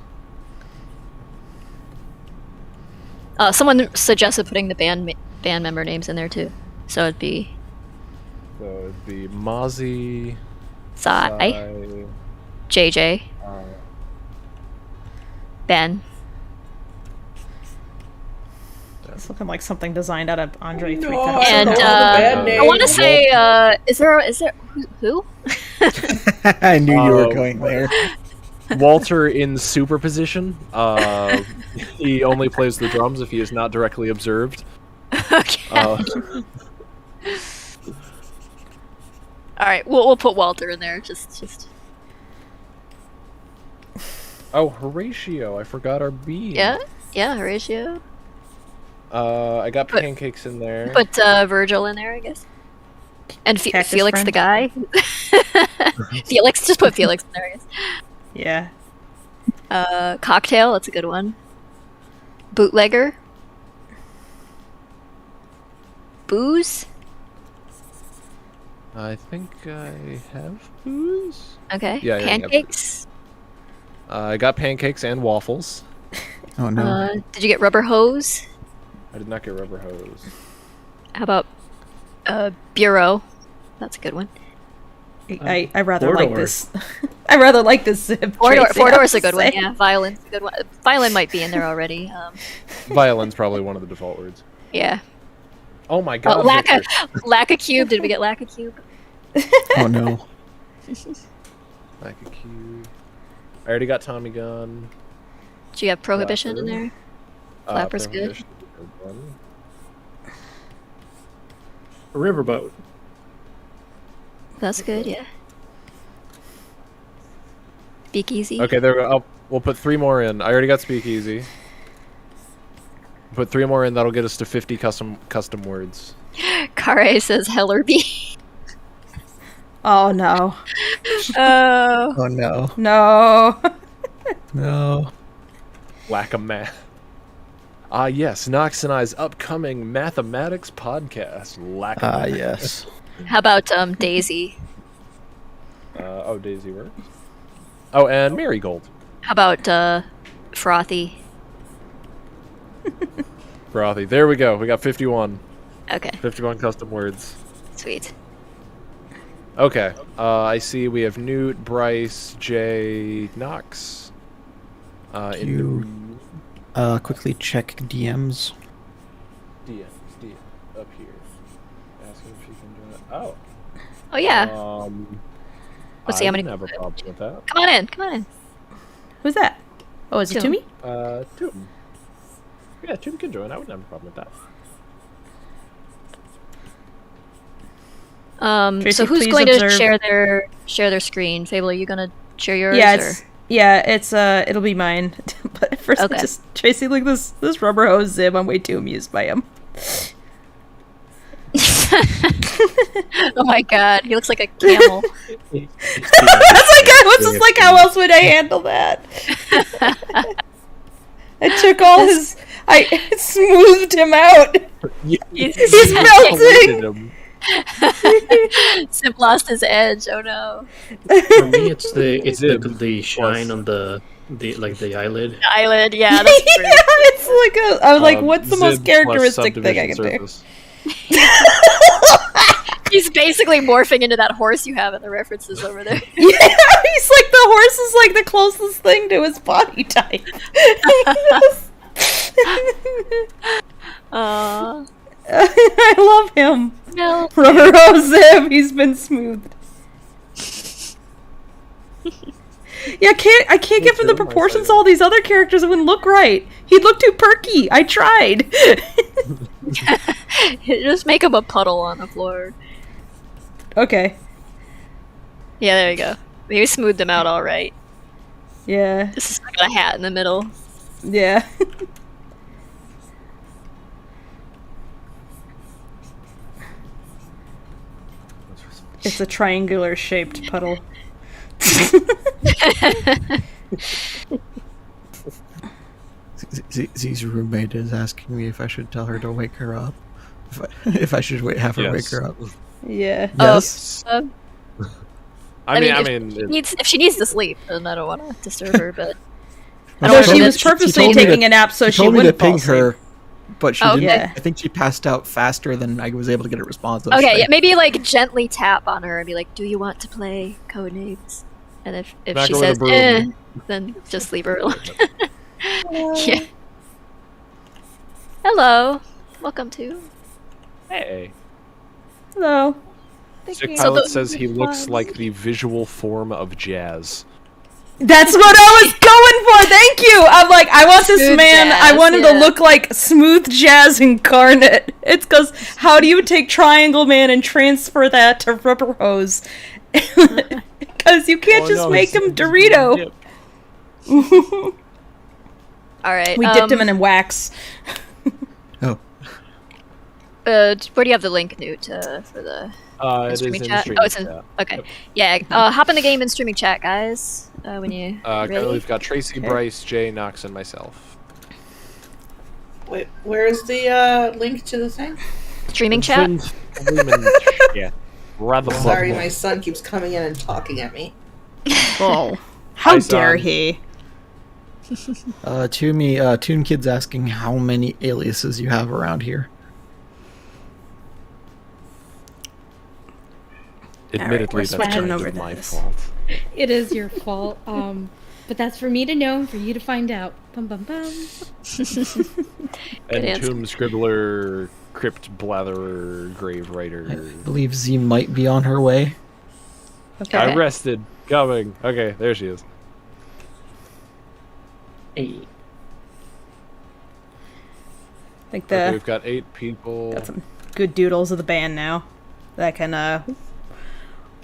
Someone suggested putting the band member names in there too. So it'd be Mozzie, Sai, JJ, Ben. It's looking like something designed out of Andre 3000. And I want to say, is there who? I knew you were going there. Walter in superposition. He only plays the drums if he is not directly observed. Okay. All right, we'll put Walter in there. Just. Oh, Horatio! I forgot our bean. Yeah, Horatio. I got pancakes in there. Put Virgil in there, I guess. And Cactus Felix friend? the guy. Felix, just put Felix in there, I guess. Yeah. Cocktail, that's a good one. Bootlegger. Booze. I think I have booze. Okay. Yeah, I have Pancakes. I got pancakes and waffles. Oh no. Did you get rubber hose? I did not get rubber hose. How about bureau? That's a good one. I rather four like door. this. I rather like this Zib. Four Tracy, door I have is a to good one. say. Yeah, violin's a good one. Violin might be in there already. Violin's probably one of the default words. Yeah. Oh my god. Lacquer cube. Did we get lacquer cube? Oh no. Like a cube. I already got Tommy gun. Do you have prohibition in there? Flapper's good. Prohibition, good one. A riverboat. That's good. Yeah. Speakeasy. Okay, there we go. Oh, We'll put 3 more in. I already got Speakeasy. Put 3 more in. That'll get us to 50 custom words. Kare says Hellerby. Oh no. Oh. Oh no. No. No. Lack of math. Ah, yes. Knox and I's upcoming mathematics podcast. Lack of math. Yes. How about Daisy? Oh, Daisy works. Oh, and Marigold. How about Frothy? Frothy. There we go. We got 51. Okay, 51 custom words. sweet. Okay. I see we have Newt, Bryce, Jay, Knox. You quickly check DMs. DM up here. Asking if she can join it. Oh. Oh yeah. Let's see I how many. wouldn't have a problem with that. Come on in. Come on in. Who's that? Oh, is it Toom. Toomey? Toom. Yeah, Toom can join. I wouldn't have a problem with that. Tracy, So who's please going observe. to share their screen? Fable, are you gonna share yours? Yeah, it's it'll be mine. But first, Okay. just Tracy, look this rubber hose zib. I'm way too amused by him. Oh my god, he looks like a camel. What's this like? How else would I handle that? I took all his. I smoothed him out. He's melting. Simp lost his edge. Oh no. For me, it's the shine on the eyelid. The eyelid. Yeah. Yeah, That's pretty. it's like a. I was like, what's the most Zib plus characteristic thing I can subdivision do? surface. He's basically morphing into that horse you have in the references over there. Yeah, he's like the horse is like the closest thing to his body type. I love him. No. Roro Zib, he's been smoothed. Yeah, I can't give him the proportions all these other characters. It wouldn't look right. He'd look too perky. I tried. Just make him a puddle on the floor. Okay. Yeah, there you go. Maybe smoothed him out all right. Yeah. This is like a hat in the middle. Yeah. It's a triangular shaped puddle. Z's roommate is asking me if I should tell her to wake her up. If I should have her wake her up. Yeah. Yes. I mean, If she needs to sleep, then I don't want to disturb her. But I No, don't she wanna was miss- purposely told me taking to- a nap so she told me to wouldn't fall ping asleep. her, but she Oh, didn't. okay. I think she passed out faster than I was able to get a response. Okay, yeah, maybe like gently tap on her and be like, "Do you want to play Codenames?" And if Smack she her with a says, broom. then just leave her alone. Yeah. Hello, welcome to. hey. Hello. Sick So Pilot the- says he looks like the visual form of jazz. That's what I was going for. Thank you. I'm like, I want this Smooth man. I jazz, want him to yeah. look like smooth jazz incarnate. It's because how do you take Triangle Man and transfer that to Rubber Hose? Because you can't just make him Dorito. All right. We dipped him in wax. Oh, Where do you have the link, Newt, for the It is streaming in chat? streaming Oh, it's in. chat. Okay. Yeah. Hop in the game and streaming chat, guys. When you Currently ready. we've got Tracy, Bryce, Jay, Knox, and myself. Wait, where's the link to the thing? Streaming chat. Yeah. Rather Sorry, my son keeps coming in and talking at me. Oh, how Hi, dare son. he? to me, Toon Kid's asking how many aliases you have around here. Admittedly, we're that's switching kind over of to my this. fault. It is your fault. But that's for me to know and for you to find out. Bum bum bum. And answer. Tomb Scribbler, Crypt Blatherer, Grave Writer. I believe Z might be on her way. Okay. I rested. Coming. Okay, there she is. Hey. Like Okay, the we've got 8 people. got some good doodles of the band now that I can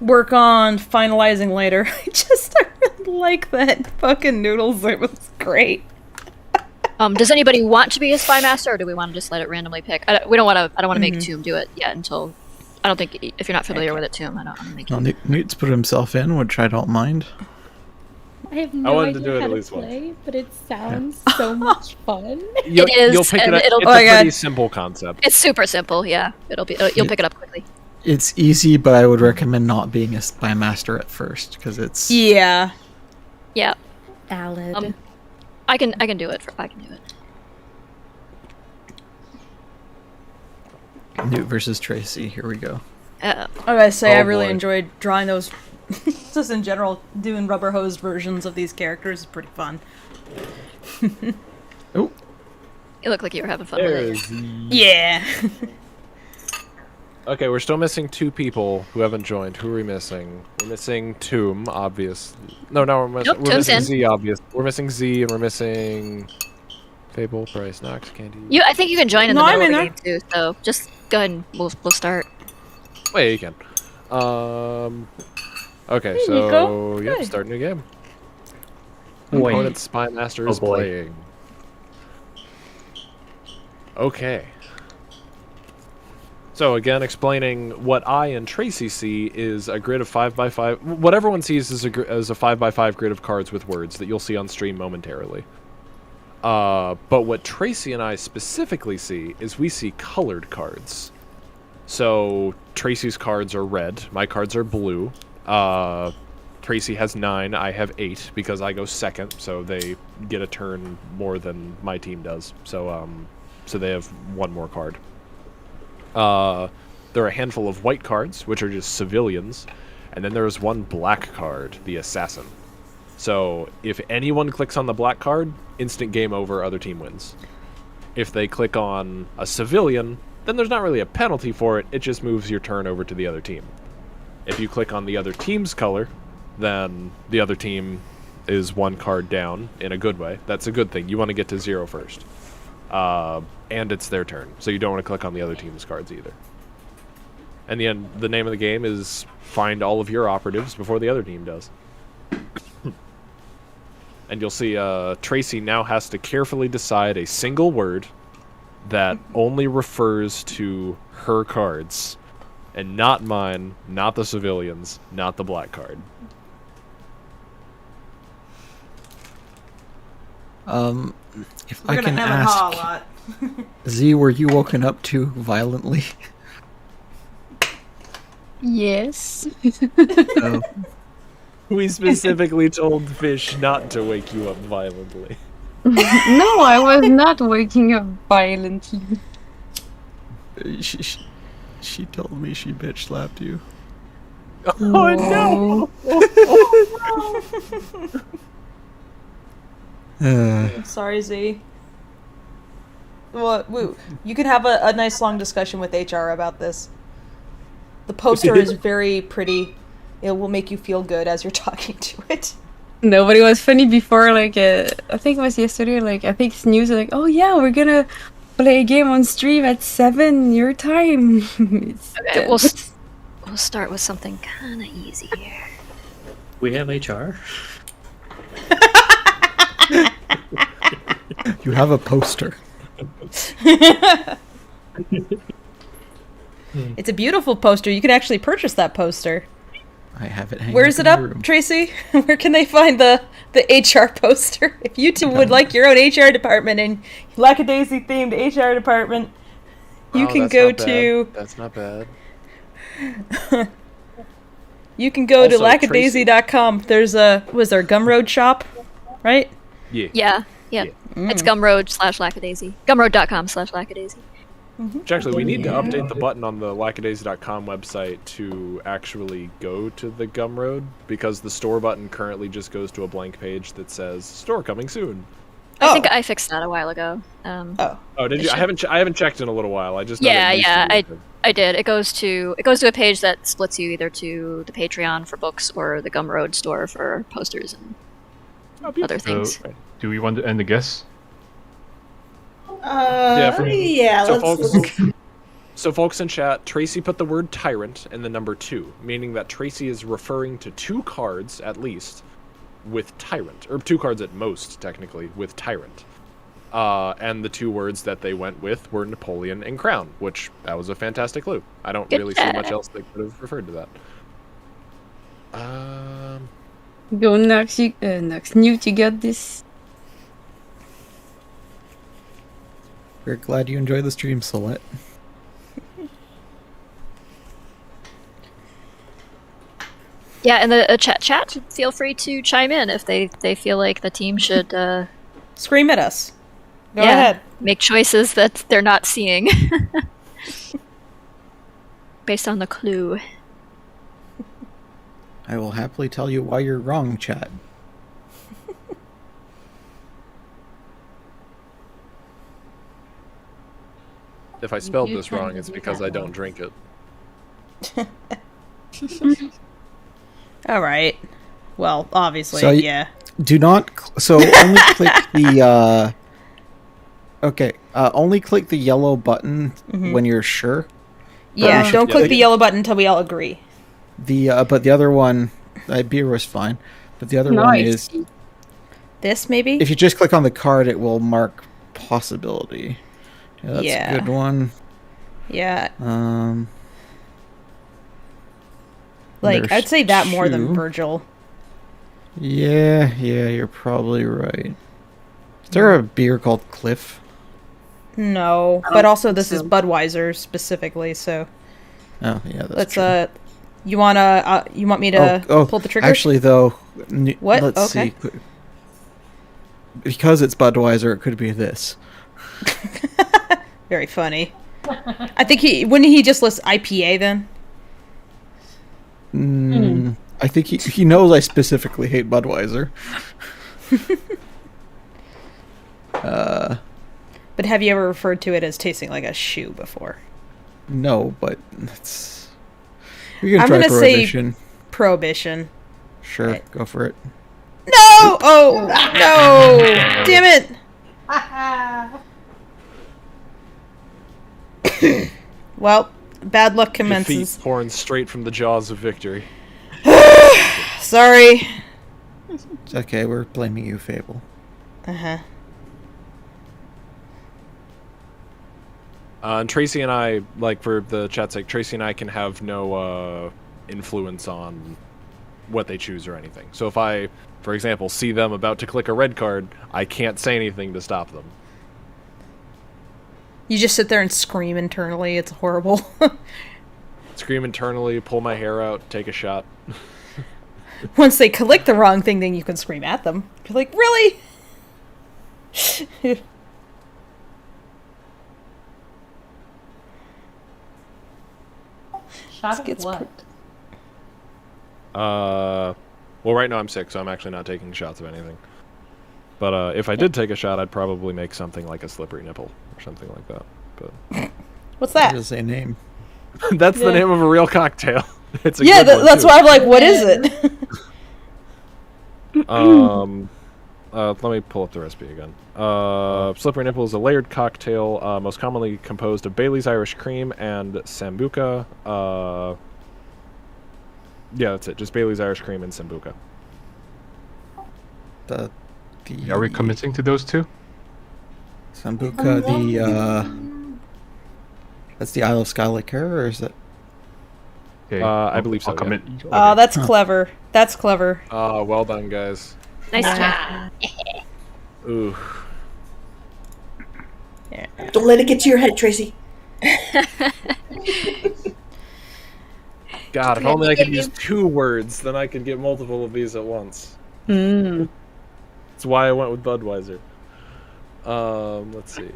work on finalizing later. I really like that fucking Noodles. It was great. Does anybody want to be a spy master, or do we want to just let it randomly pick? I don't want to make Tomb do it yet until. I don't think if you're not familiar with it, Tomb, I don't want to make you. Newt's put himself in, which I don't mind. I have no wanted to idea do it how at to least once. play, but it sounds so much fun. You'll pick it up. it'll- It's Oh a my God. pretty simple concept. It's super simple. Yeah, you'll pick it up quickly. It's easy, but I would recommend not being a spy master at first because it's Yeah. Yeah, Valid. I can do it. I can do it. Newt versus Tracy. Here we go. I gotta say, I Oh, really boy. enjoyed drawing those. Just in general, doing rubber hose versions of these characters is pretty fun. Oh, You look like you were having fun with it. There's Yeah. Okay, we're still missing 2 people who haven't joined. Who are we missing? We're missing Tomb, obvious. No, we're Nope, we're Tomb's missing in. Z, obvious. We're missing Z, and we're missing Fable, Price, Knox, Candy. I think you can join in the No, middle I'm of the in game too. So just go ahead and we'll start. Wait, you can. Okay, Hey, so Nico. yep, Hey. start a new game. Wait. Opponent Spy Master Oh, is boy. playing. Okay. So again, explaining what I and Tracy see is a grid of 5x5. What everyone sees is a 5x5 grid of cards with words that you'll see on stream momentarily. But what Tracy and I specifically see is we see colored cards. So Tracy's cards are red, my cards are blue. Tracy has 9, I have 8 because I go second, so they get a turn more than my team does. So they have 1 more card. There are a handful of white cards, which are just civilians, and then there's 1 black card, the assassin. So if anyone clicks on the black card, instant game over, other team wins. If they click on a civilian, then there's not really a penalty for it, it just moves your turn over to the other team. If you click on the other team's color, then the other team is 1 card down in a good way. That's a good thing. You want to get to 0 first. And it's their turn, so you don't want to click on the other team's cards either. And the name of the game is find all of your operatives before the other team does. And you'll see Tracy now has to carefully decide a single word that only refers to her cards, and not mine, not the civilians, not the black card. If I can ask, Z, were you woken up too violently? Yes. Oh, We specifically told Fish not to wake you up violently. No, I was not waking up violently. she told me she bitch slapped you. Oh no! I'm sorry, Z. Well, you can have a nice long discussion with HR about this. The poster is very pretty. It will make you feel good as you're talking to it. No, but it was funny before, like, I think it was yesterday, like, I think Snooze was like, oh yeah, we're gonna play a game on stream at 7 your time. Okay, we'll start with something kind of easy here. We have HR. You have a poster. It's a beautiful poster. You can actually purchase that poster. I have it hanging. Where's in it my up, room. Tracy? Where can they find the HR poster? If you two would like your own HR department and lackadaisy themed HR department, you Wow, can that's go not bad. to That's not bad. you can go to Also, lackadaisy.com. There's was there a Gumroad shop, right? Yeah. Yeah. It's Gumroad/Lackadaisy. Gumroad.com/Lackadaisy. Which actually, we need to update the button on the lackadaisy.com website to actually go to the Gumroad, because the store button currently just goes to a blank page that says "Store coming soon." I think I fixed that a while ago. Oh, did you? I haven't checked in a little while. I just know Yeah, that it used yeah, to be open. I did. It goes to a page that splits you either to the Patreon for books or the Gumroad store for posters and other things. So, do we want to end the guess? So folks in chat, Tracy put the word tyrant and the number 2, meaning that Tracy is referring to 2 cards, at least, with Tyrant, or 2 cards at most, technically, with Tyrant. And the 2 words that they went with were Napoleon and Crown, which that was a fantastic clue. I don't really see much else that could have referred to that. Go next, next. Newt, you got this. We're glad you enjoy the stream, Solette. Yeah, and the chat feel free to chime in if they feel like the team should scream at us. Go ahead. Make choices that they're not seeing based on the clue. I will happily tell you why you're wrong, chat. If I spelled this wrong, it's because I don't drink it. All right. Well, obviously, So yeah. Do not. So only click the. Okay. Only click the yellow button when you're sure. Yeah. Don't click the yellow button until we all agree. But the other one, beer was fine. But the other one is this. Maybe if you just click on the card, it will mark possibility. Yeah, that's a good one. Yeah. There's I'd say that more than 2. Virgil. Yeah, you're probably right. Is there a beer called Cliff? No, but also this is Budweiser specifically, so. Oh yeah, that's true. You want me to pull the trigger? Actually, though, what? Let's see. Because it's Budweiser, it could be this. Very funny. I think wouldn't he just list IPA then? I think he knows I specifically hate Budweiser. But have you ever referred to it as tasting like a shoe before? No, but it's. You're I'm gonna try gonna Prohibition. say Prohibition. Sure, Right. go for it. No! Oh no! Damn it! Well, bad luck commences. Defeat pouring straight from the jaws of victory. Sorry. It's okay, we're blaming you, Fable. And Tracy and I, for the chat's sake, Tracy and I can have no influence on what they choose or anything. So if I, for example, see them about to click a red card, I can't say anything to stop them. You just sit there and scream internally. It's horrible. Scream internally, pull my hair out, take a shot. Once they click the wrong thing, then you can scream at them. You're like, really? Shot of what? Well, right now I'm sick, so I'm actually not taking shots of anything. But if I did take a shot, I'd probably make something like a slippery nipple or something like that. But what's that? Does say name? That's the name of a real cocktail. It's a yeah, good one, that's too. why I'm like, what is it? Let me pull up the recipe again. Slippery nipple is a layered cocktail, most commonly composed of Bailey's Irish Cream and Sambuca. Yeah, that's it. Just Bailey's Irish Cream and Sambuca. Are we committing to those 2? Sambuca, that's the Isle of Skye liqueur, or is it? Okay, I believe so. I'll commit. Oh, that's clever. That's clever. Well done, guys. Nice try. Ooh. Yeah. Don't let it get to your head, Tracy. God, if only I could use 2 words, then I could get multiple of these at once. That's why I went with Budweiser. Let's see.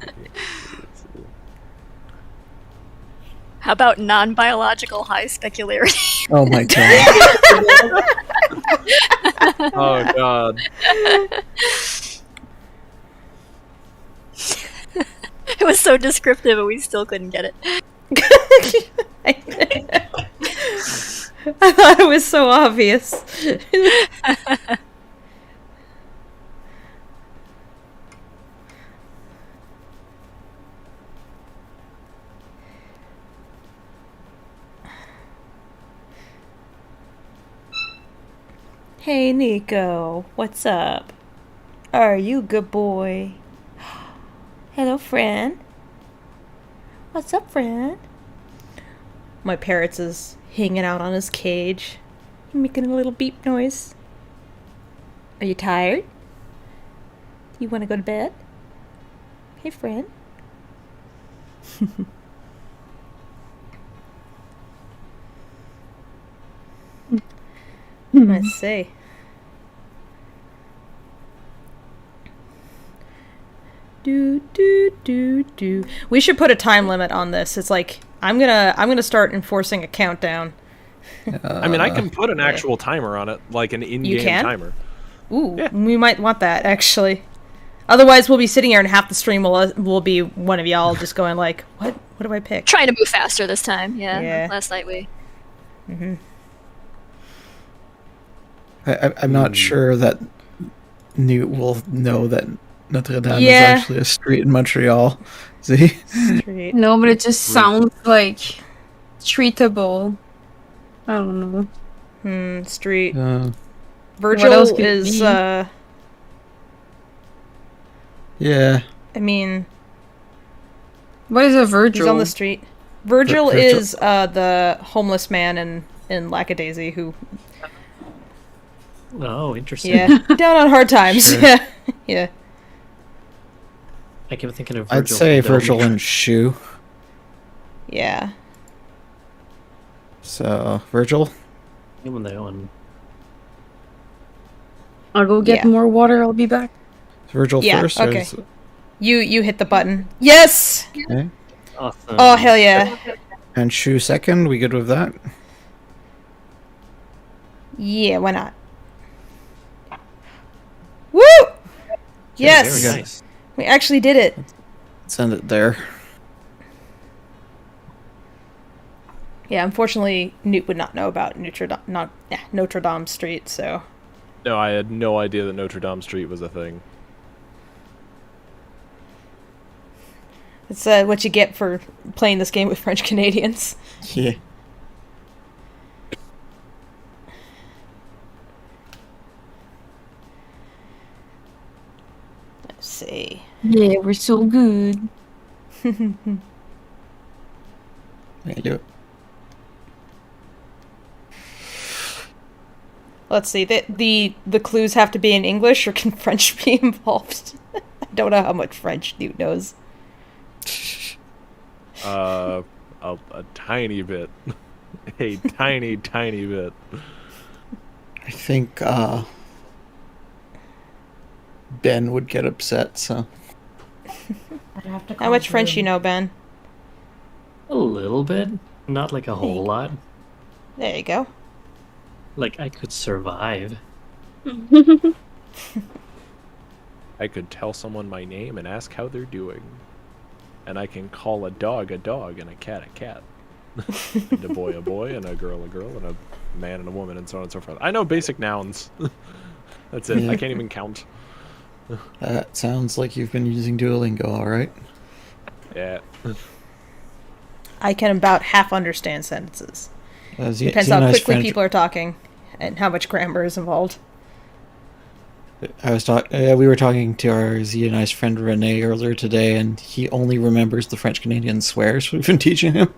How about non-biological high specularity? Oh my god. Oh god. It was so descriptive, and we still couldn't get it. I thought it was so obvious. Hey, Nico. What's up? Are you a good boy? Hello, friend. What's up, friend? My parrot is hanging out on his cage, making a little beep noise. Are you tired? You want to go to bed? Hey, friend. Let's see. Do. We should put a time limit on this. It's like I'm gonna start enforcing a countdown. I mean, I can put an actual timer on it, like an in-game timer. Ooh, yeah. We might want that actually. Otherwise, we'll be sitting here and half the stream will be one of y'all just going like, "What? What do I pick?" Trying to move faster this time. Yeah. Last night we. I'm not sure that Newt will know that Notre Dame is actually a street in Montreal. See? Street. No, but it just sounds like treatable. I don't know. Street. Virgil is. Yeah. I mean. What is a Virgil? He's on the street. Virgil is the homeless man in Lackadaisy who. Oh, interesting. Yeah, down on hard times. Sure. Yeah. I keep thinking of Virgil. I'd say Virgil and Shoe. Yeah. So, Virgil? I'll go get more water. I'll be back. Virgil first? Okay. You hit the button. Yes! Okay. Awesome. Oh, hell yeah. And Shoe second? We good with that? Yeah, why not? Woo! Yes! Very nice. We actually did it. Send it there. Yeah, unfortunately, Newt would not know about Notre Dame Street, so... No, I had no idea that Notre Dame Street was a thing. It's what you get for playing this game with French Canadians. Yeah. Let's see. Yeah, we're so good. Yeah, do it. Let's see. The clues have to be in English, or can French be involved? I don't know how much French Newt knows. A tiny bit. A tiny bit. I think Ben would get upset, so... I'd have to How much French you know, Ben? A little bit. Not like a whole lot. There you go. Like, I could survive. I could tell someone my name and ask how they're doing. And I can call a dog, and a cat. And a boy, and a girl, and a man, and a woman, and so on and so forth. I know basic nouns. That's it. I can't even count. That sounds like you've been using Duolingo, alright? Yeah. I can about half understand sentences. Depends how quickly people are talking and how much grammar is involved. We were talking to our Zionized friend Renee earlier today, and he only remembers the French Canadian swears we've been teaching him.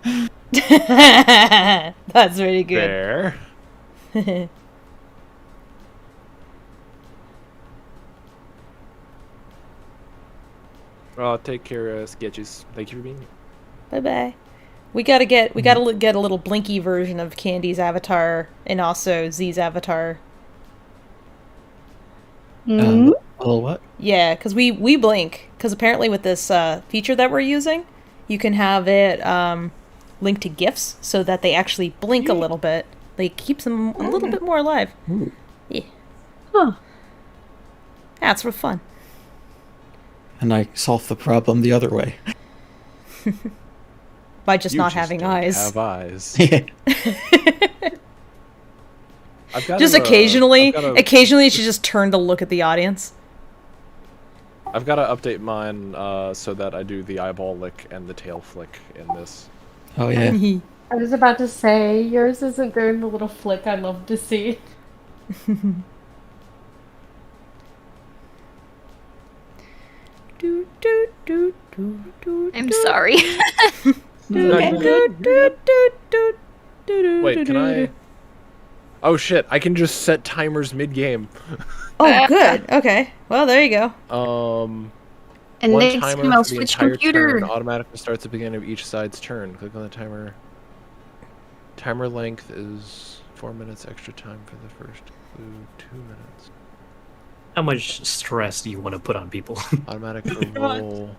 That's really good. There. Well, take care, Sketches. Thank you for being here. Bye bye. We gotta get a little Blinky version of Candy's avatar and also Z's avatar. A little what? Yeah, because we blink. Because apparently with this feature that we're using, you can have it linked to GIFs so that they actually blink a little bit. Like, keeps them a little bit more alive. Ooh. Yeah. Huh. That's for fun. And I solved the problem the other way. By just not having eyes. Have eyes. Just occasionally she just turned to look at the audience. I've got to update mine so that I do the eyeball lick and the tail flick in this. Oh yeah. I was about to say, yours isn't doing the little flick I love to see. I'm sorry. Wait, can I? Oh shit! I can just set timers mid-game. Oh, good. Okay. Well, there you go. And One next timer time I'll for the switch entire computer. turn automatically starts at the beginning of each side's turn. Click on the timer. Timer length is 4 minutes extra time for the first clue, 2 minutes. How much stress do you want to put on people? Automatic for roll.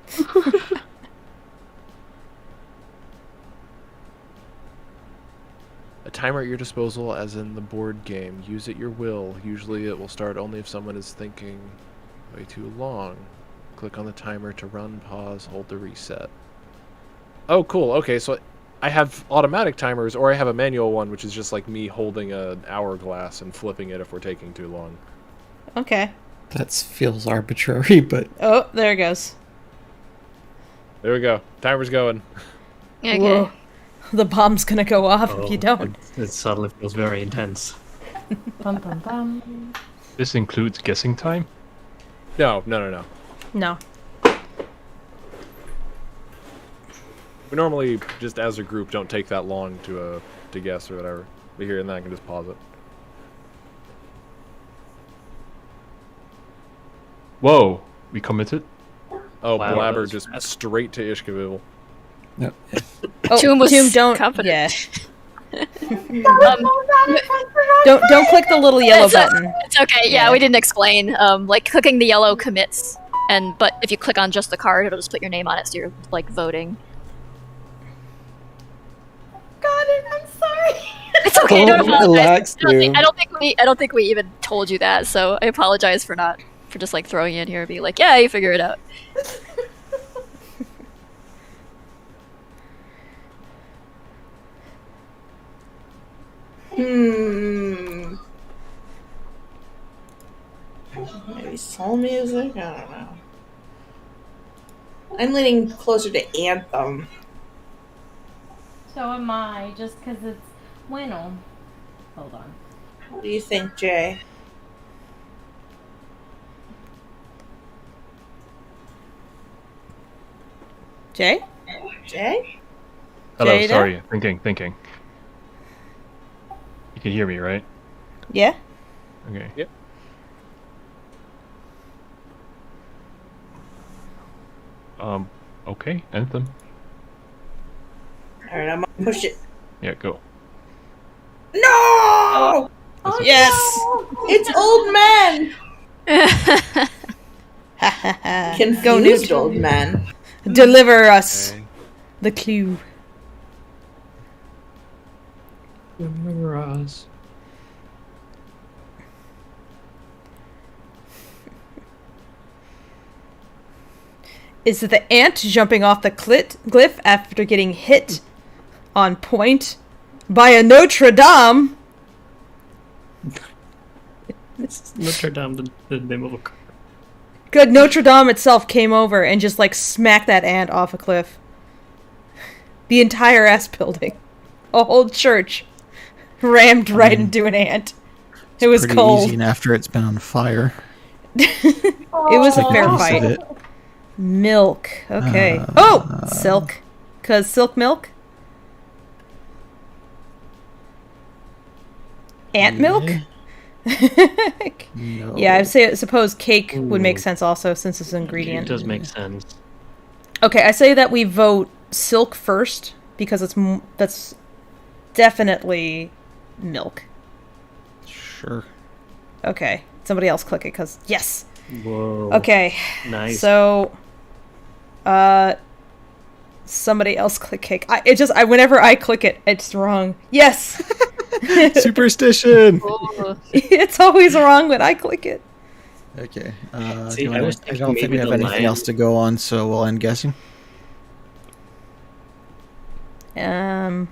A timer at your disposal, as in the board game. Use at your will. Usually it will start only if someone is thinking way too long. Click on the timer to run, pause, hold to reset. Oh, cool. Okay, so I have automatic timers, or I have a manual one, which is just like me holding an hourglass and flipping it if we're taking too long. Okay. That feels arbitrary, but... Oh, there it goes. There we go. Timer's going. Okay. Whoa. The bomb's gonna go off if you don't. It suddenly feels very intense. Bum, bum, bum. This includes guessing time? No. No. We normally, just as a group, don't take that long to guess or whatever. But here and then I can just pause it. Whoa, we committed? Oh, Wow, Blabber that's just fast. straight to Ishkaville. No. Oh, Tomb was don't. confident. Yeah. Don't click the little yellow button. It's okay. Yeah, we didn't explain. Like clicking the yellow commits, but if you click on just the card, it'll just put your name on it, so you're like voting. Got it. I'm sorry. It's okay. Don't apologize. Relax, I don't think we even told you that, so I apologize for just like throwing you in here and being like, yeah, you figure it out. Maybe soul music? I don't know. I'm leaning closer to Anthem. So am I, just because it's bueno. Hold on. What do you think, Jay? Jay? Jay? Hello, Jada? sorry. Thinking. You can hear me, right? Yeah? Okay. Yep. Okay, Anthem. Alright, I'm gonna push it. Yeah, go. No! Oh, yes! It's old man! Go, Confused Newt. old man. Deliver us the clue. Is it the ant jumping off the glyph after getting hit on point by a Notre Dame? Notre Dame, the name of a car. Good, Notre Dame itself came over and just like smacked that ant off a cliff. The entire S building. A whole church rammed right into an ant. It was Pretty cold. easy, and after it's been on fire. It was a Take a fair piece of fight. it. Milk. Okay. Oh! Silk. 'Cause silk milk? Ant milk? No. Yeah, I suppose cake would make sense also since it's an ingredient. It does make sense. Okay, I say that we vote silk first because that's definitely milk. Sure. Okay, somebody else click it because yes. Whoa. Okay, Nice. so somebody else click cake. Whenever I click it, it's wrong. Yes. Superstition! It's always wrong when I click it. Okay. See, I was don't think thinking we have maybe the anything else to go on, so we'll end guessing. Joe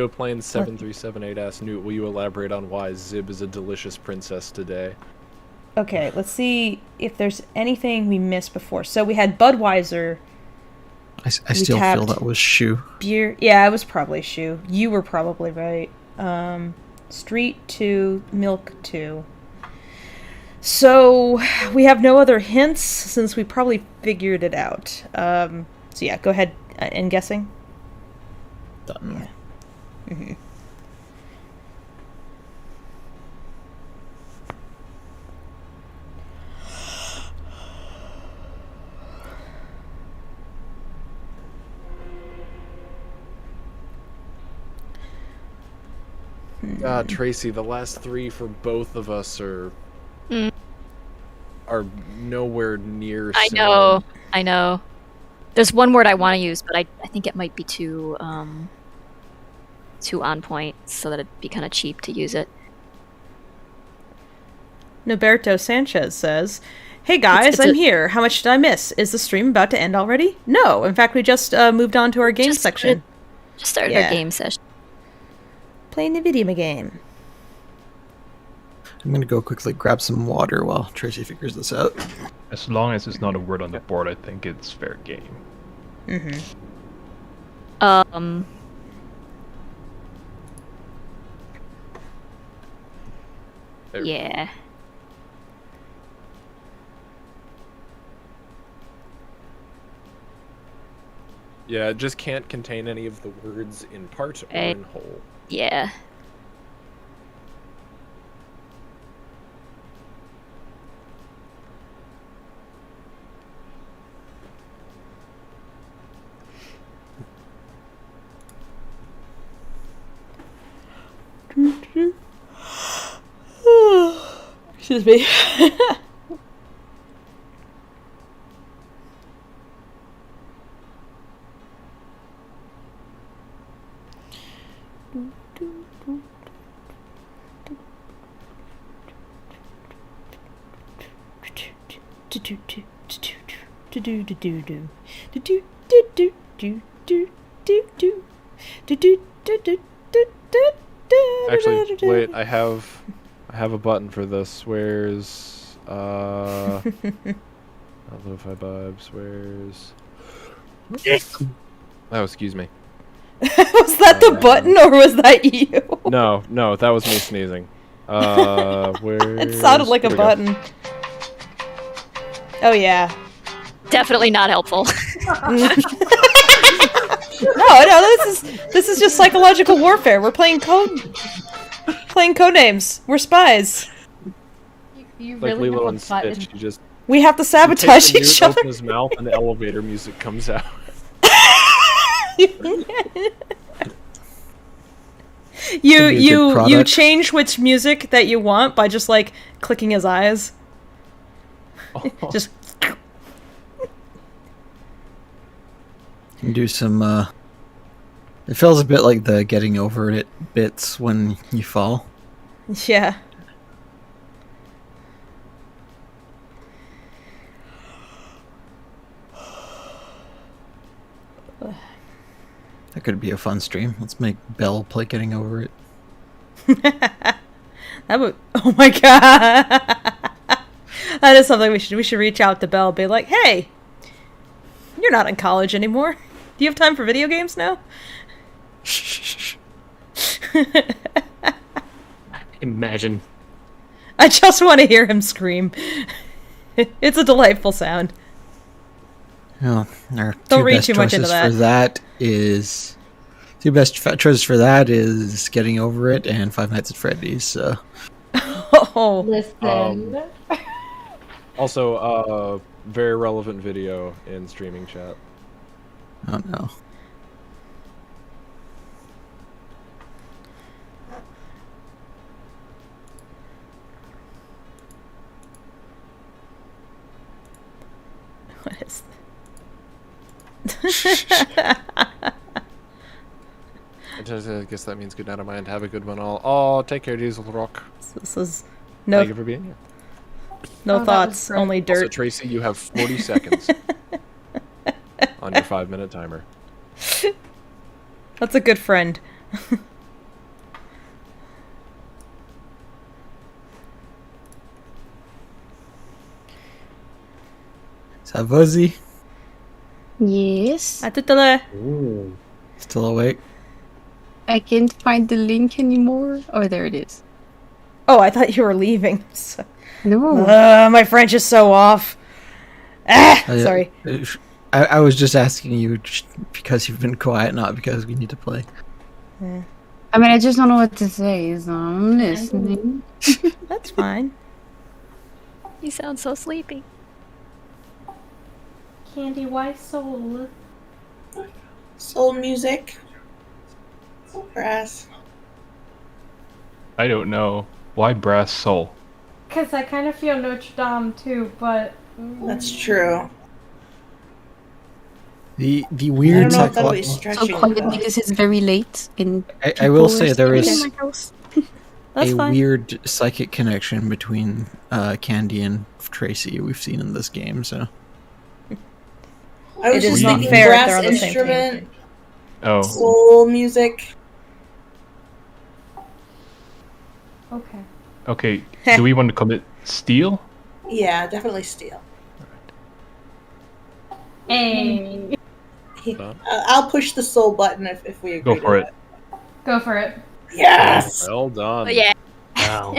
Plains 7378 asks Newt, will you elaborate on why Zib is a delicious princess today? Okay, let's see if there's anything we missed before. So we had Budweiser. I still feel that was shoe. Beer. Yeah, it was probably shoe. You were probably right. Street 2, milk 2. So we have no other hints since we probably figured it out. So yeah, go ahead and guessing. Done. Yeah. Mm-hmm. God, Tracy, the last three for both of us are nowhere near. I know. There's one word I want to use, but I think it might be too on point, so that it'd be kind of cheap to use it. Noberto Sanchez says, "Hey guys, I'm here. How much did I miss? Is the stream about to end already? No, in fact, we just moved on to our game section. Just started our game session. Playing the video game." I'm gonna go quickly grab some water while Tracy figures this out. As long as it's not a word on the board, I think it's fair game. Mm-hmm. Yeah. Yeah, it just can't contain any of the words in part or in whole. Yeah. Excuse me. Actually, wait, I have a button for this. Where's lo-fi vibes? Where's oh, excuse me. Was that the button or was that you? No, that was me sneezing. Where? It sounded like a button. Oh yeah. Definitely not helpful. No, this is just psychological warfare. We're playing Codenames. We're spies. You Like really Lilo have and a button. Stitch, you just We have to sabotage each other. Open his mouth and the elevator music comes out. You change which music that you want by just like clicking his eyes. Oh. Just do some it feels a bit like the getting over it bits when you fall. yeah. That could be a fun stream. Let's make Belle play getting over it. That would. Oh my god. That is something we should reach out to Belle. Be like, hey, you're not in college anymore. Do you have time for video games now? Imagine. I just want to hear him scream. It's a delightful sound. Well, our Don't read too much into that. For that is two best choices for that is Getting Over It and Five Nights at Freddy's. So. Oh. Listen. Also, very relevant video in streaming chat. Oh no. What is I guess that means good night on my end. Have a good one all. Oh, take care, Diesel Rock. This is no. Thank you for being here. No thoughts, only dirt. Also, Tracy, you have 40 seconds on your 5-minute timer. That's a good friend. Savozi? Yes. Ooh. Still awake? I can't find the link anymore. Oh, there it is. Oh, I thought you were leaving. No. My French is so off. Sorry. I was just asking you because you've been quiet, not because we need to play. I mean, I just don't know what to say, so I'm listening. That's fine. You sound so sleepy. Candy, why soul? Soul music. Brass. I don't know. Why brass soul? Because I kind of feel Notre Dame too, but. That's true. The I weird don't know if that'll be psychological. So stretching. quiet though. because it's very late. And I will say there is in my house. That's a fine. weird psychic connection between Candy and Tracy we've seen in this game. So I was It just is not thinking fair if brass they're on the same team. instrument, Oh, soul music. Okay. okay. Do we want to commit steel? Yeah, definitely steel. Hey. I'll push the soul button if we agree. Go for to it. Go for it. Yes. Well done. Oh, yeah. Wow.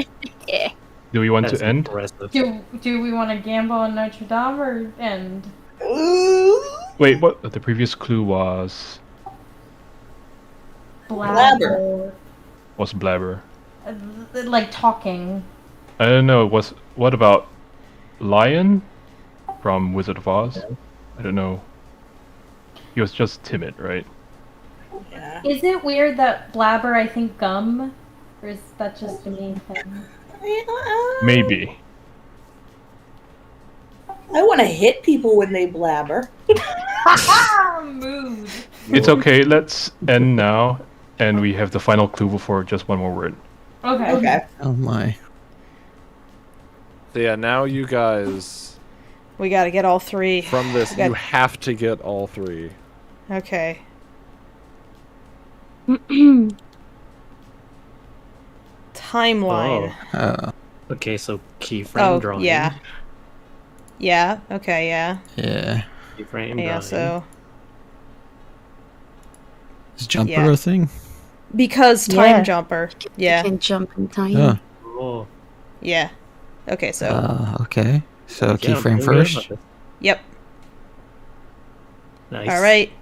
Yeah. Do we want That's to end? impressive. Do we want to gamble on Notre Dame or end? Ooh. Wait, what? The previous clue was Blabber. blabber. Like talking. I don't know. What about lion from Wizard of Oz? I don't know. He was just timid, right? Yeah. Is it weird that blabber, I think gum? Or is that just a me thing? Maybe. I want to hit people when they blabber. Mood. It's okay. Let's end now, and we have the final clue before just one more word. Okay. Okay. oh my. So yeah, now you guys We gotta get all three. from this, We got- you have to get all three. Okay. Timeline. Okay, so keyframe Oh, drawing. yeah. Yeah, okay, yeah. Yeah. Keyframe Yeah, drawing. so. Is jumper Yeah. a thing? Because time Yeah. jumper. You Yeah, can jump in time. Yeah. Oh, yeah. Okay, so. Okay. So yeah, keyframe I'm good first, about it. Yep. Nice. Alright.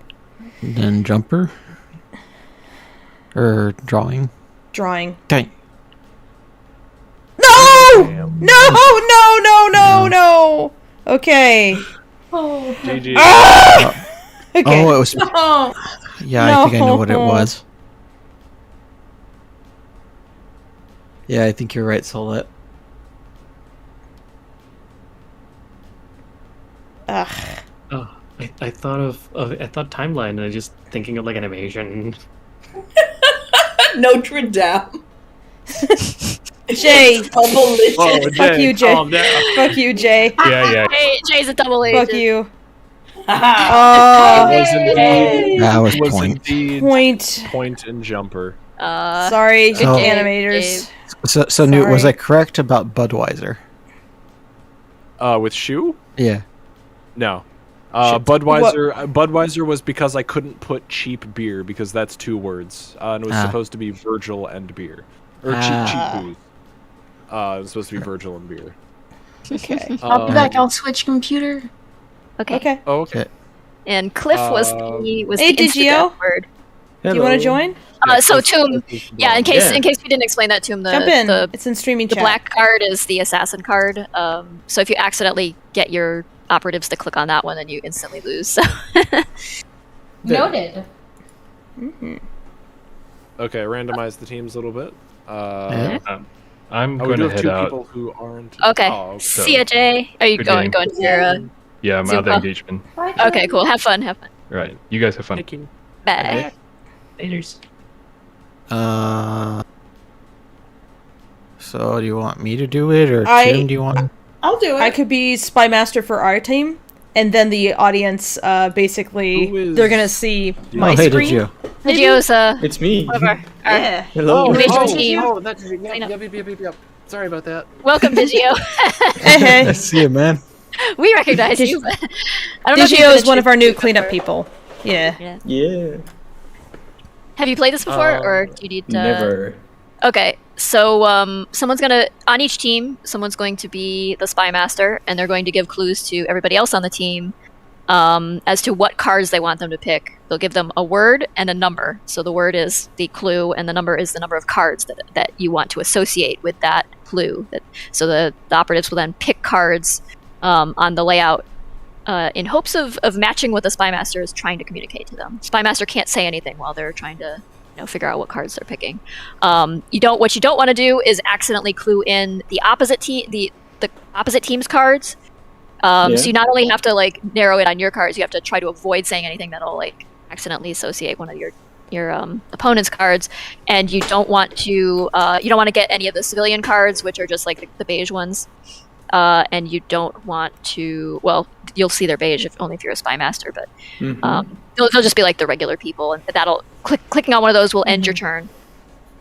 then jumper, or drawing. Drawing. Dang. No! Damn. No! Okay. Oh. GG. Okay. Oh, it was. Oh. Yeah, I think I know what it was. Yeah, I think you're right, Solette. Ugh. Oh, I thought I thought timeline, and I just thinking of like animation. Notre Dame. Jay. Publish Oh, it. Fuck you, Jay. Calm down. Fuck you, Jay. Yeah. Hey, Jay's a double agent. Fuck you. It was indeed. That was It was point. indeed Point. point and jumper. Sorry, So- animators. So Newt, was I Sorry. correct about Budweiser? With shoe? Yeah. No. Shit. Budweiser was because I couldn't put cheap beer because that's two words. And it was Ah. supposed to be Virgil and beer. Or Ah. cheap booze. It was supposed to be Virgil and beer. Okay. I'll be back. I'll switch computer. Okay. Okay. Oh, okay. And Cliff was the Hey, instant Digio. death word. Do you want to join? So Tomb, yeah. In case Yeah. in case we didn't explain that, Tomb, Jump in. the It's in streaming the chat. black card is the assassin card. So if you accidentally get your operatives to click on that one, then you instantly lose. So Noted. Okay, randomize the teams a little bit. Yeah. I'm we going do to have head two out. people who aren't. okay. Oh, See ya, Jay. Are you Good going game. to your? Yeah, my Zoom other call. engagement. Okay, cool. Have fun. Have fun. Right. You guys have fun. Bye. Laters. So do you want me to do it, or I- Tim? Do you want? I'll do it. I could be spy master for our team, and then the audience, basically, Who is- they're gonna see my Oh, hey, screen. did you? Digio's It's me. one of our Yeah. Hello. invasion team. that's yep. Sorry about that. Welcome, Digio. Hey, I hey. see you, man. We recognize you. but I don't know if you've Digio been is one of our new introduced cleanup before. people. Yeah. Yeah. Have you played this before, or do you need to? Never. Okay. someone's gonna on each team. Someone's going to be the spy master, and they're going to give clues to everybody else on the team as to what cards they want them to pick. They'll give them a word and a number. So the word is the clue, and the number is the number of cards that you want to associate with that clue. So the operatives will then pick cards on the layout in hopes of matching what the spy master is trying to communicate to them. Spy master can't say anything while they're trying to figure out what cards they're picking. What you don't want to do is accidentally clue in the opposite team's cards. So you not only have to like narrow it on your cards, you have to try to avoid saying anything that'll like accidentally associate one of your opponent's cards, and you don't want to get any of the civilian cards, which are just like the beige ones, and you don't want to. Well, you'll see their beige only if you're a spy master, but they'll just be like the regular people, and that'll clicking on one of those will end your turn.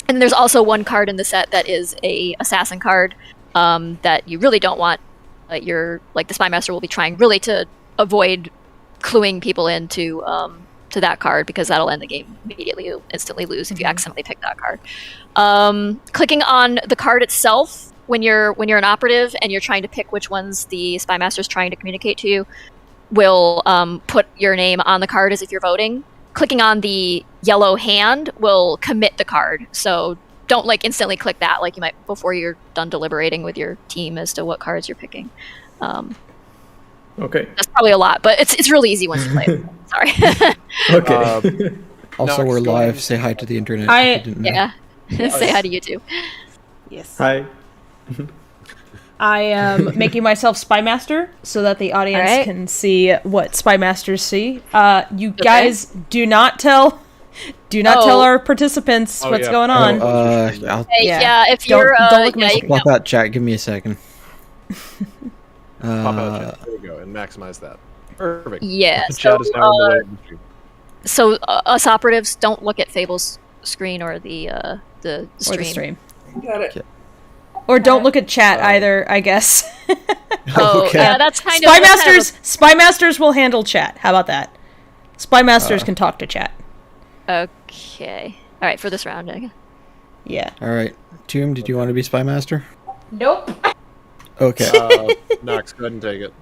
And then there's also one card in the set that is a assassin card that you really don't want. The spy master will be trying really to avoid cluing people into to that card, because that'll end the game immediately. You'll instantly lose if you accidentally pick that card. Clicking on the card itself when you're an operative and you're trying to pick which ones the spy master is trying to communicate to you will put your name on the card as if you're voting. Clicking on the yellow hand will commit the card. So don't like instantly click that like you might before you're done deliberating with your team as to what cards you're picking. Okay. That's probably a lot, but it's really easy once you play it. Sorry. Okay. Also, we're live. Say hi to the internet. Say hi to you too. Yes. Hi. I am making myself spy master so that the audience can see what spy masters see. You guys do not tell our participants what's going on. If you're don't look at that chat. Give me a second. Pop out chat. There we go, and maximize that. Perfect. Yeah. The chat is now on the way. So us operatives don't look at Fable's screen or the stream. Or the stream. Got it. Or don't look at chat either, I guess. Yeah, that's kind of Spy Masters will handle chat. How about that? Spy Masters can talk to chat. Okay. All right, for this round, I guess. Yeah. All right. Tomb, did you want to be spy master? Nope. Okay. Nox, go ahead and take it.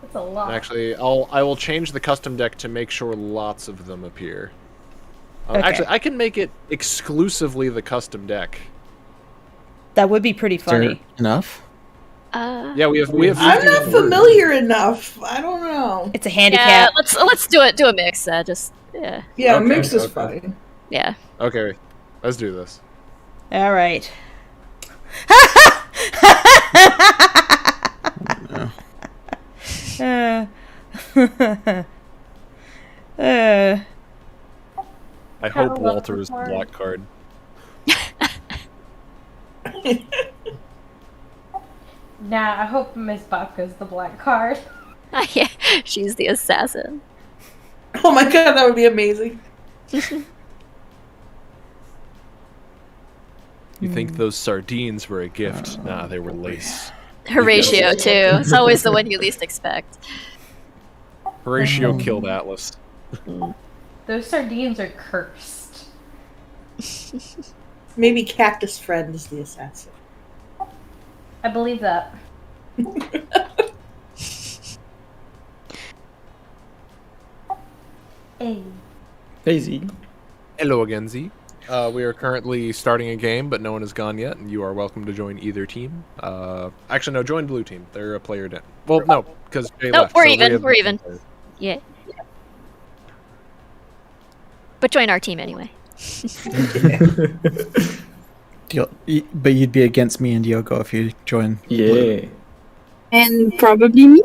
That's a lot. Actually, I will change the custom deck to make sure lots of them appear. Okay. Actually, I can make it exclusively the custom deck. That would be pretty funny. Enough? Yeah, we have. I'm not familiar enough. I don't know. It's a handicap. Yeah, let's do a mix. Yeah, a mix is fine. Yeah. Okay, let's do this. All right. I hope Walter is the black card. Nah, I hope Miss Babka's the black card. Yeah, she's the assassin. Oh my god, that would be amazing. You think those sardines were a gift? Nah, they were lace. Horatio, too. It's always the one you least expect. Horatio killed Atlas. Those sardines are cursed. Maybe Cactus Friend is the assassin. I believe that. Hey. Daisy. Hello again, Z. We are currently starting a game, but no one has gone yet, and you are welcome to join either team. Actually, no, join blue team. They're a player down. Well, no, because Jay left. We're even. We're even. Yeah. But join our team anyway. But you'd be against me and Diogo if you join. Yeah. And probably me.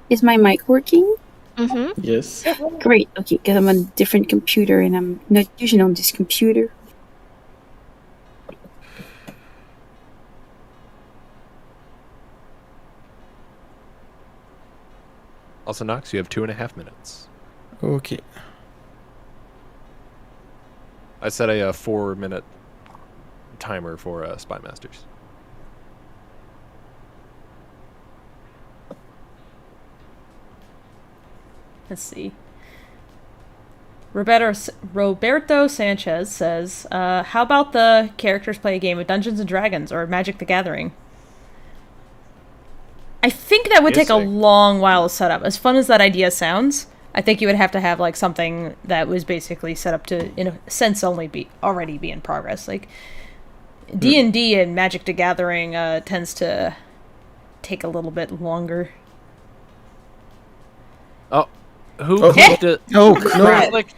Is my mic working? Mm-hmm. Yes. Great. Okay, because I'm on a different computer and I'm not usually on this computer. Also, Nox, you have 2.5 minutes. Okay. I set a 4-minute timer for Spy Masters. Let's see. Roberto Sanchez says, how about the characters play a game of Dungeons & Dragons or Magic the Gathering? I think that would take a long while to set up. As fun as that idea sounds, I think you would have to have like something that was basically set up to, in a sense, already be in progress. Like D&D and Magic the Gathering tends to take a little bit longer. Oh, who clicked it? Oh,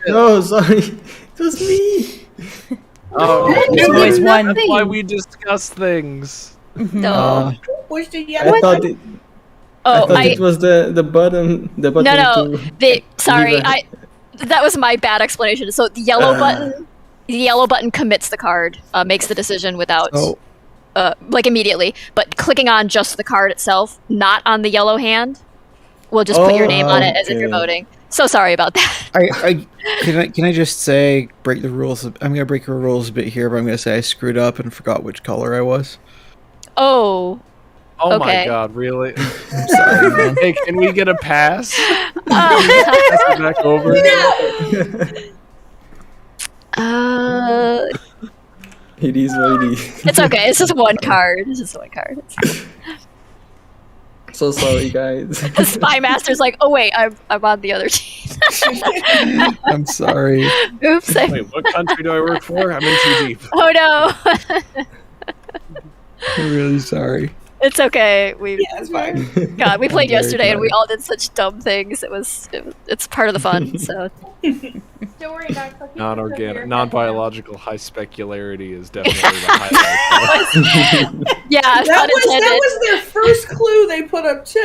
no, sorry. It was me. Oh, There's always one. That's why we discuss things. No. Push the I yellow thought button. it was the button. The button. No. To Sorry, leave that was my bad explanation. So the yellow button commits the card, makes the decision without, like immediately. But clicking on just the card itself, not on the yellow hand, will just put your name on it as if you're voting. So sorry about that. Can I just say, break the rules? I'm gonna break your rules a bit here, but I'm gonna say I screwed up and forgot which color I was. Oh. Oh okay. my god, really? I'm sorry, man. Hey, can we get a pass? Pass it back over. It is what it is. It's okay. It's just one card. So sorry, guys. Spy Master's like, oh wait, I'm on the other team. I'm sorry. Oops. Wait, what country do I work for? I'm in too deep. Oh no. I'm really sorry. It's okay. It's fine. God, we played I'm very yesterday and we sorry. all did such dumb things. It's part of the fun. So Don't worry, guys. Non-organic, non-biological high specularity is definitely the highlight. yeah, That was their first clue they put up too.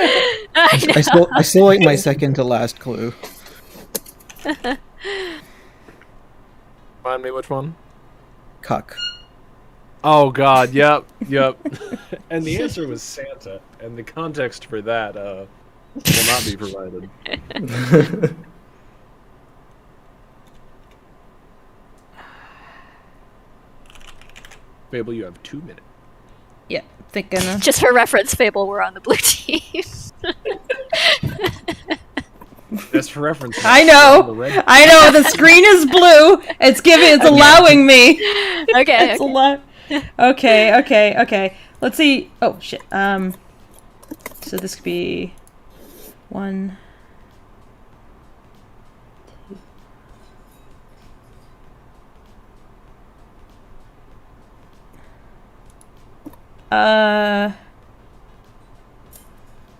I still like my second to last clue. Remind me which one? Cuck. Oh god, yep. And the answer was Santa, and the context for that will not be provided. Fable, you have 2 minutes. Yeah, thinking. just for reference, Fable, we're on the blue team. Just for reference. I know. The screen is blue. It's allowing me. Okay. Okay. Let's see. Oh shit. So this could be 1, 2.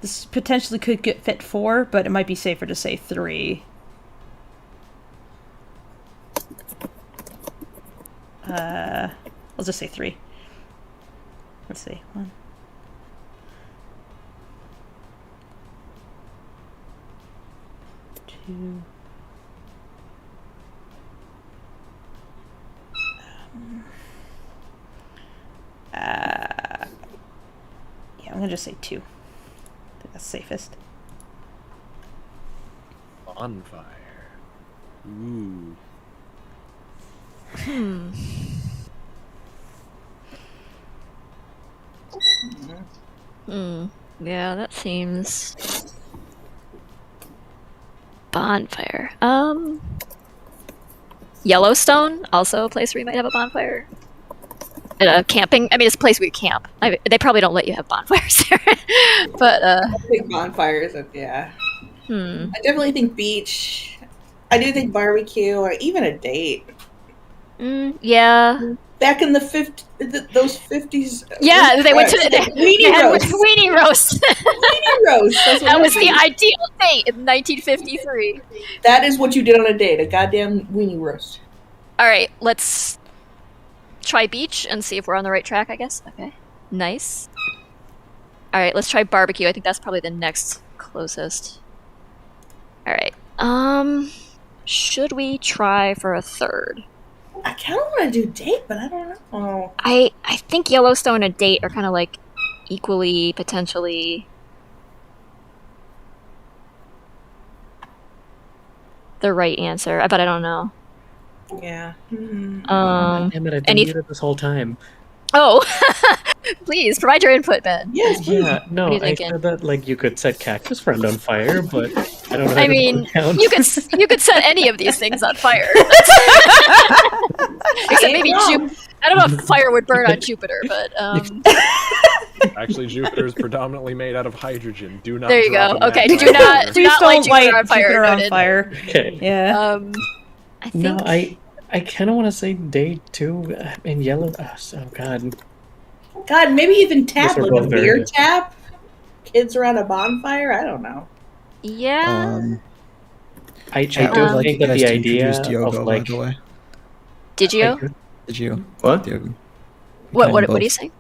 This potentially could fit 4, but it might be safer to say 3. I'll just say 3. Let's see. 1, 2. Yeah, I'm gonna just say 2. I think that's safest. Bonfire. Ooh. Yeah, that seems bonfire. Yellowstone, also a place where you might have a bonfire. Camping. I mean, it's a place where you camp. They probably don't let you have bonfires there, but Big bonfires. Yeah. I definitely think beach. I do think barbecue or even a date. Yeah. Back in the those 50s. Yeah, they went to weenie roast. Weenie roast. Weenie roast. That's what That I'm was the saying. ideal date in 1953. That is what you did on a date, a goddamn weenie roast. All right, let's try beach and see if we're on the right track, I guess. Okay. Nice. All right, let's try barbecue. I think that's probably the next closest. All right. Should we try for a third? I kind of want to do date, but I don't know. I think Yellowstone and date are kind of like equally potentially the right answer, but I don't know. Yeah. Damn it, I've been muted this whole time. Oh, Please provide your input, Ben. Yes, please. Yeah, What no, are you I thinking? said that like you could set cactus friend on fire, but I don't know. I mean, you could set any of these things on fire. Except maybe Jupiter. I don't know if fire would burn on Jupiter, but Actually, Jupiter is predominantly made out of hydrogen. Do not. there you drop go. a Okay, match do on not Jupiter. do not light Jupiter on fire. Jupiter on Noted. fire. Okay. Yeah. I think. No, I kind of want to say day 2 in yellow. Oh God. God, maybe even tap, These are like both a very beer good. tap. Kids around a bonfire. I don't know. Yeah. I Chat, don't would like think you that guys the to idea introduce Diogo, of like. by the way. Digio? Did you? What? Diogo. What Kind are of. you saying?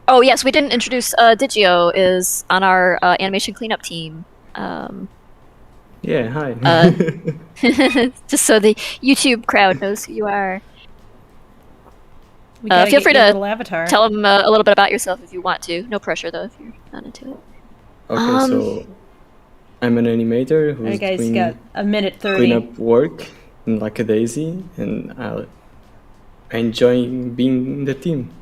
Oh yes, we didn't introduce Digio is on our animation cleanup team. Yeah, hi. Just so the YouTube crowd knows who you are. We gotta Feel get free your to little avatar. tell them a little bit about yourself if you want to. No pressure though if you're not into it. Okay, so I'm an animator who's Alright, guys, you doing got a minute 30. cleanup work in Lackadaisy, and I enjoy being in the team.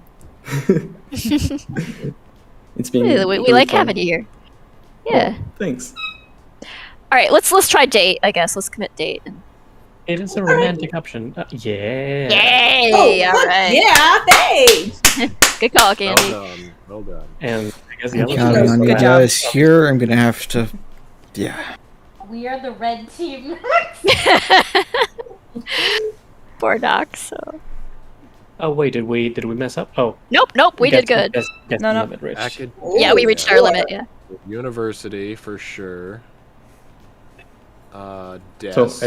It's been We really like fun. having you here. Yeah. Oh, thanks. All right, let's try date. I guess let's commit date. It is a romantic option. Yeah. Yay! Oh, All fuck right. yeah! Hey. Good call, Candy. Well done. Well done. And I guess the I'm other counting one is on you Good job. guys here. I'm gonna have to. Yeah. We are the red team. Poor Doc. So. Oh wait, did we mess up? Oh. Nope. We did good. That's No, no. limit, Rich. Yeah, we reached our limit. Yeah. University for sure. So Desk.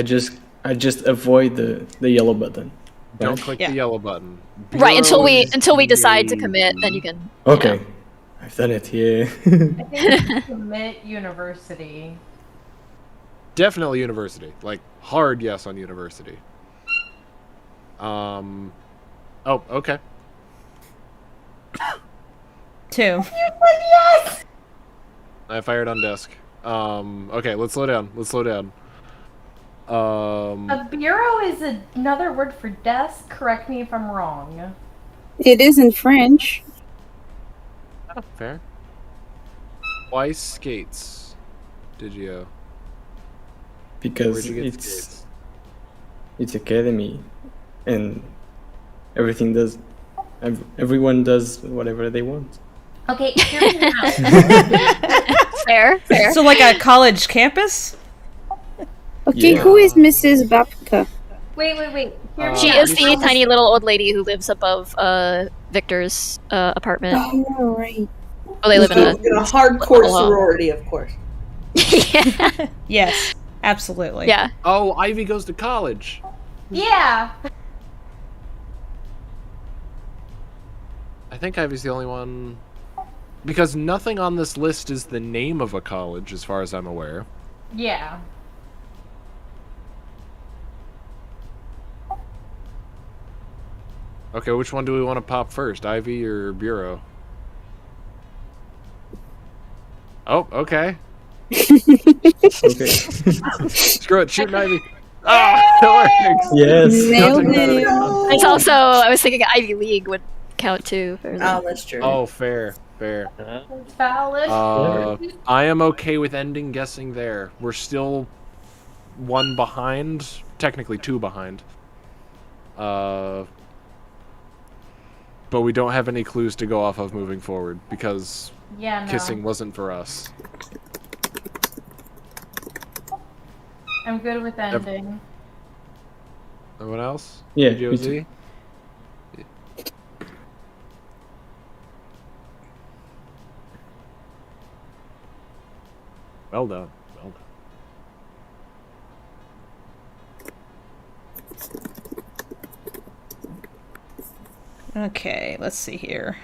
I just avoid the yellow button. Don't right? click Yeah. the yellow button. Right until we Bureau decide to is commit, then you can. Okay, I've done it. Yeah. I think we should commit university. Definitely university. Like hard yes on university. Oh, okay. 2. I fired on desk. Okay, let's slow down. A bureau is another word for desk. Correct me if I'm wrong. It is in French. Fair. Why skates? Did you? Because Where'd you get it's skates? it's academy, and everything does. Everyone does whatever they want. Okay, hear me out. Fair. So like a college campus? Okay, Yeah. who is Mrs. Babka? Wait. Hear me She out. is the tiny little old lady who lives above Victor's apartment. Oh, right. Oh, they live in a. In a hardcore Hello. sorority, of course. Yeah. Yes, absolutely. Yeah. Oh, Ivy goes to college. Yeah. I think Ivy's the only one. Because nothing on this list is the name of a college, as far as I'm aware. Yeah. Okay, which one do we want to pop first, Ivy or Bureau? Oh, okay. Okay. Screw it, shoot an Ivy. Ah, it works. Yes. Nailed Nothing better. it. It's also, I was thinking Ivy League would count too. Oh, that's true. Oh, fair. It's valid. I am okay with ending guessing there. We're still 1 behind, technically 2 behind. But we don't have any clues to go off of moving forward because Yeah, no. kissing wasn't for us. I'm good with ending. Anyone else? Yeah, Josie? me too. Well done. Okay, let's see here.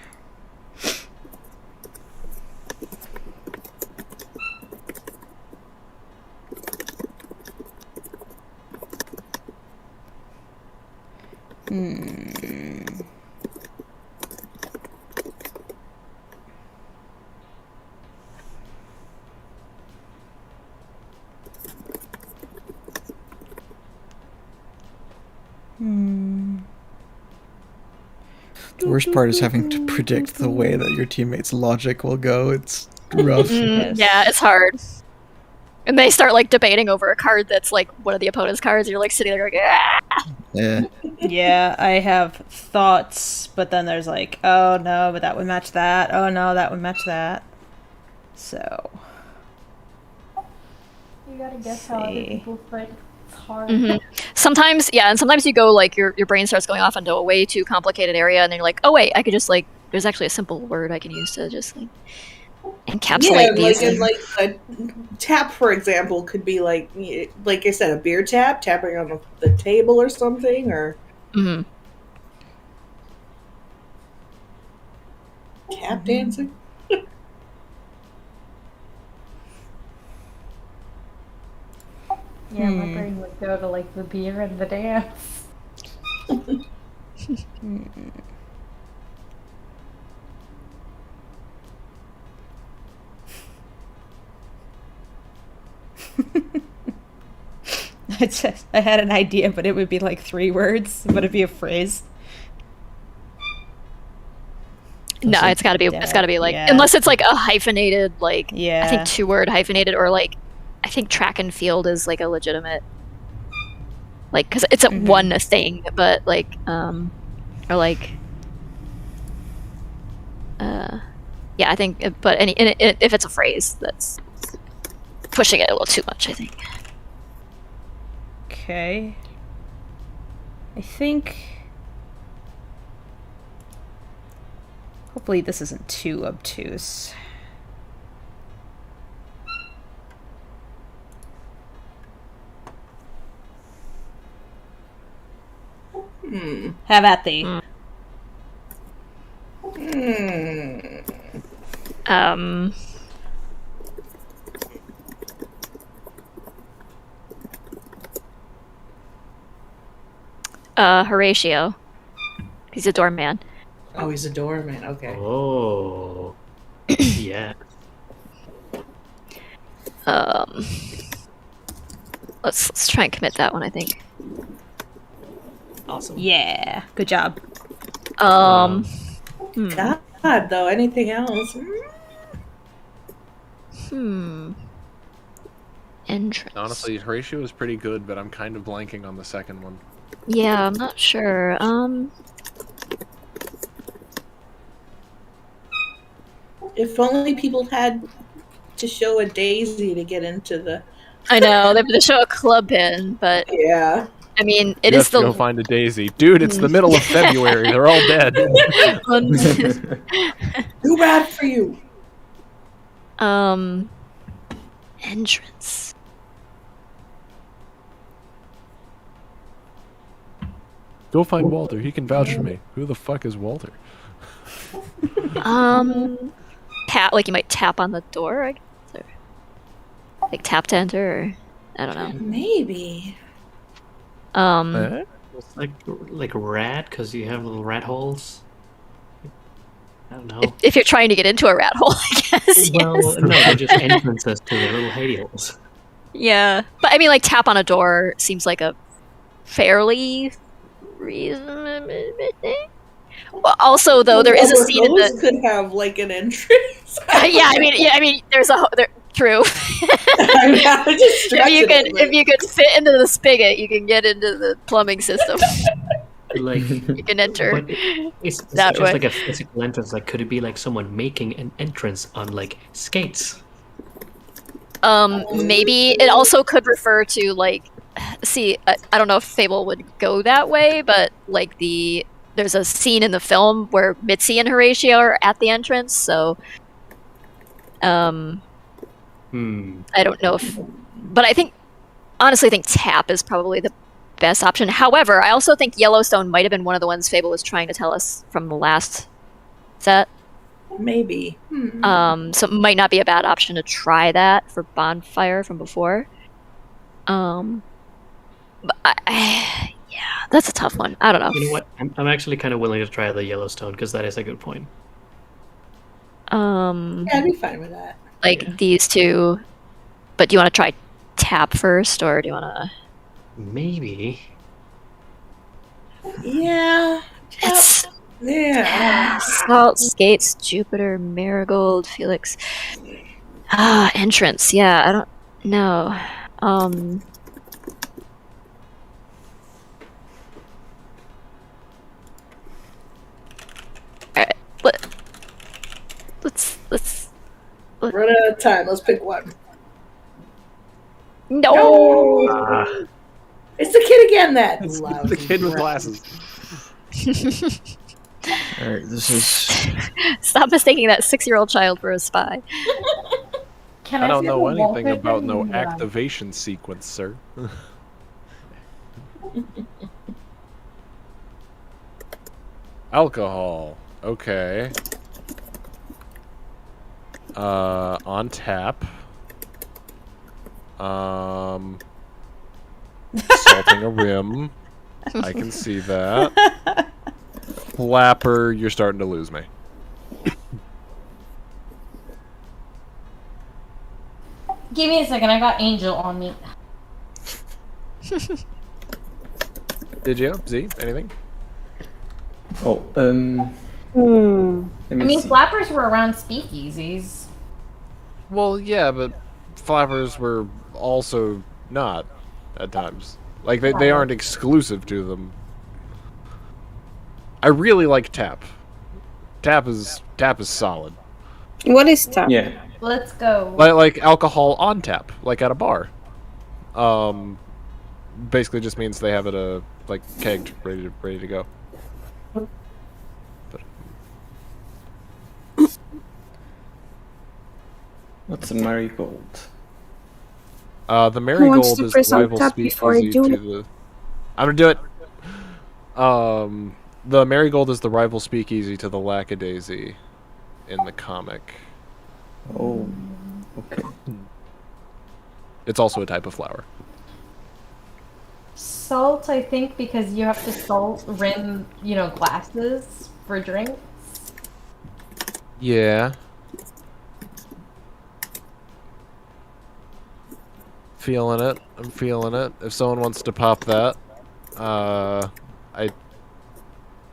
The worst part is having to predict the way that your teammates' logic will go. It's rough. Yeah, it's hard. And they start like debating over a card that's like one of the opponent's cards. And you're like sitting there like, ah! Yeah. Yeah, I have thoughts, but then there's like, oh no, but that would match that. Oh no, that would match that. So. You gotta guess how other people fight. It's hard. Sometimes, yeah, and sometimes you go like your brain starts going off into a way too complicated area, and then you're like, oh wait, I could just like, there's actually a simple word I can use to just like encapsulate these. Yeah, like a tap, for example, could be like I said, a beer tap, tapping on the table or something, or tap dancing. Yeah, my brain would go to like the beer and the dance. I had an idea, but it would be like 3 words. Would it be a phrase? No, it's gotta be. It's gotta be like, unless it's like a hyphenated, like I think 2-word hyphenated, or like I think track and field is like a legitimate, like because it's a one thing, but like or like yeah, I think. But if it's a phrase, that's pushing it a little too much, I think. Okay. I think. Hopefully this isn't too obtuse. Have at thee. Horatio. He's a doorman. Oh, he's a doorman. Okay. Oh, yeah. Let's try and commit that one, I think. Awesome. Yeah. Good job. God, though, anything else? Entrance. Honestly, Horatio is pretty good, but I'm kind of blanking on the second one. Yeah, I'm not sure. If only people had to show a daisy to get into the. I know they have to show a club pin, but yeah. I mean, you have to go find a daisy, dude. It's the middle of February. They're all dead. Too bad for you. Entrance. Go find Walter. He can vouch for me. Who the fuck is Walter? Tap, like you might tap on the door, I guess, or like tap to enter, or I don't know. Maybe. It's like rat, because you have little rat holes. I don't know. If you're trying to get into a rat hole, I guess. Well, yes. no, they're just entrances to the little hidey holes. Yeah, but I mean, like tap on a door seems like a fairly reasonable thing. Well, also, though, there is a scene in the. Could have like an entrance. Yeah, I mean, there's a true. If you could fit into the spigot, you can get into the plumbing system. Like you can enter. It's that just way. like a physical entrance. Like, could it be like someone making an entrance on like skates? Maybe it also could refer to like. See, I don't know if Fable would go that way, but like there's a scene in the film where Mitzi and Horatio are at the entrance, so I don't know if, but I honestly think tap is probably the best option. However, I also think Yellowstone might have been one of the ones Fable was trying to tell us from the last set. Maybe. So it might not be a bad option to try that for Bonfire from before. But yeah, that's a tough one. I don't know. You know what? I'm actually kind of willing to try the Yellowstone, because that is a good point. Yeah, I'd be fine with that. Like these two, but do you want to try tap first, or do you want to? Maybe. Yeah. It's Yeah. Salt, Skates, Jupiter, Marigold, Felix. Entrance. Yeah, I don't know. Alright, let's Run out of time. Let's pick one. No! It's the kid again. That It's lousy the kid with brat. glasses. All right, this is. Stop mistaking that 6-year-old child for a spy. Can I don't see know the anything wallpaper? about no Yeah. activation sequence, sir. Alcohol. Okay. On tap. Salting a rim. I can see that. Flapper, you're starting to lose me. Give me a second, I got Angel on me. Did you? Z? Anything? Oh, I let me mean, see. flappers were around speakeasies. Well, yeah, but flappers were also not at times. Like they aren't exclusive to them. I really like tap. Tap is solid. What is tap? Yeah, Let's go. Like alcohol on tap, like at a bar. Basically just means they have it like kegged, ready to go. what's a marigold? The wants marigold to is press the on rival tap before I speakeasy do to it? the. I'm gonna do it. The marigold is the rival speakeasy to the lackadaisy in the comic. Oh, okay. It's also a type of flower. Salt, I think, because you have to salt rim, glasses for drinks. Yeah. Feeling it. I'm feeling it. If someone wants to pop that,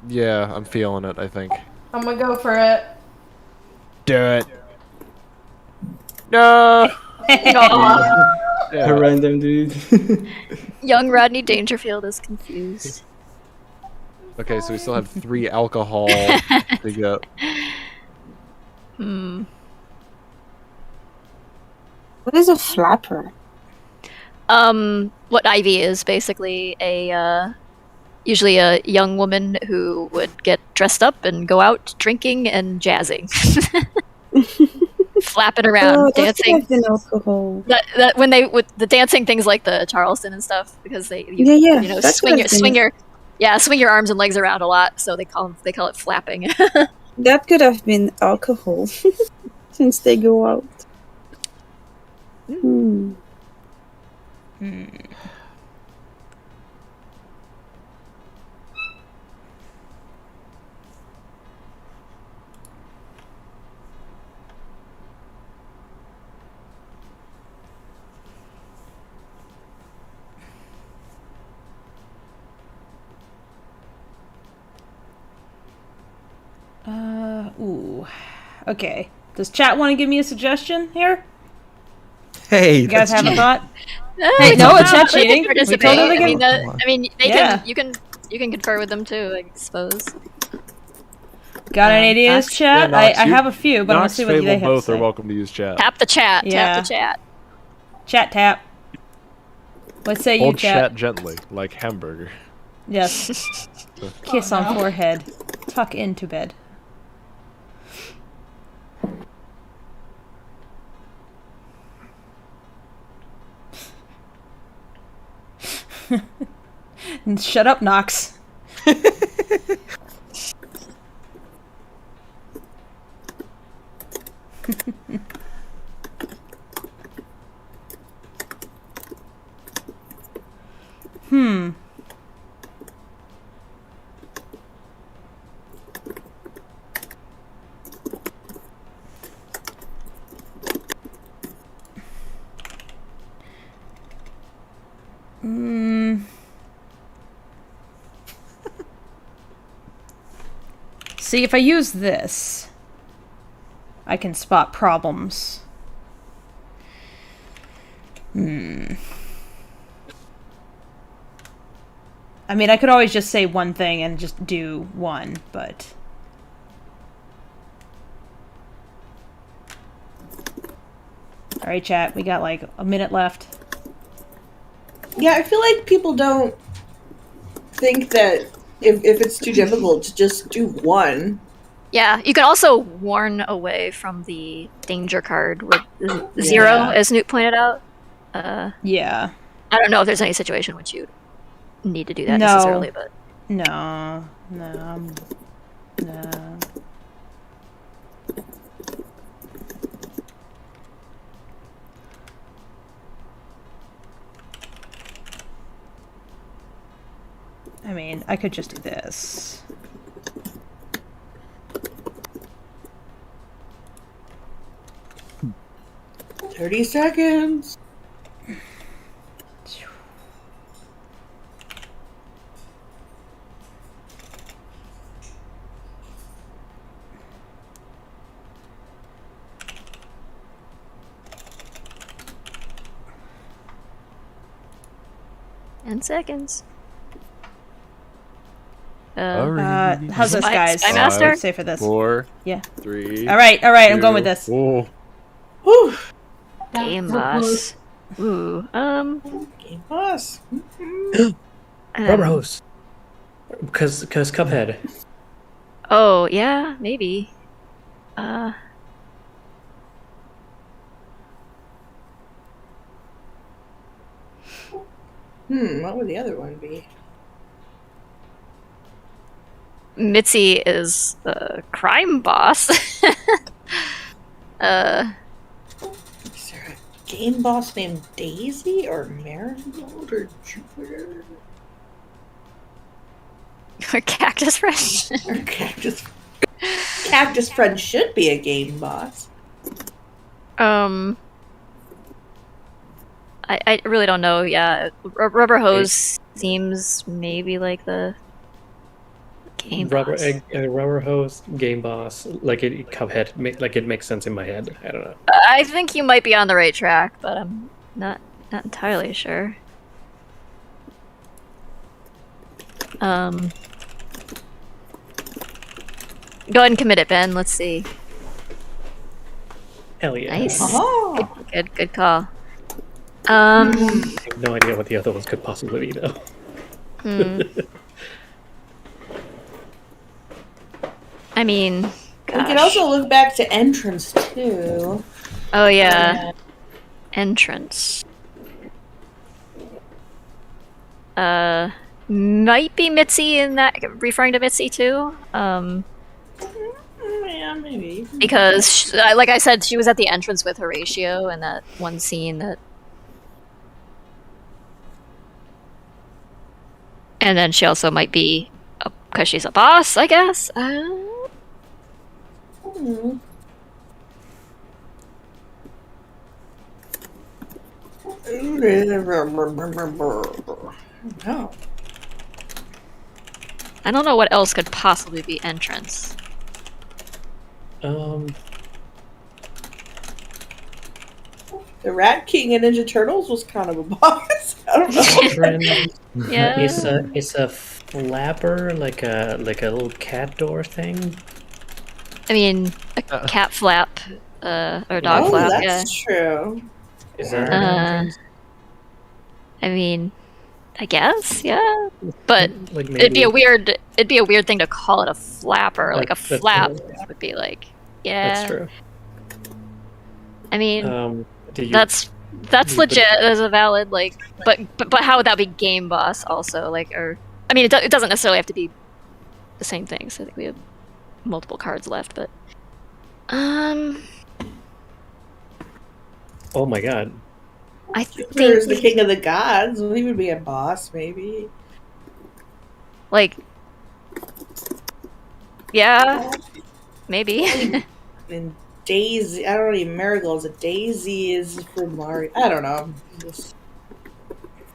yeah, I'm feeling it, I think. I'm gonna go for it. Do it. No! A random dude. Young Rodney Dangerfield is confused. Okay, so we still have 3 alcohol to go. What is a flapper? What Ivy is basically usually a young woman who would get dressed up and go out drinking and jazzing. Flapping around, Oh, that could dancing. have been alcohol. That when they with the dancing things like the Charleston and stuff, because they Yeah, that swing could have been- swing your arms and legs around a lot, so they call it flapping. That could have been alcohol, since they go out. Ooh. Okay. Does chat want to give me a suggestion here? Hey, You guys have a thought? Hey, no, it's not not cheating. We participate. totally I mean, can. they Yeah. can. You can confer with them too, I suppose. Got any ideas, chat? Yeah, I Nox, you- have a few, but I'm gonna Nox, see what Fable, they have both to are say. welcome to use chat. Tap the chat. Yeah. Tap the chat. Chat tap. What say you, Hold chat? chat gently, like hamburger. Yes. Kiss on forehead. Tuck into bed. Shut up, Nox. See, if I use this, I can spot problems. I mean, I could always just say one thing and just do one, but... Alright, chat, we got like a minute left. Yeah, I feel like people don't think that if it's too difficult to just do one. Yeah, you can also warn away from the danger card with zero, as Newt pointed out. Yeah. I don't know if there's any situation in which you need to do that necessarily, but... No. I mean, I could just do this. "30 seconds." And seconds. How's this, guys? Spy Master? Say for this. 4, Yeah. 3. All right. I'm going with this. Oh. Whew. Game boss. Ooh. Game boss. Rubber hose. Because Cuphead. Oh, yeah, maybe. What would the other one be? Mitzi is the crime boss. Is there a game boss named Daisy or Marigold or Jupiter? Or Cactus Friend. Or Cactus Friend should be a game boss. I really don't know. Yeah, Rubber Hose seems maybe like the game boss. Rubber hose, game boss, like it Cuphead, like it makes sense in my head. I don't know. I think you might be on the right track, but I'm not entirely sure. Go ahead and commit it, Ben. Let's see. Hell yeah! Nice. Oh. Good call. I have no idea what the other ones could possibly be, though. I mean, gosh. We can also look back to entrance too. Oh yeah, entrance. Might be Mitzi in that, referring to Mitzi too. Yeah, maybe. Because, like I said, she was at the entrance with Horatio in that one scene that. And then she also might be, because she's a boss, I guess. No. I don't know what else could possibly be entrance. The Rat King in Ninja Turtles was kind of a boss. I don't know. Yeah. It's a flapper, like a little cat door thing. I mean, a cat flap, or dog flap. That's true. Is that an entrance? I mean, I guess, yeah. But Like it'd be a weird thing to call it a flapper. Like a That's flap true. would be like, yeah. That's true. I mean, Do you- that's legit as a valid, like, but how would that be game boss also, like, or I mean, it doesn't necessarily have to be the same thing. So I think we have multiple cards left, but Oh my god. I Jupiter's think the king of the gods. Well, he would be a boss, maybe. like, yeah, maybe. And Daisy, I don't know, even Marigold's a Daisy is for Mario. I don't know. Just...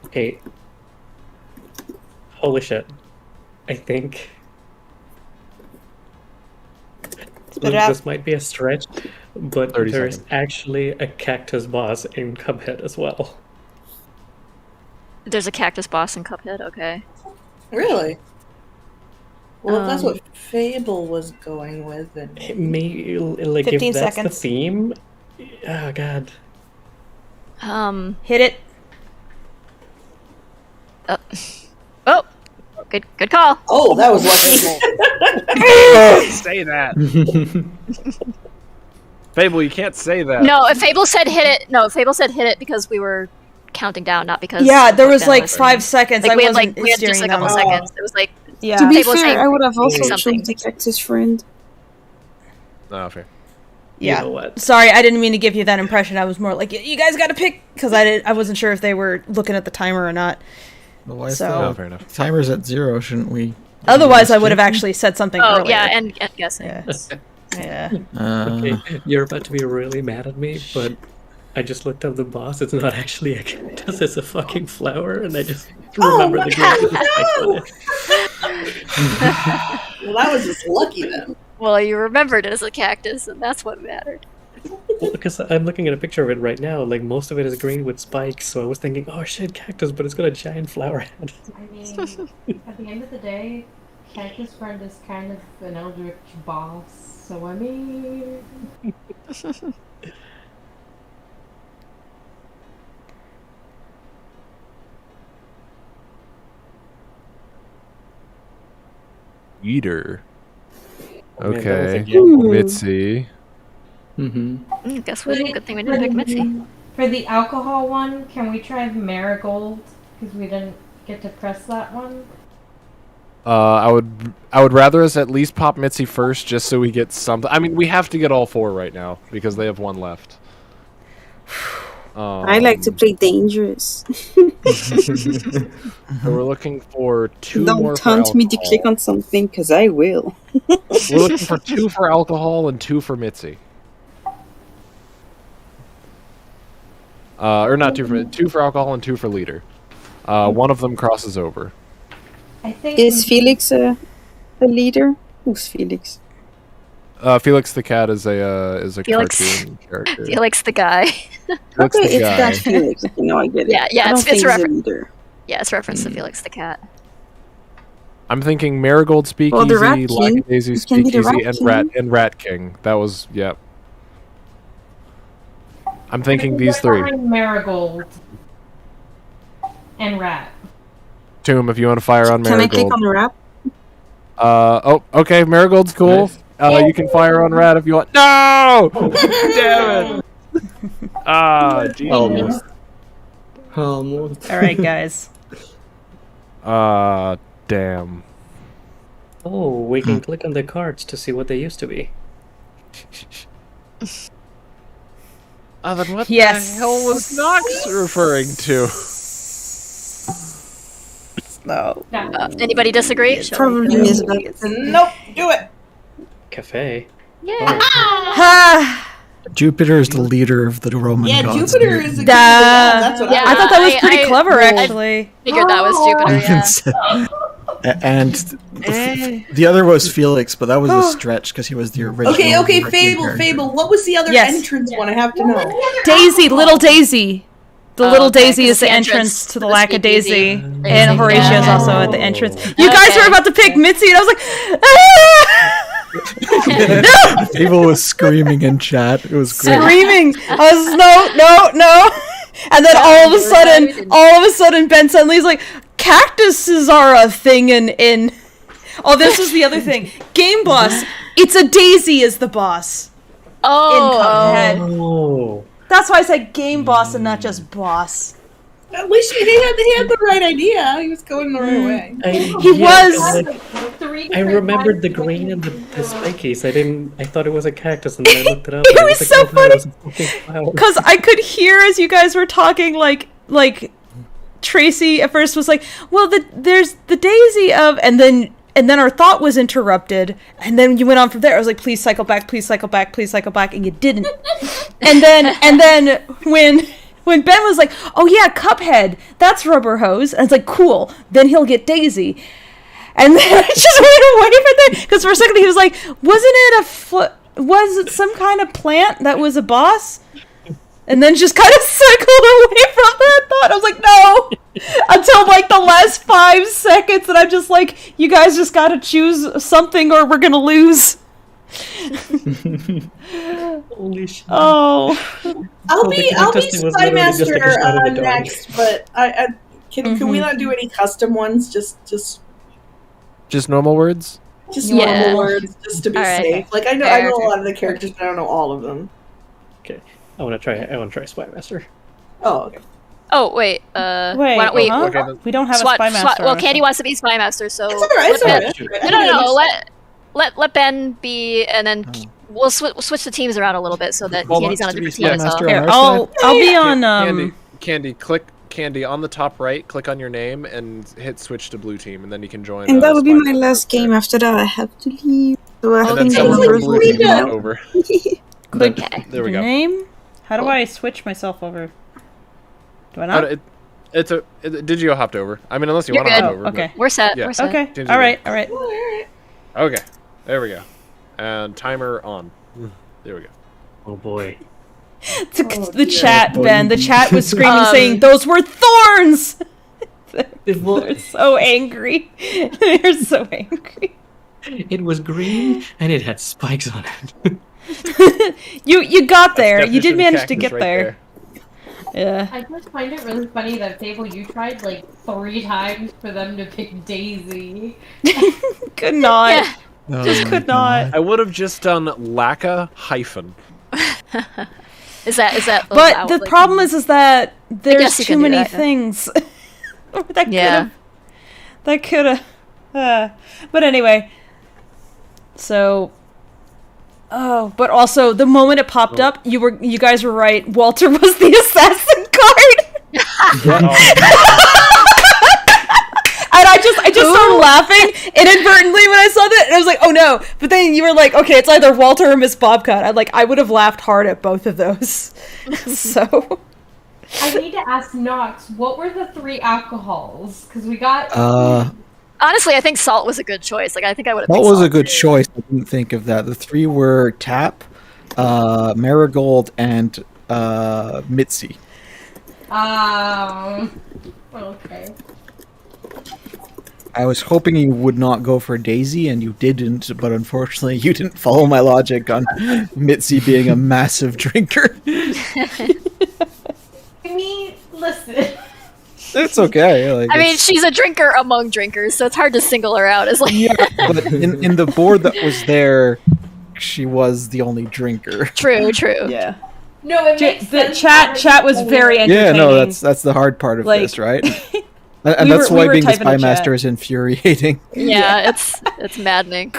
Okay. Holy shit. I think this might be a stretch, but 30 there's seconds. actually a cactus boss in Cuphead as well. There's a cactus boss in Cuphead. Okay. Really? Well, if that's what Fable was going with, then It may, like, 15 if that's seconds. the theme. Oh god. Hit it. Oh, good call. oh, that was lucky. Say that. Fable, you can't say that. No, if Fable said hit it. No, Fable said hit it because we were counting down, not because. Yeah, there was Ben like was 5 seconds. Like I we had wasn't we had just a steering couple them. seconds. It was like Yeah. To be Fable saying fair, I would have also something. chosen the cactus friend. Oh, fair. Yeah. You know what? Sorry, I didn't mean to give you that impression. I was more like, you guys got to pick, because I wasn't sure if they were looking at the timer or not. Well, why is So- Oh, the fair enough. timer's at 0? Shouldn't we? Otherwise, I would have actually said something Oh earlier. yeah, and guessing. Yeah. Yeah. Okay, you're about to be really mad at me, but I just looked up the boss. It's not actually a cactus, it's a fucking flower, and I just remember the game. Well, that was just lucky then. Well, you remembered it as a cactus, and that's what mattered. Well, because I'm looking at a picture of it right now, like most of it is green with spikes, so I was thinking, oh shit, cactus, but it's got a giant flower head. I mean, at the end of the day, Cactus Friend is kind of an eldritch boss, so I mean... Eater. Oh, man, that was Okay. a gamble. Mitzi. Mm-hmm. Guess what? Good thing we didn't pick Mitzi. For the alcohol one, can we try Marigold? Because we didn't get to press that one. I would rather us at least pop Mitzi first, just so we get something. I mean, we have to get all 4 right now because they have 1 left. I like to play dangerous. So we're looking for 2 more. Don't for taunt me to alcohol. click on something, because I will. We're looking for 2 for alcohol and 2 for Mitzi. Or not 2 for alcohol and 2 for leader. One of them crosses over. I think Is Felix a leader? Who's Felix? Felix the cat is a Felix. cartoon character. Felix the guy. Felix Okay, the it's guy. that Felix. Okay, no, I get it. Yeah, yeah, I don't it's think he's a reference. leader. Yeah, it's reference to Felix the cat. I'm thinking Marigold Speakeasy, Oh, the Rat King. Lackadaisy It can be the Speakeasy, Rat and Rat King. That was yep. I'm thinking these 3. Marigold and Rat. Tomb, if you want to fire on Can I click Marigold. on the rap? Oh, okay. Marigold's cool. You can fire on Rat if you want. No! Damn it! Ah, geez. Almost. Almost. All right, guys. Damn. Oh, we can click on the cards to see what they used to be. Then what Yes. the hell was Nox referring to? No. Anybody disagree? Probably Nisbet. Nope, do it. Cafe. Yeah. Jupiter is the leader of the Roman Yeah, gods. Jupiter is a good Duh. That's what Yeah. I thought that was pretty I- clever, I- actually. Figured that was Jupiter. Yeah. And the other was Felix, but that was a stretch because he was the original. Okay, European Fable, character. Fable. What was the other Yes. entrance one? I have to know. Daisy, little Daisy. The little okay, Daisy 'cause is the the entrance to the the speakeasy. Lackadaisy, and Horatio's Yeah. also at the entrance. You guys Okay. were about to pick Mitzi, and I was like, ah! Fable was screaming in chat. It was great. Screaming. I was no. And then all of a sudden, Ben suddenly's like, cactuses are a thing in. Oh, this was the other thing. Game boss. It's a daisy is the boss. Oh. In Cuphead. Oh. That's why I said game boss and not just boss. At least he had the right idea. He was going the right way. He was. I remembered the green and the spikies. I thought it was a cactus, and then I looked it up. It and was like, so oh, no, funny. it was a fucking flower. Because I could hear as you guys were talking, like Tracy at first was like, "Well, there's the daisy of," and then our thought was interrupted, and then you went on from there. I was like, "Please cycle back, please cycle back, please cycle back," and you didn't. and then when Ben was like, "Oh yeah, Cuphead, that's Rubber Hose," and it's like, "Cool, then he'll get Daisy." And then I just went away from there because for a second he was like, "Wasn't it Was it some kind of plant that was a boss? And then just kind of cycled away from that thought. I was like, no! Until like the last 5 seconds, and I'm just like, you guys just gotta choose something or we're gonna lose. Holy shit. Oh. I'll be testing was literally just like a shot Spymaster in the dark. next, but can we not do any custom ones? Just normal words. normal words, just to be Alright. safe. Like I know a lot of the characters, but I don't know all of them. Okay, I want to try Spymaster. Oh, okay. Oh wait. Wait, why don't we? huh? Okay, We don't have Swat, a spy master. well, Candy wants to be spy master, so It's alright. It's let alright. Ben- no. Let Ben be, and then we'll switch the teams around a little bit so that Well, Candy's on a wants to be different team as Spy well. Master. Here, on our I'll be on Candy, click Candy on the top right. Click on your name and hit switch to blue team, and then you can join. And that would be Spy my Master. last game. After that, I have to leave. So I And then think the someone from numbers blue will team be can out. take over. Okay. There we go. name. How do I switch myself over? Do I not? Digio hopped over. I mean, unless you You're want to good. hop over. Okay. We're set. Yeah. We're set. Okay. Ginger All right. Okay. There we go. And timer on. There we go. Oh boy. The chat, Ben. The chat was screaming, saying those were thorns. They're so angry. They're so angry. It was green and it had spikes on it. You got there. You did Definition manage to cactus get right there. Yeah. I just find it really funny that Fable, you tried like 3 times for them to pick Daisy. Could not. Yeah. Just could not. I would have just done Laka hyphen. Is that? But the problem is that there's guess you too can do many that, yeah. things. That Yeah. could have. But anyway. So. Oh, but also the moment it popped up, you guys were right. Walter was the assassin card. And I just started laughing inadvertently when I saw that, and I was like, "Oh no!" But then you were like, "Okay, it's either Walter or Miss Bobcat." I would have laughed hard at both of those. So I need to ask Nox, what were the 3 alcohols? Because we got. Honestly, I think salt was a good choice. Like I think I would have. That was a good choice. I didn't think of that. The 3 were Tap, Marigold, and Mitzi. Okay. I was hoping you would not go for Daisy, and you didn't, but unfortunately you didn't follow my logic on Mitzi being a massive drinker. I mean, listen. It's okay. Like, I mean, she's a drinker among drinkers, so it's hard to single her out as like. yeah, but in the board that was there, she was the only drinker. True. yeah, No, it makes the sense. chat was very entertaining. Yeah, no, that's the hard part of this, right? And that's why being a spy master is infuriating. Yeah, it's maddening.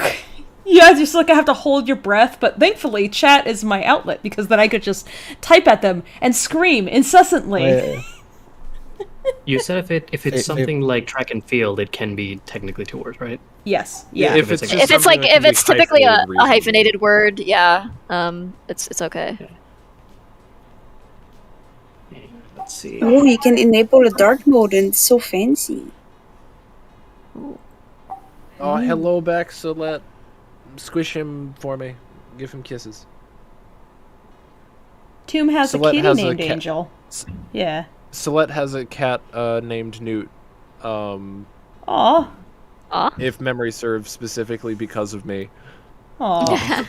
Yeah, just I have to hold your breath, but thankfully chat is my outlet because then I could just type at them and scream incessantly. You said if it's something like track and field, it can be technically 2 words, right? Yes. Yeah. If it's typically a hyphenated word, yeah, it's okay. Let's see. Oh, you can enable a dark mode and it's so fancy. Oh, hello back, Solette. Squish him for me. Give him kisses. Tomb has Solette a kitty has a named cat. Angel. Yeah. Solette has a cat named Newt. Aw. If memory serves, specifically because of me. Aw.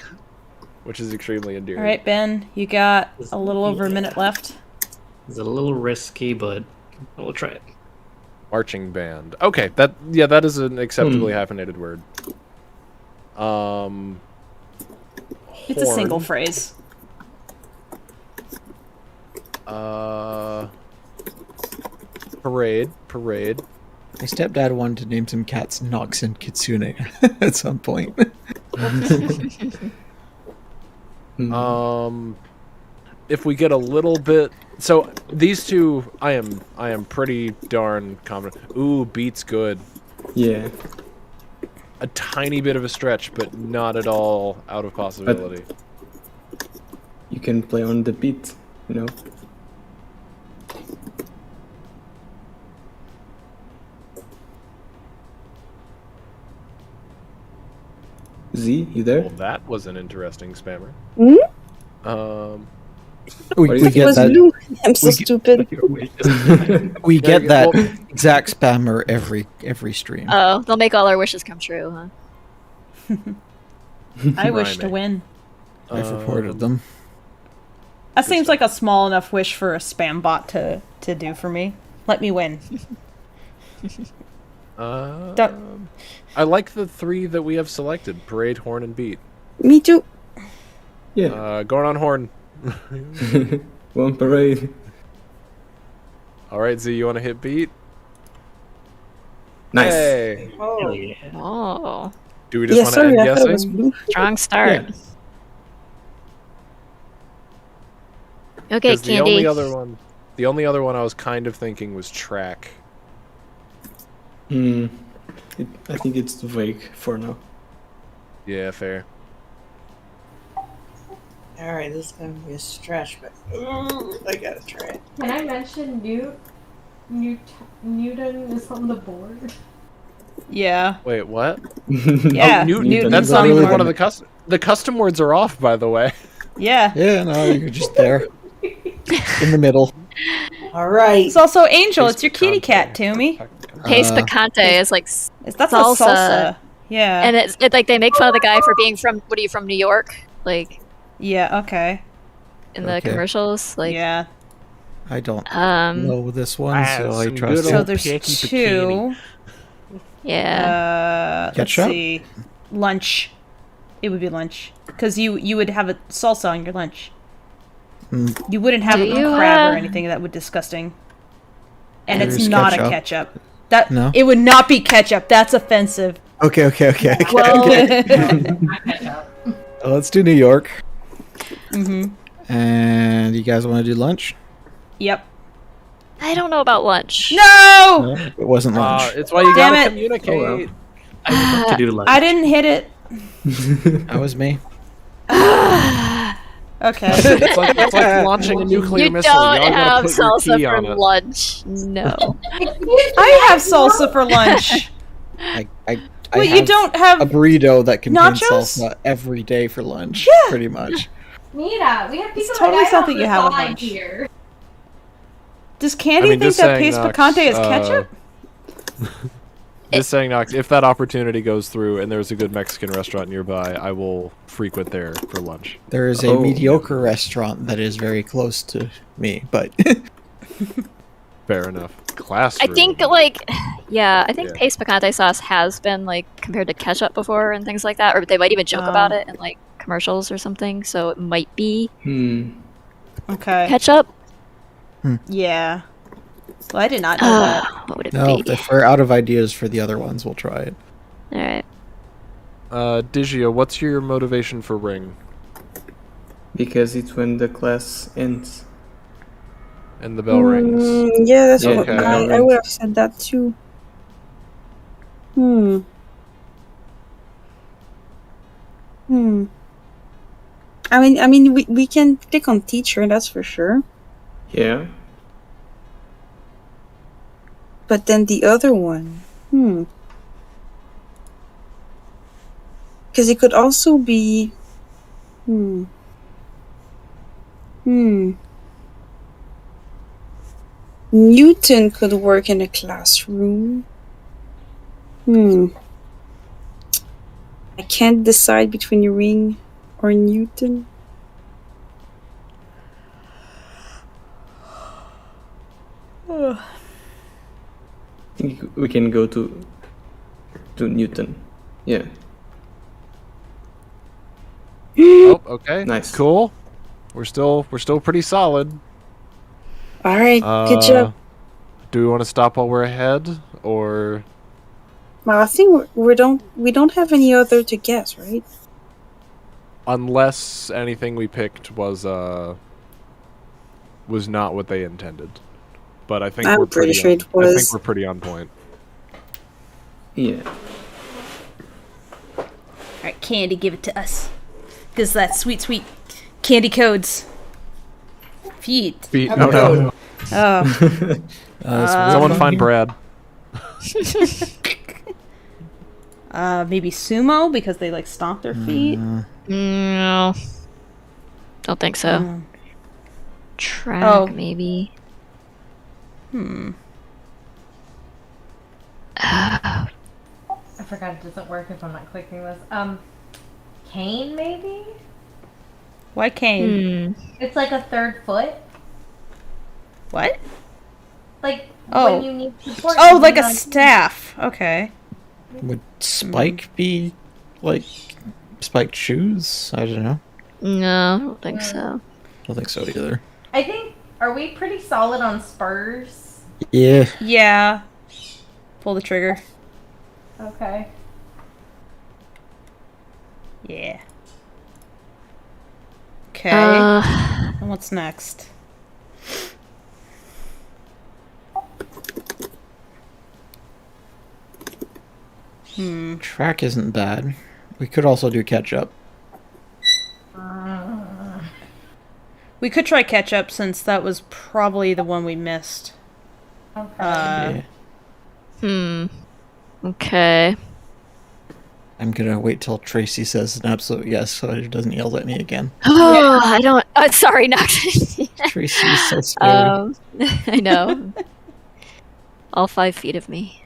Which is extremely endearing. All right, Ben, you got a little over a minute left. It's a little risky, but we'll try it. Marching band. Okay, that is an acceptably hyphenated word. It's a single phrase. Parade. My stepdad wanted to name some cats Nox and Kitsune at some point. If we get a little bit, so these 2, I am pretty darn confident. Ooh, beats good. Yeah. A tiny bit of a stretch, but not at all out of possibility. But you can play on the beat, you know. Z, you there? Well, that was an interesting spammer. Hmm? We It get was that. blue. I'm so stupid. We get that Well- exact spammer every stream. Oh, they'll make all our wishes come true, huh? I wish to Blimey. win. I've reported them. That seems like a small enough wish for a spam bot to do for me. Let me win. I like the 3 that we have selected: Parade, Horn, and Beat. Me too. Yeah. Going on Horn. One parade. All right, Z, you want to hit Beat? Nice. Hey. Oh. Oh, Do we just Yeah, want to sorry, end I thought it was guessing? blue. strong start. Yeah. Okay, 'Cause Candy. the only other one I was kind of thinking was Track. I think it's vague for now. Yeah, fair. Alright, this is gonna be a stretch, but I gotta try it. Can I mention Newton is on the board? Yeah. Wait, what? Yeah. Oh, Newton. Newton's That's on not the even board. one of the custom. The custom words are off, by the way. Yeah. Yeah, no, you're just there. In the middle. Alright. It's also Angel. It's your kitty cat, Toomey. Pace Picante is like That's salsa. a salsa. Yeah. And it's like they make fun of the guy for being from, what are you, from New York? Like, yeah, okay. in the Okay. commercials? Like, Yeah. I don't um, know this one, so I some trust good So old it. there's Picky two. yeah. Let's Ketchup? see. Lunch. It would be lunch. Because you would have a salsa on your lunch. Mm. You wouldn't have Do a you, crab or anything that would be disgusting. And it's There's not ketchup. a ketchup. That No? It would not be ketchup. That's offensive. Okay. Well, Let's do New York. Mm-hmm. And you guys want to do lunch? Yep. I don't know about lunch. No! It wasn't lunch. It's why you Damn gotta it. communicate. Oh, well. I would love to do lunch. I didn't hit it. That was me. Okay. It's like launching a nuclear You missile. don't Y'all gotta have put your key salsa on for it. lunch. No. I have salsa for lunch. I Wait, you have don't have a burrito that contains nachos? salsa every day for lunch. Yeah. Pretty much. Mira, we have people totally like something you have at side lunch. here. Does Candy think just that saying, paste Nox, picante is ketchup? Just saying, Nox, if that opportunity goes through and there's a good Mexican restaurant nearby, I will frequent there for lunch. There is a mediocre restaurant that is very close to me, but Fair enough. Classroom. I think, like, I think Yeah. paste picante sauce has been, like, compared to ketchup before and things like that. Or they might even joke about it in, like, commercials or something. So it might be Okay. ketchup. Yeah. Well, I did not know that. What would it no, be? if we're out of ideas for the other ones, we'll try it. Alright. Digia, what's your motivation for ring? Because it's when the class ends. And the bell rings. Yeah, that's Yeah, what okay. I would have said that too. I mean, we can click on teacher, that's for sure. Yeah. But then the other one, because it could also be, Newton could work in a classroom. I can't decide between Ring or Newton. I think we can go to Newton. Yeah. Oh, okay. Nice. Cool. We're still pretty solid. All right, good job. Do we want to stop while we're ahead, or Well, I think we don't have any other to guess, right? unless anything we picked was not what they intended? But I think I'm we're pretty sure it I was. think we're pretty on point. Yeah. Alright, Candy, give it to us. Because that's sweet, sweet candy codes. Feet. Feet. Oh no. Oh. Someone find Brad. Maybe sumo because they like stomp their feet. No. Don't think so. Track, maybe. I forgot it doesn't work if I'm not clicking this. Cane, maybe? Why cane? It's like a third foot. What? Like when you need support. Oh, like a staff. Okay. Would Spike be like spiked shoes? I don't know. No, I don't think so. I don't think so either. I think, are we pretty solid on spurs? Yeah. Yeah. Pull the trigger. Okay. Yeah. Okay. And what's next? Track isn't bad. We could also do catch up. We could try catch up since that was probably the one we missed. Okay. Okay. I'm gonna wait till Tracy says an absolute yes so he doesn't yell at me again. Oh, I don't. Sorry, Nox. Tracy's so scary. I know. All 5 feet of me.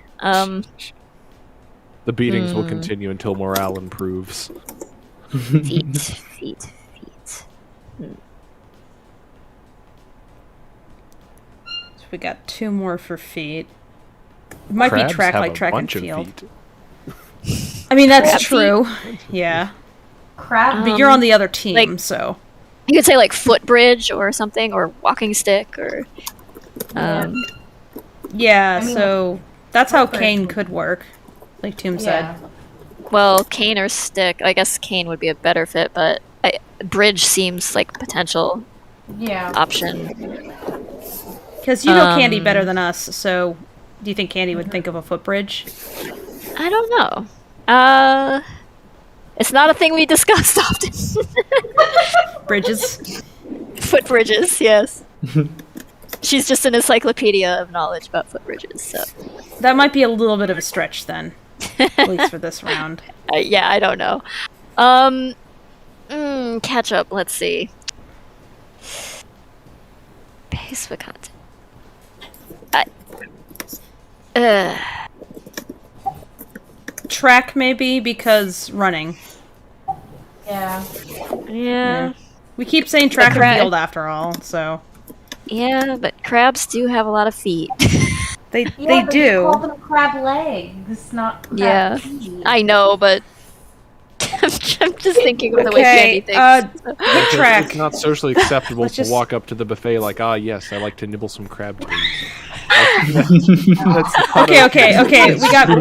The beatings will continue until morale improves. Feet. So we got 2 more for feet. It might Crabs be track have like a track and bunch of field. feet. I mean, that's Crab true. Yeah. Crab. But you're on the other team, like- so. You could say like footbridge or something, or walking stick, or. Yeah, I mean, so that's how footbridge cane would- could work, like Toom Yeah. said. Well, cane or stick. I guess cane would be a better fit, but bridge seems like a potential Yeah. option. Because you know Candy better than us, so do you think Candy would think of a footbridge? I don't know. It's not a thing we discussed often. Bridges? Footbridges, yes. She's just an encyclopedia of knowledge about footbridges, so. That might be a little bit of a stretch then. At least for this round. Yeah, I don't know. Catch up, let's see. Pace for content. Track maybe because running. Yeah. We keep saying track and crab- field after all, so Yeah, but crabs do have a lot of feet. they But do. You call them crab legs, not crab Yeah. feet. I know, but I'm just thinking of the way Okay, Candy thinks. hit track. It's not socially acceptable Let's to just- walk up to the buffet like, yes, I like to nibble some crab trees. Okay.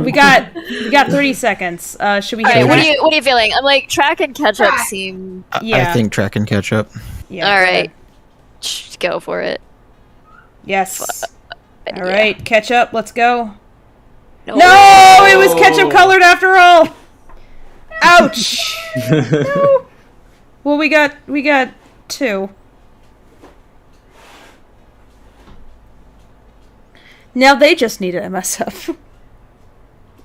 We got 30 seconds. Should we Alright, hit what are you feeling? I'm like, track and catch up seem... Yeah. I think track and catch up. Yeah. Alright. Go for it. Yes. All right, ketchup, let's go. No, No, it was ketchup colored after all. Ouch. No. Well, we got 2. Now they just need to mess up.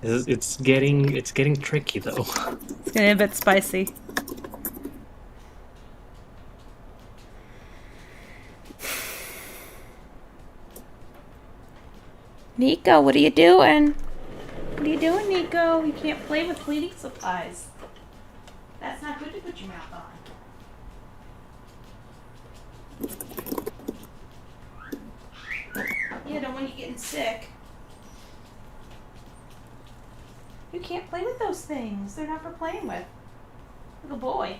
It's getting tricky though. It's getting a bit spicy. Nico, what are you doing? What are you doing, Nico? You can't play with cleaning supplies. That's not good to put your mouth on. Yeah, don't want you getting sick. You can't play with those things. They're not for playing with. Little boy.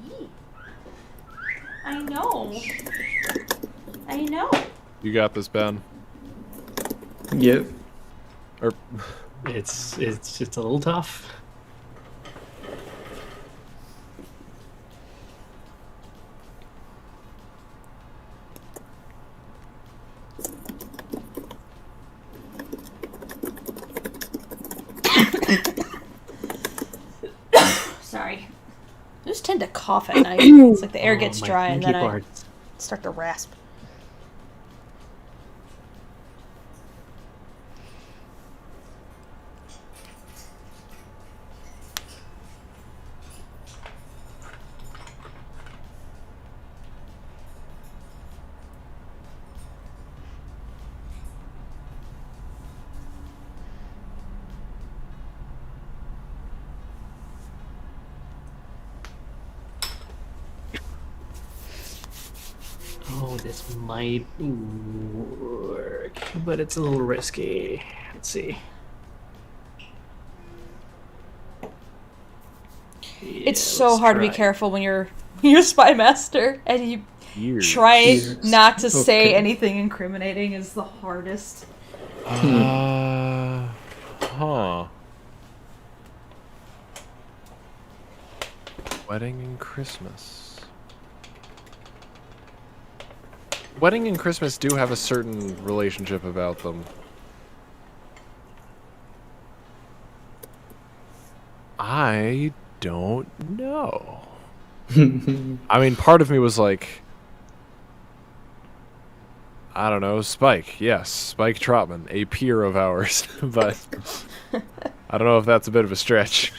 Yee. I know. I know. You got this, Ben. Yep. Or It's just a little tough. Sorry. I just tend to cough at night. It's like the air gets my dry and pinky then I parts. start to rasp. this might work, but it's a little risky. Let's see. It's so hard to be careful when you're spy master and you try Years. not to say Okay. anything incriminating is the hardest. Huh. Wedding and Christmas. Wedding and Christmas do have a certain relationship about them. I don't know. I mean, part of me was like, I don't know, Spike. Yes, Spike Trotman, a peer of ours. But I don't know if that's a bit of a stretch.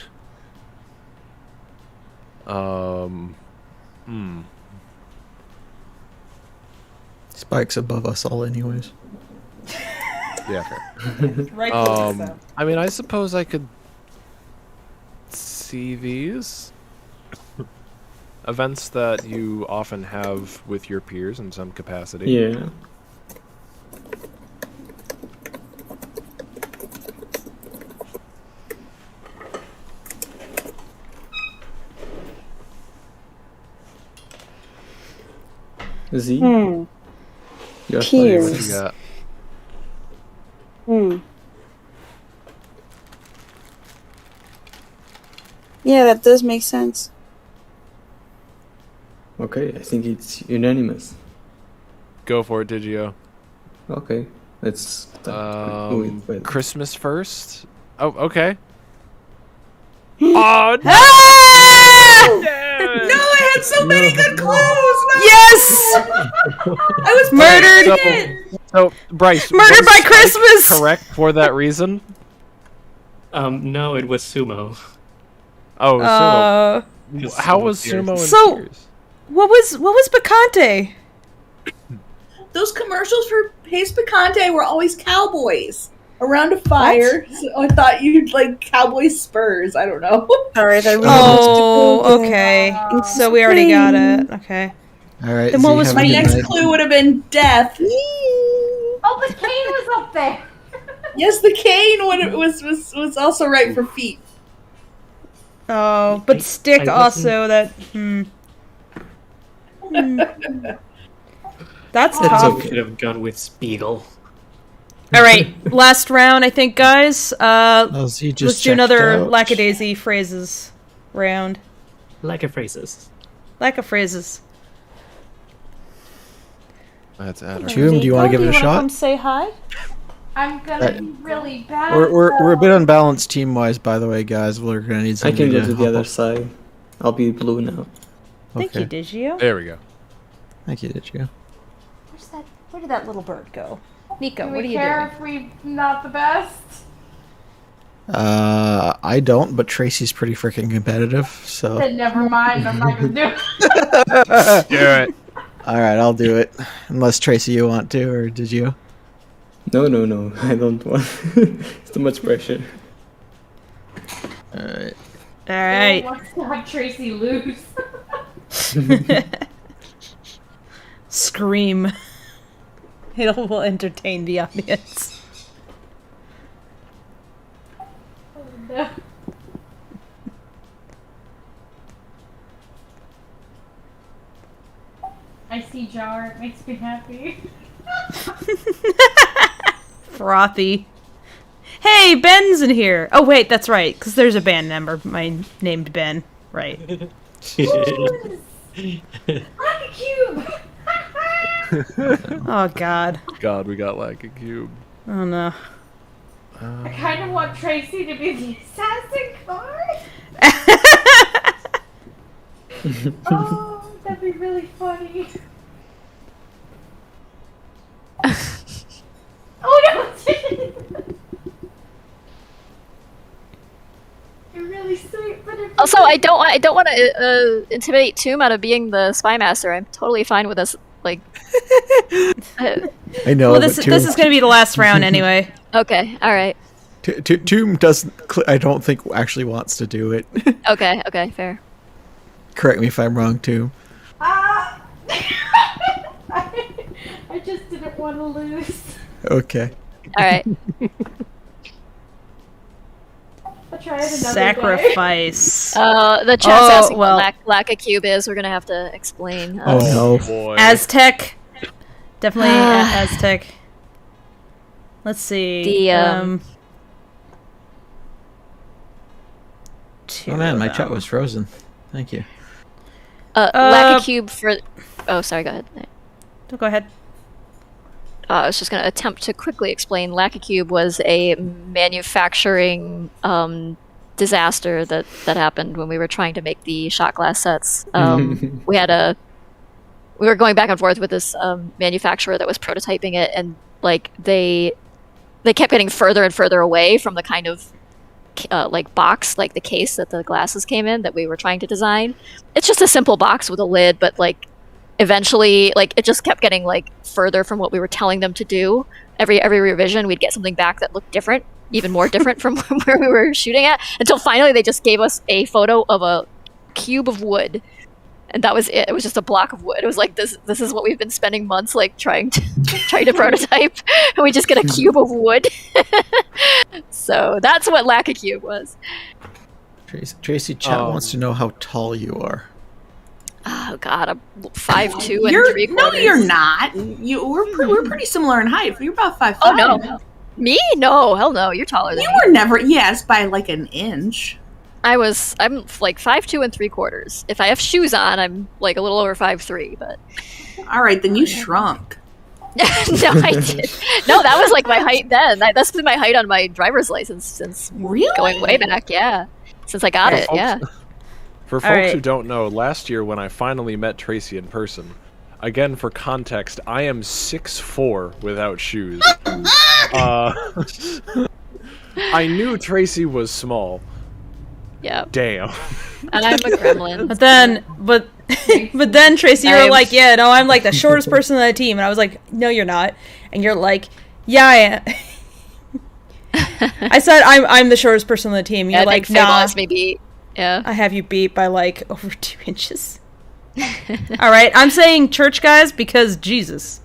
Spike's above us all, anyways. Yeah, fair. Rightfully so. I mean, I suppose I could see these events that you often have with your peers in some capacity. Yeah. Z? Your What Peers. you thoughts? got? Yeah, that does make sense. Okay, I think it's unanimous. Go for it, Digio. Okay, let's start with wedding. Christmas first? Oh, okay. Oh, no! No, I had so many good clues. No! Yes! I was Murdered! So, Bryce, Murdered was by Spike Christmas! correct for that reason? No, it was Sumo. Oh, Sumo. How Sumo was peers. Sumo in So- Tears? What was Picante? Those commercials for Pace Picante were always cowboys around a fire. So I thought you'd like cowboy spurs. I don't know. Sorry, that really Oh, okay. So we already got it. Okay. All right. Then what Z, was have My a good next night. clue would have been death. Oh, but Kane was up there. Yes, the cane was also right for feet. Oh, but stick I also that. That's I tough. could have gone with Spiegel. All right, last round, I think, guys. Oh, Z just Let's do checked another out. lackadaisy phrases round. Like a phrases. Lack of phrases. That's Adder. Toom, do you want to give it a Come shot? say hi. I'm gonna be really bad. We're a bit unbalanced team wise, by the way, guys. We're gonna need I somebody can go to the hop other up. side. I'll be blue now. Thank Okay. you, Digio. There we go. Thank you, Digio. Where did that little bird go? Nico, Do what are we you care doing? if we not the best? I don't, but Tracy's pretty freaking competitive, so. Then never mind. I'm not gonna do it. Yeah, right. All right, I'll do it. Unless Tracy, you want to, or did you? No, I don't want. It's too much pressure. All right. All right. Let's not Tracy lose. Scream. It will entertain the audience. Oh, no. I see Jar. It makes me happy. Frothy. Hey, Ben's in here. Oh wait, that's right, because there's a band member named Ben. Right. Like a cube. Oh God. God, we got like a cube. Oh no. I kind of want Tracy to be the assassin card. Oh, that'd be really funny. Oh no! You're really sweet, but if Also, I don't want to intimidate Toom out of being the spy master. I'm totally fine with us. Like, I know. Well, but this is going to be the last round anyway. okay, all right, Toom doesn't. I don't think actually wants to do it. okay, fair. Correct me if I'm wrong, Toom. ah, didn't want to lose. Okay. All right. I'll try it another Sacrifice. The chat's asking what lack a cube is. We're gonna have to explain. Oh no. Boy. Aztec. Definitely Aztec. Let's see. The Oh man, my chat was frozen. Thank you. lack a cube for. Oh, sorry. Go ahead. Go ahead. I was just going to attempt to quickly explain. Lack a cube was a manufacturing disaster that happened when we were trying to make the shot glass sets. We were going back and forth with this manufacturer that was prototyping it, and like they kept getting further and further away from the kind of like box, like the case that the glasses came in that we were trying to design. It's just a simple box with a lid, but like eventually, like it just kept getting like further from what we were telling them to do. Every revision, we'd get something back that looked different, even more different from where we were shooting at, until finally they just gave us a photo of a cube of wood. And that was it. It was just a block of wood. It was like this is what we've been spending months like trying to prototype, and we just get a cube of wood. So that's what lack a cube was. Tracy, chat wants to know how tall you are. Oh God, I'm 5'2" and 3/4. No, you're not. We're pretty similar in height. You're about 5'5". Oh no, me? No, hell no. You're taller than me. You were never. Yes, by like an inch. I'm like 5'2" and 3/4. If I have shoes on, I'm like a little over 5'3", but. All right, then you shrunk. No, I did. No, that was like my height then. That's been my height on my driver's license since going way back. Yeah, since I got it. Yeah. For folks who don't know, last year when I finally met Tracy in person, again for context, I am 6'4" without shoes. I knew Tracy was small. Yeah. Damn. And I'm a gremlin. But then Tracy, you were like, yeah, no, I'm like the shortest person on the team, and I was like, no, you're not, and you're like, yeah, I am. I said I'm the shortest person on the team. And you're like, Fable nah. has me beat. Yeah. I have you beat by like over 2 inches. All right, I'm saying church guys because Jesus.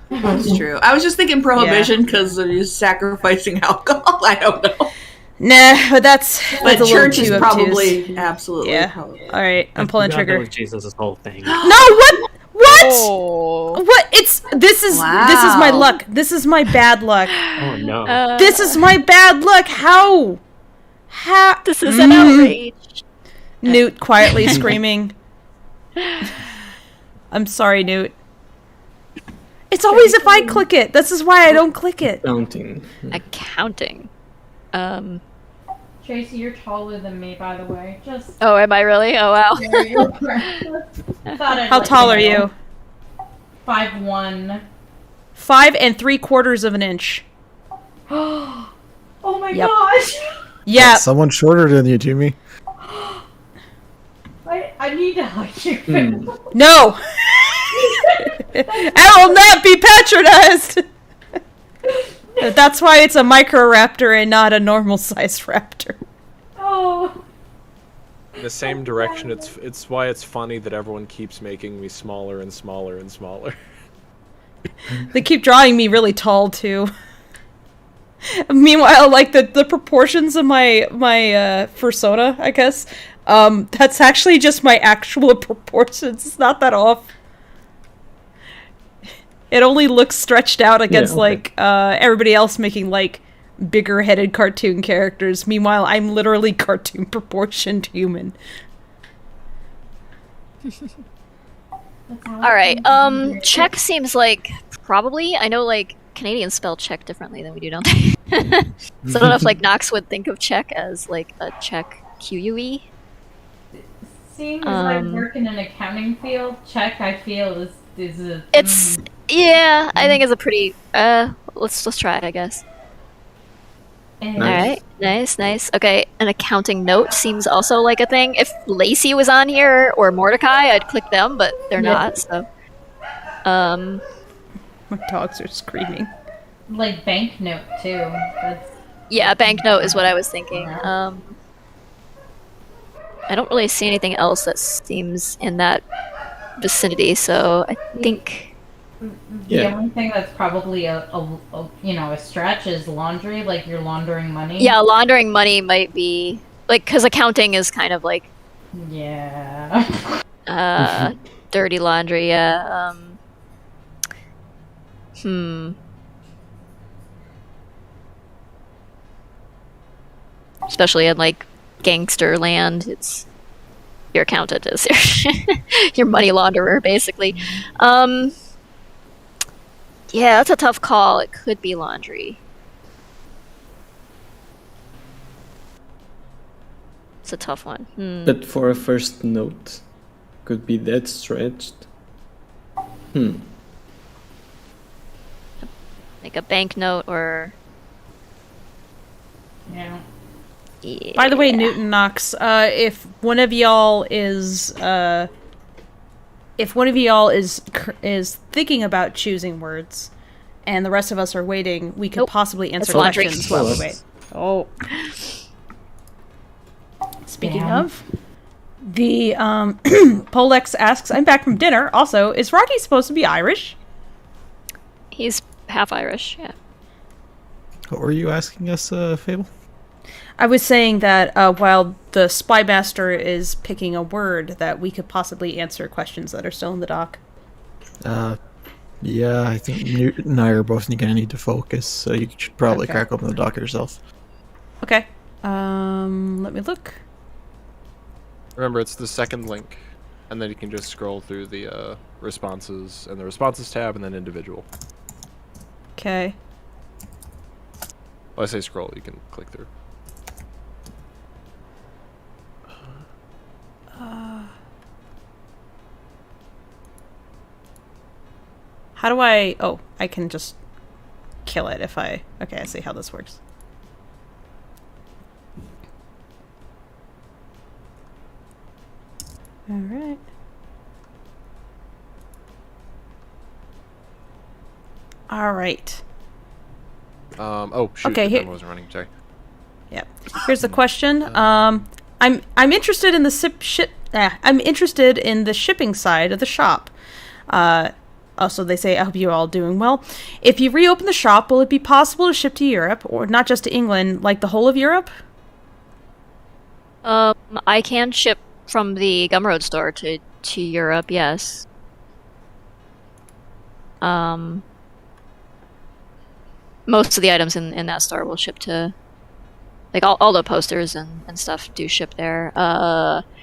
That's true. I was just thinking prohibition because you're sacrificing alcohol. I don't know. Nah, but that's but a church is obtuse. Probably absolutely. Yeah. Probably. All right, I'm pulling trigger. That was Jesus' whole thing. No, what? What? Oh. What? This is my luck. This is my bad luck. Oh no. This is my bad luck. How? This is an outrage. Newt quietly screaming. I'm sorry, Newt. It's always if I click it. This is why I don't click it. Accounting. Tracy, you're taller than me, by the way. Just. Oh, am I really? Oh wow. How tall are you? 5'1". 5 3/4 inches. Oh my gosh. Yeah. That's someone shorter than you, Jimmy. I need to hug you. No. I will not be patronized. That's why it's a microraptor and not a normal-sized raptor. Oh. In the same direction, it's why it's funny that everyone keeps making me smaller and smaller and smaller. They keep drawing me really tall too. Meanwhile, like the proportions of my persona, I guess, that's actually just my actual proportions. It's not that off. It only looks stretched out against like everybody else making like bigger headed cartoon characters. Meanwhile, I'm literally cartoon proportioned human. All right. Check seems like probably. I know like Canadians spell check differently than we do, don't they? So I don't know if like Knox would think of check as like a check QUE. Seeing as I work in an accounting field, check I feel is a. It's yeah. I think it's a pretty. Let's try it. I guess. Nice. All right. Nice. Okay. An accounting note seems also like a thing. If Lacey was on here or Mordecai, I'd click them, but they're not. So. My dogs are screaming. Like banknote too. That's... Yeah, banknote is what I was thinking. I don't really see anything else that seems in that vicinity, so I think The only thing that's probably a stretch is laundry. Like you're laundering money. Yeah, laundering money might be like because accounting is kind of like dirty laundry. Yeah. Especially in like gangster land, it's your accountant is your money launderer basically. Yeah, that's a tough call. It could be laundry. It's a tough one. But for a first note, could be that stretched. Like a banknote or. Yeah. By the way, Newton Knox, if one of y'all is thinking about choosing words, and the rest of us are waiting, we could possibly answer questions while we wait. Oh. Speaking of, the Polex asks, "I'm back from dinner. Also, is Rocky supposed to be Irish?" He's half Irish. Yeah. What were you asking us, Fable? I was saying that while the Spy Master is picking a word, that we could possibly answer questions that are still in the doc. Yeah, I think Newt and I are both going to need to focus, so you should probably crack open the doc yourself. Okay. Let me look. Remember, it's the second link, and then you can just scroll through the responses and the responses tab, and then individual. Okay. Well, I say scroll, you can click through. How do I... Oh, I can just kill it if I... Okay, I see how this works. Alright. Alright. Oh, shoot, okay, the timer wasn't running, sorry. Yep. Here's the question. I'm interested in the I'm interested in the shipping side of the shop. Also, they say, I hope you're all doing well. If you reopen the shop, will it be possible to ship to Europe, or not just to England, like the whole of Europe? I can ship from the Gumroad store to Europe, yes. Most of the items in that store will ship to... Like, all the posters and stuff do ship there.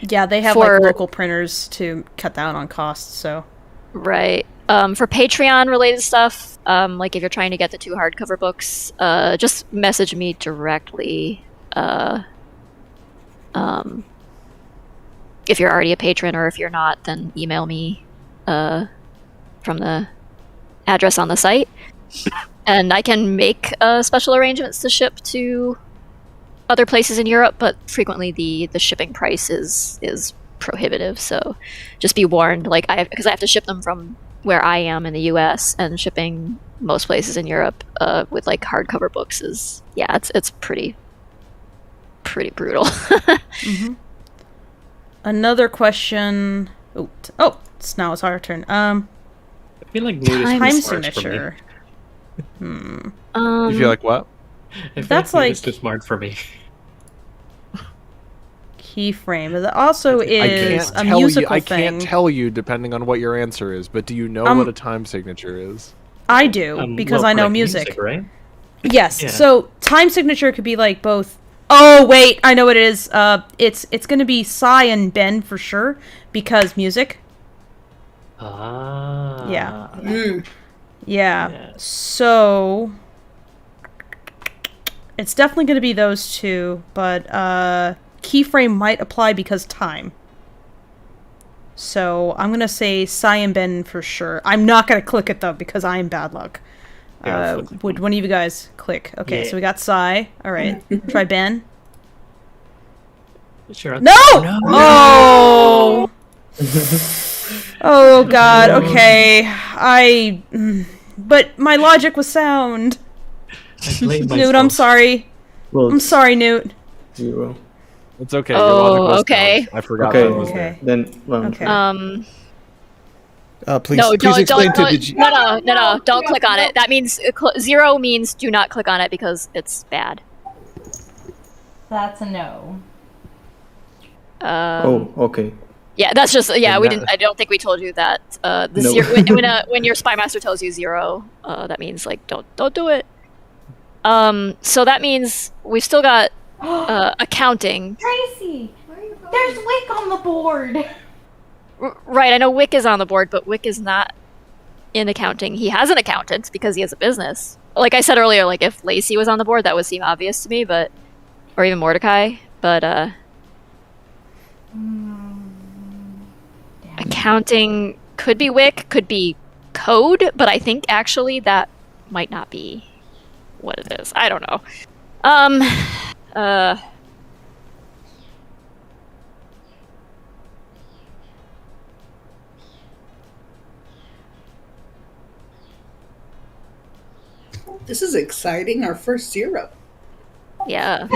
Yeah, they have, like, local printers to cut down on costs, so... Right. For Patreon-related stuff, like if you're trying to get the 2 hardcover books, just message me directly. If you're already a patron, or if you're not, then email me from the address on the site. And I can make special arrangements to ship to other places in Europe, but frequently the shipping price is prohibitive, so just be warned. Like because I have to ship them from where I am in the US, and shipping most places in Europe with like hardcover books is it's pretty brutal. Mm-hmm. Another question. Oh, now it's our turn. I feel like time signature. You feel like what? That's like too smart for me. Keyframe. It also is a musical thing. I can't tell you depending on what your answer is, but do you know what a time signature is? I do, because I know music. Right? Yes. Yeah. So time signature could be like both. Oh wait, I know what it is. It's going to be Cy and Ben for sure, because music. Ah. Yeah. Yeah. So it's definitely going to be those two, but keyframe might apply because time. So I'm going to say Cy and Ben for sure. I'm not going to click it though because I am bad luck. Would one of you guys click? Okay, so we got Cy. All right. Try Ben. Sure. No! Oh! Oh god, okay. But my logic was sound. Newt, I'm sorry. Well, I'm sorry, Newt. 0. It's okay. Your logic was okay. sound. I forgot. Okay. There. Then Okay. Please, No, please explain to no. Don't click on it. That means 0 means do not click on it because it's bad. That's a no. Oh, okay. Yeah, that's just we that- didn't. I don't think we told you that. The No. zero, when your spy master tells you 0, that means like don't do it. So that means we've still got accounting. Tracy, there's Wick on the board. Right, I know Wick is on the board, but Wick is not in accounting. He has an accountant because he has a business. Like I said earlier, like if Lacey was on the board, that would seem obvious to me, but or even Mordecai, but accounting could be Wick, could be code, but I think actually that might not be what it is. I don't know. This is exciting. Our first 0. Yeah.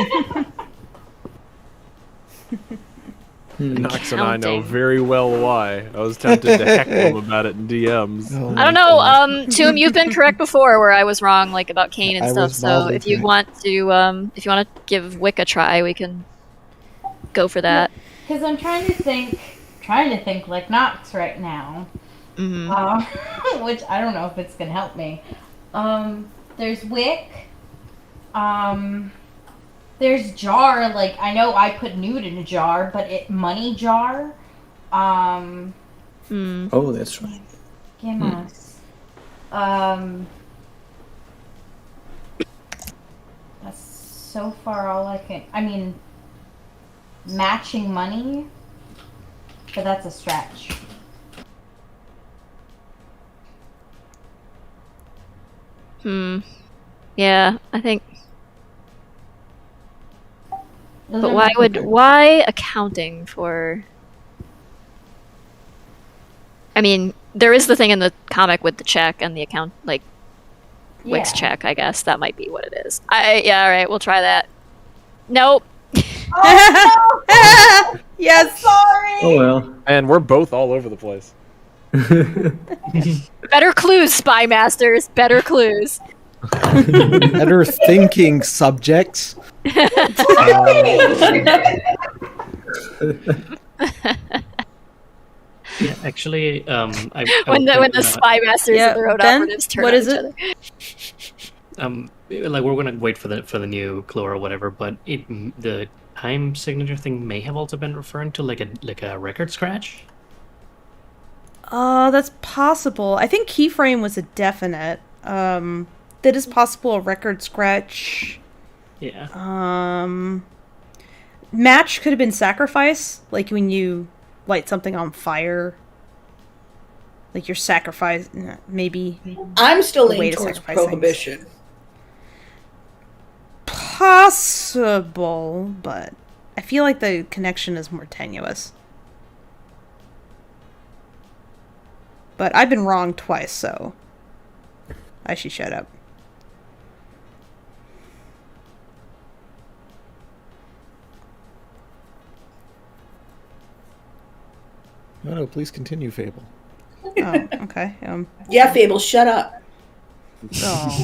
Knox and I know Counting. very well why. I was tempted to heckle him about it in DMs. Oh I don't know. Toom, you've been correct before where I was wrong, like about Kane and I stuff. was So mildly if you correct. want to, give Wick a try, we can go for that. Because I'm trying to think like Knox right now. Which I don't know if it's gonna help me. There's Wick. There's Jar. Like I know I put nude in a jar, but money jar. Oh, that's right. ¿Qué más? That's so far all I can. I mean, matching money, but that's a stretch. Yeah, I think. Those But are why accounting for? I mean, there is the thing in the comic with the check and the account, like Wick's Yeah. check. I guess that might be what it is. Yeah, all right, we'll try that. Nope. Yes. Sorry. Oh well. And we're both all over the place. Better clues, spy masters. Better clues. Better thinking, subjects. Yeah, actually, I When the spy masters Yeah, and the road Ben, operatives turn what on is each it? other. like we're gonna wait for the new clue or whatever, but the time signature thing may have also been referring to like a record scratch. That's possible. I think keyframe was a definite. That is possible a record scratch. Yeah. Match could have been sacrifice, like when you light something on fire. Like your sacrifice, maybe. I'm still A way leaning to towards sacrifice things. prohibition. Possible, but I feel like the connection is more tenuous. But I've been wrong twice, so I should shut up. No, please continue, Fable. Oh, okay. Yeah, Fable, shut up. Oh.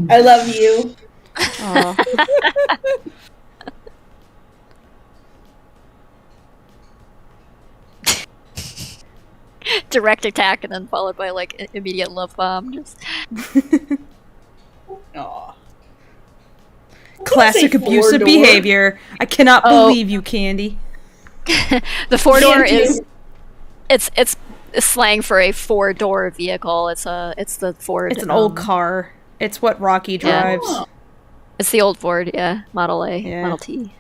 I love you. Aw. Direct attack and then followed by like immediate love bomb. Just Aw. Classic say abusive four-door? behavior. I cannot Oh. believe you, Candy. the 4-door Can't is you- it's slang for a 4-door vehicle. It's the Ford. It's an old car. It's what Rocky Yeah. drives. Oh. It's the old Ford, yeah, Model A, Yeah. Model T.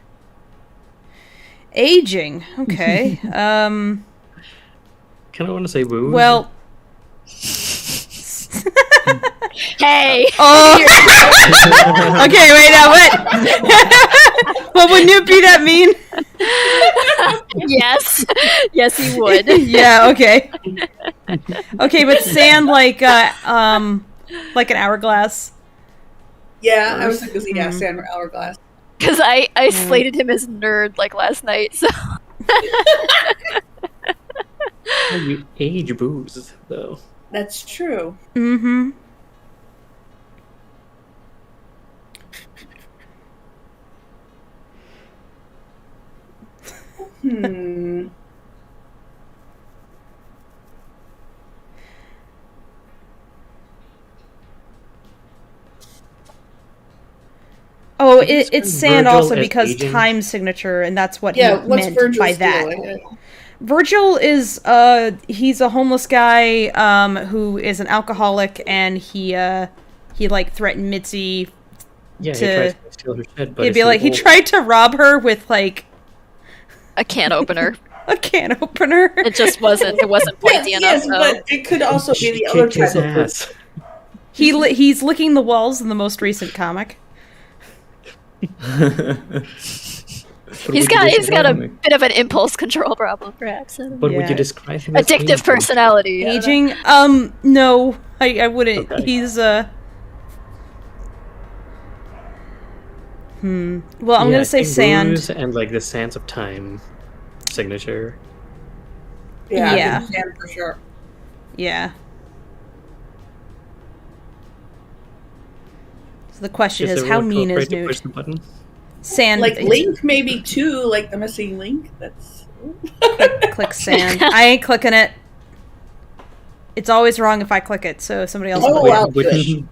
Aging. Okay. Kind of want to say woo. Well. Hey. Oh. Okay. Wait. Now what? Well, wouldn't it be that mean? Yes. Yes, he would. Yeah. Okay. Okay, but sand like an hourglass. Yeah, I was like, yeah, Sand Hourglass. Because I slated him as nerd like last night. So how you age booze, though. That's true. Mm-hmm. Hmm. Oh, Did you it's describe sand Virgil also as because aging? time signature, and that's what Yeah, he what's meant Virgil's by deal? that. Virgil is he's a homeless guy who is an alcoholic, and he like threatened Mitzi Yeah, he to tries to steal her shit, but he'd it's be too like he old. tried to rob her with like A can opener. a can opener. It just wasn't. It wasn't pointy enough. Yes, So. but it could also be She the other kicked his type of person. ass. He's licking the walls in the most recent comic. He's got a bit of an impulse control problem, perhaps. But would Yeah. you describe him as Addictive aging? personality. yeah. Aging? No, I wouldn't. Okay. He's Well, I'm Yeah, I gonna say think sand. booze and like the sands of time signature. Yeah, Yeah. I think Sam for sure. Yeah. So the question is, how everyone mean is cooperate to Newt? push the button? Sand. Like Link, maybe too, like the missing Link. That's Click sand. I ain't clicking it. It's always wrong if I click it, so somebody else. Oh, click it. wow. Which-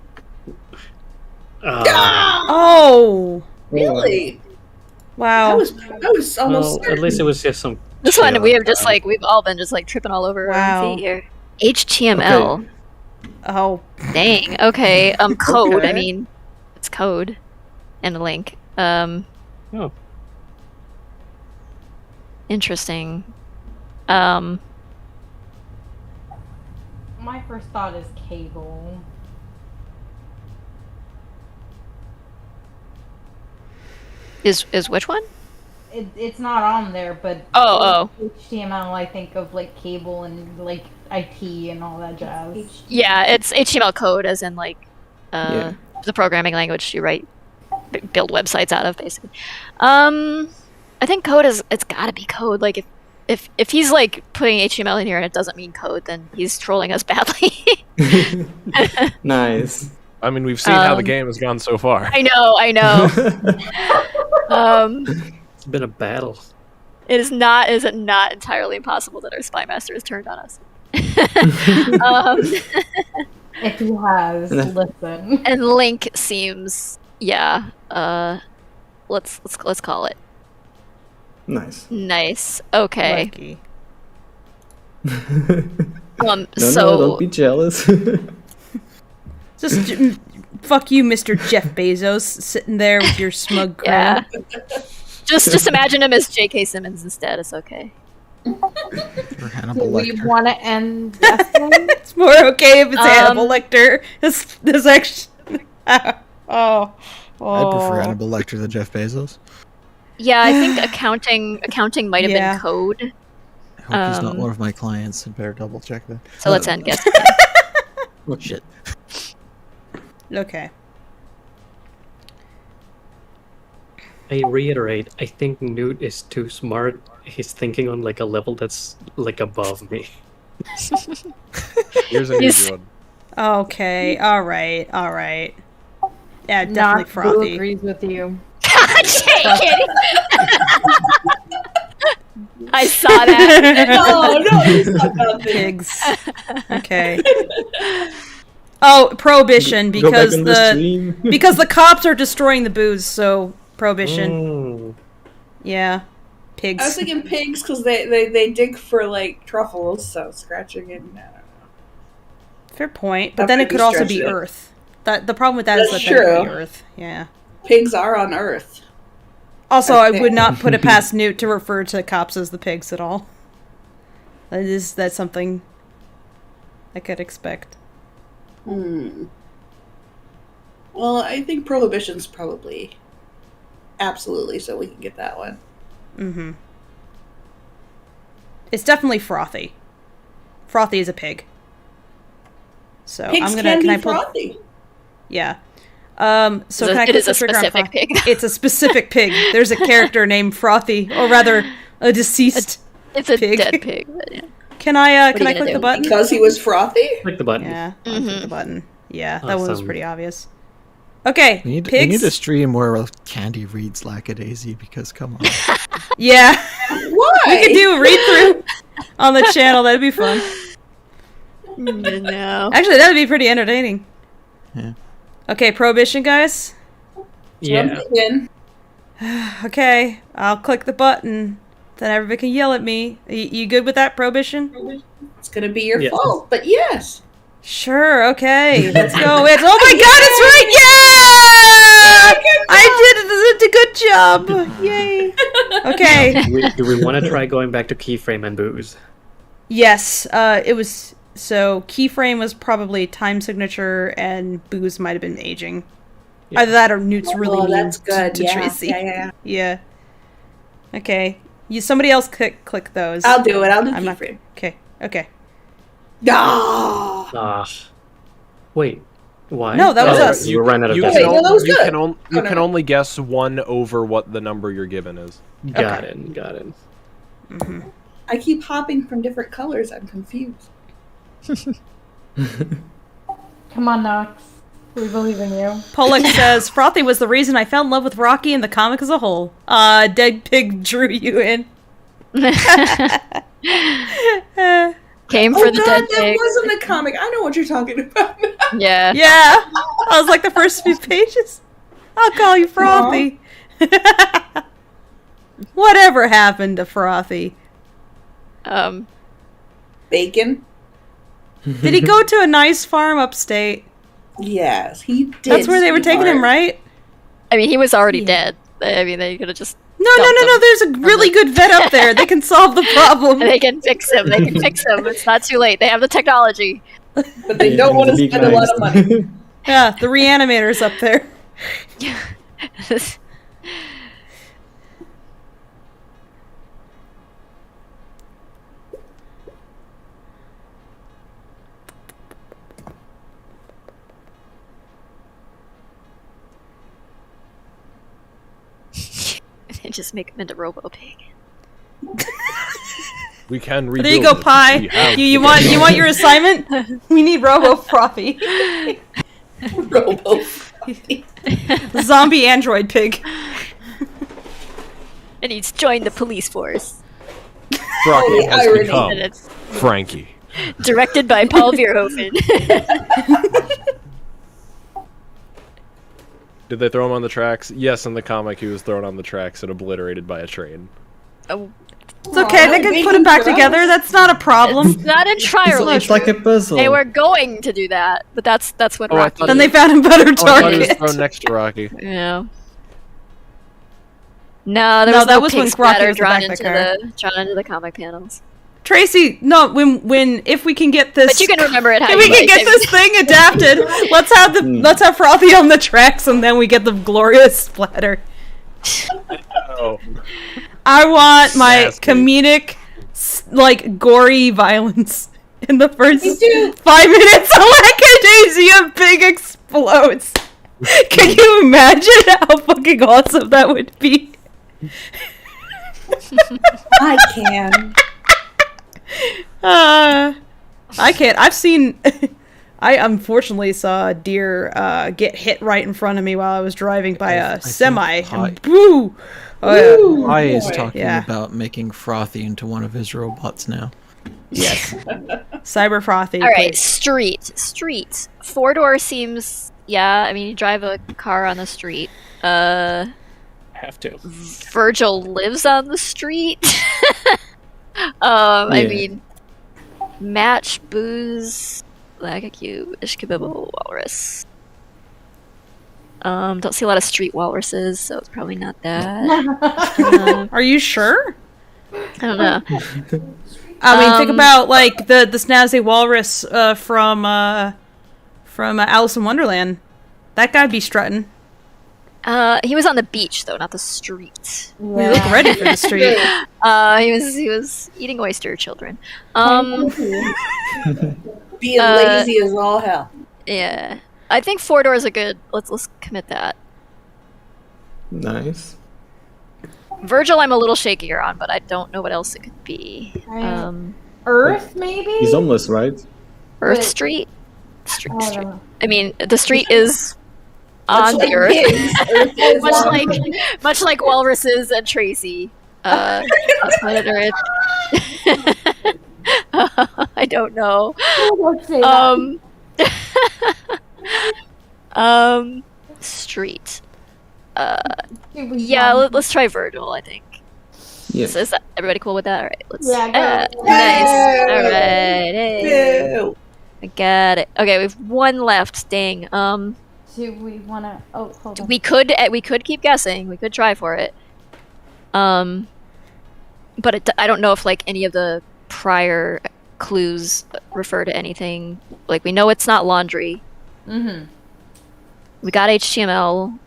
Oh, really. wow. I was almost. well, at least it was just some. This one chill we have just time. like we've all been just like tripping all over Wow. our feet here. HTML. Okay. Oh, Dang. Okay. Code. I Okay. mean, it's code and a link. Oh, Interesting. My first thought is cable. Is which one? It's not on there, but Oh. HTML. I think of like cable and like IT and all that jazz. Yeah, it's HTML code, as in like Yeah. the programming language you write, build websites out of, basically. I think code it's got to be code. Like if he's like putting HTML in here and it doesn't mean code, then he's trolling us badly. Nice. I mean, we've seen how the game has gone so far. I know. it's been a battle. Is it not entirely impossible that our spy master has turned on us? If he has, listen. And Link seems, yeah. Let's call it Nice. nice. Okay. lucky. No, So don't be jealous. Just fuck you, Mr. Jeff Bezos, sitting there with your smug grin. yeah. Just imagine him as J.K. Simmons instead. It's okay. For Hannibal Do we Lecter. want to end wrestling? It's more okay if it's Hannibal Lecter. This actually. Oh. I prefer Hannibal Lecter than Jeff Bezos. Yeah, I think accounting might have Yeah. been code. I hope he's not one of my clients. And better double check that. So let's end guess. Oh shit. Okay. I reiterate, I think Newt is too smart. He's thinking on like a level that's like above me. Here's a new one. Okay. All right. Yeah, definitely Not who frothy. agrees with you. Kitty. I saw that. No, he's not nothing. Pigs. Okay. Oh, prohibition Go back because on the the stream. because the cops are destroying the booze. So prohibition. Mm. Yeah. I was Pigs. thinking pigs because they dig for like truffles, so scratching it. I don't know. Fair point. But That then it could be could also be stretching it. Earth. The problem with that is That's that that could be true. Earth. Yeah. Pigs are on Earth. Also, I I would think. not put it past Newt to refer to cops as the pigs at all. That's something I could expect. Well, I think prohibition's probably absolutely, so we can get that one. Mm-hmm. It's definitely frothy. Frothy is a pig. So Pigs I'm gonna can can be I pull frothy. Yeah. So can I It click is the a trigger on specific Frothy? pig. It's a specific pig. There's a character named Frothy, or rather, a deceased. It's a pig. dead pig. But yeah. Can I What are you click gonna the do? button? Because he was frothy? Click the button. Yeah, I'll click the button. Yeah, that one was Awesome. pretty obvious. Okay, We pigs. need a stream where Candy reads Lackadaisy because come on. Yeah, Why? we could do a read through on the channel. That'd be fun. No. Actually, that'd be pretty entertaining. Yeah. Okay, prohibition, guys. Yeah. Jump in. Okay, I'll click the button. Then everybody can yell at me. You good with that, prohibition? It's gonna be your Yes. fault, but yes. Sure. Okay, let's go. It's oh my god, it's right! Yeah! I did a good job. Yay. Okay. Do we want to try going back to keyframe and booze? Yes. It was so keyframe was probably time signature, and booze might have been aging. Yeah. Either that or Newt's really mean that's good. to Yeah. Tracy. Yeah. Yeah. Okay. Somebody else click those. I'll do it. I'll do I'm not. keyframe. Okay. Ah! Ah. Wait. Why? No, that was Oh, us. You ran out of You time. Wait, no, that was you good. can, you Oh, no. can only guess one over what the number you're given is. Got it. Got it. I keep hopping from different colors. I'm confused. Come on, Nox. We believe in you. Pollock says Frothy was the reason I fell in love with Rocky and the comic as a whole. Dead Pig drew you in. Came Oh for the god, dead that pig. wasn't a comic. I know what you're talking about. Yeah. Yeah, I was like the first few pages. I'll call you Frothy. Whatever happened to Frothy? Bacon? Did he go to a nice farm upstate? Yes, he did. That's where they were taking him, right? I mean, he was already dead. I mean, they could have just. No. dumped him. There's a really good vet up there. They can solve the problem. They can fix him. They can fix him. It's not too late. They have the technology. But they don't want to Big spend a lot of knives. money. Yeah, the reanimator's up there. They just make him into Robo Pig. We can rebuild. There you go, it. Pi. We have You to. want your assignment? We need Robo Frothy. Robo. Zombie android pig. And he's joined the police force. Brocky has irony. become And it's Frankie. directed by Paul Verhoeven. Did they throw him on the tracks? Yes, in the comic he was thrown on the tracks and obliterated by a train. Oh, It's okay, they can put it back together. That's not a problem. not entirely. It's like a puzzle. They were going to do that, but that's when Oh, I Rocky. thought Then they found a better Oh, I thought he was target. thrown next to Rocky. Yeah. No, there No, was that no was pig when splatter Rocky was the drawn backpack into the comic panels. Tracy, no, when if we can get this, But you can remember it how if we you can like get it. this thing adapted, let's have Frothy on the tracks, and then we get the glorious splatter. Oh. I want my Nasty. comedic, like gory violence in the first Me too. 5 minutes. Like a daisy, a pig explodes. Can you imagine how fucking awesome that would be? I can. I can't. I've seen. I unfortunately saw a deer get hit right in front of me while I was driving by a semi. And boo! Oh, Pi is talking Yeah. about making Frothy into one of his robots now. yes. Cyber Frothy. All right, please. street. 4-door seems. Yeah, I mean, you drive a car on the street. Have to. Virgil lives on the street. I Yeah. mean, match, booze, like a cube, ishkabibble, walrus. Don't see a lot of street walruses, so it's probably not that. Are you sure? I don't know. I mean, think about like the snazzy walrus from Alice in Wonderland. That guy'd be strutting. He was on the beach though, not the street. We look ready for the street. He was eating oyster children. Being lazy as all hell. Yeah, I think 4-door is a good. Let's commit that. Nice. Virgil, I'm a little shakier on, but I don't know what else it could be. Earth, maybe? He's homeless, right? Earth Wait. Street. Street. I don't know. I mean, the street is on Much the like Earth, pigs, Earth is much like walruses and Tracy. On planet Earth. I don't know. Don't say that. Street. It was Yeah, wrong. let's try Virgil. I think. Yeah. Is that everybody cool with that? All right, let's. Yeah, go. Nice. All right. Hey. Ew. I got it. Okay, we have one left. Dang. Do we want to? Oh, hold on. We could keep guessing. We could try for it. But I don't know if like any of the prior clues refer to anything. Like we know it's not laundry. Mm-hmm. We got HTML.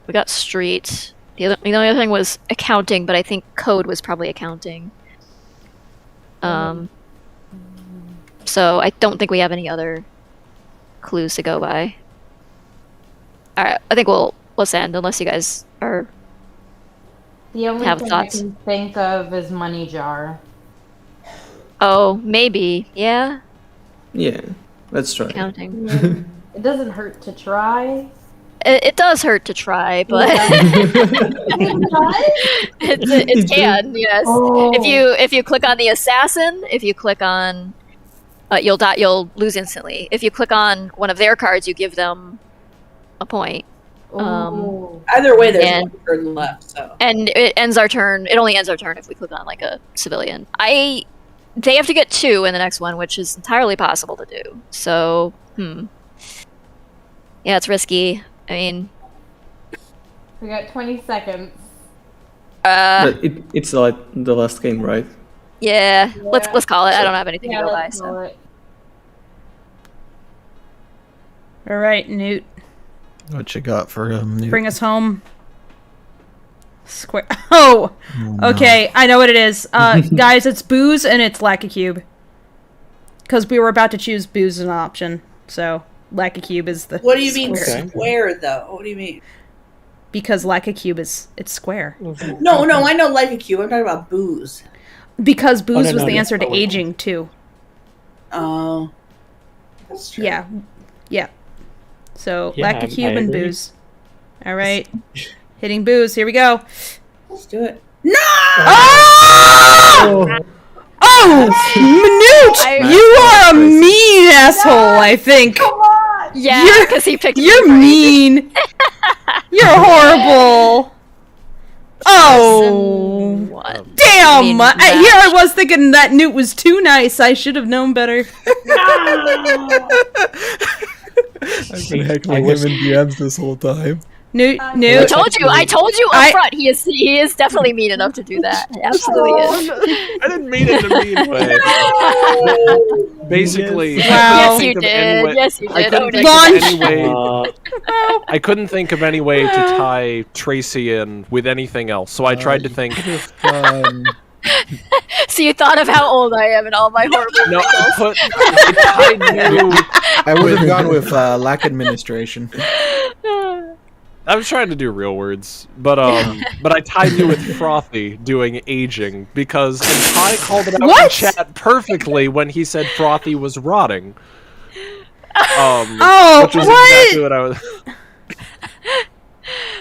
We got street. The only other thing was accounting, but I think code was probably accounting. So I don't think we have any other clues to go by. All right, I think let's end unless you guys are. The only Have thing thoughts. I can think of is money jar. Oh, maybe. Yeah, Yeah. Let's try. accounting. It doesn't hurt to try. It does hurt to try, but it can. Yes. Oh. If you click on the assassin, if you click on, you'll lose instantly. If you click on one of their cards, you give them a point. Oh. Either way, there's And- one turn left. So And it ends our turn. It only ends our turn if we click on like a civilian. They have to get 2 in the next one, which is entirely possible to do. So, yeah, it's risky. I mean, We got 20 seconds. But it's like the last game, right? yeah. Yeah. Let's call it. I don't have anything Yeah, to go by. let's call So. it. All right, Newt, What you got for Newt? bring us home. Square. Oh, okay. I know what it is. Guys, it's booze and it's Lackacube. Because we were about to choose booze as an option, so Lackacube is the. what do you mean Okay. square though? What do you mean? Because Lackacube it's square. No, I know like a cube. I'm talking about booze. Because booze no, was no, the no. answer to Oh, aging too. Oh, that's true. Yeah. So Yeah, I Lackacube and agree. booze. All right, hitting booze. Here we go. Let's do it. Oh, Newt, you are a mean asshole. I think Yeah, because he picked. you're me, right? mean. You're horrible. Oh, One. damn! mean, Here I was thinking that Newt was too nice. I should have known better. I've been heckling him in DMs this whole time. Newt. I told you up I- front. He is definitely mean enough to do that. He absolutely is. I didn't mean it in a mean way. Basically, Wow. Yes, you did. Yes, you I did. couldn't Oh, think of Launch. any way. Uh, I couldn't think of any way to tie Tracy in with anything else, so I tried to think. So you thought of how old I am and all my horrible. No, I tied you. I would have gone with lack administration. I was trying to do real words, but I tied you with Frothy doing aging because and Ty called it out in What? chat perfectly when he said Frothy was rotting. Oh, which was what? exactly what I was.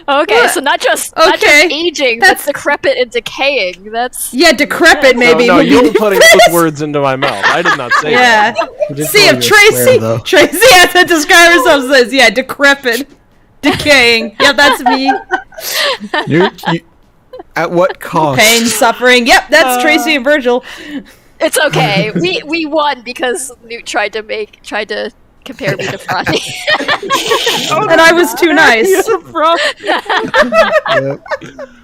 Okay, so not just aging, That's- but decrepit and decaying. That's Yeah, decrepit maybe. No, would be you were the putting phrase. those words into my mouth. I did not say Yeah. that. See if Tracy has to describe herself says, yeah, decrepit, decaying. Yep, that's me. You, at what cost? Pain, suffering. Yep, that's Tracy and Virgil. it's okay. We won because Newt tried to compare me to Frothy. And I was too nice. Yep.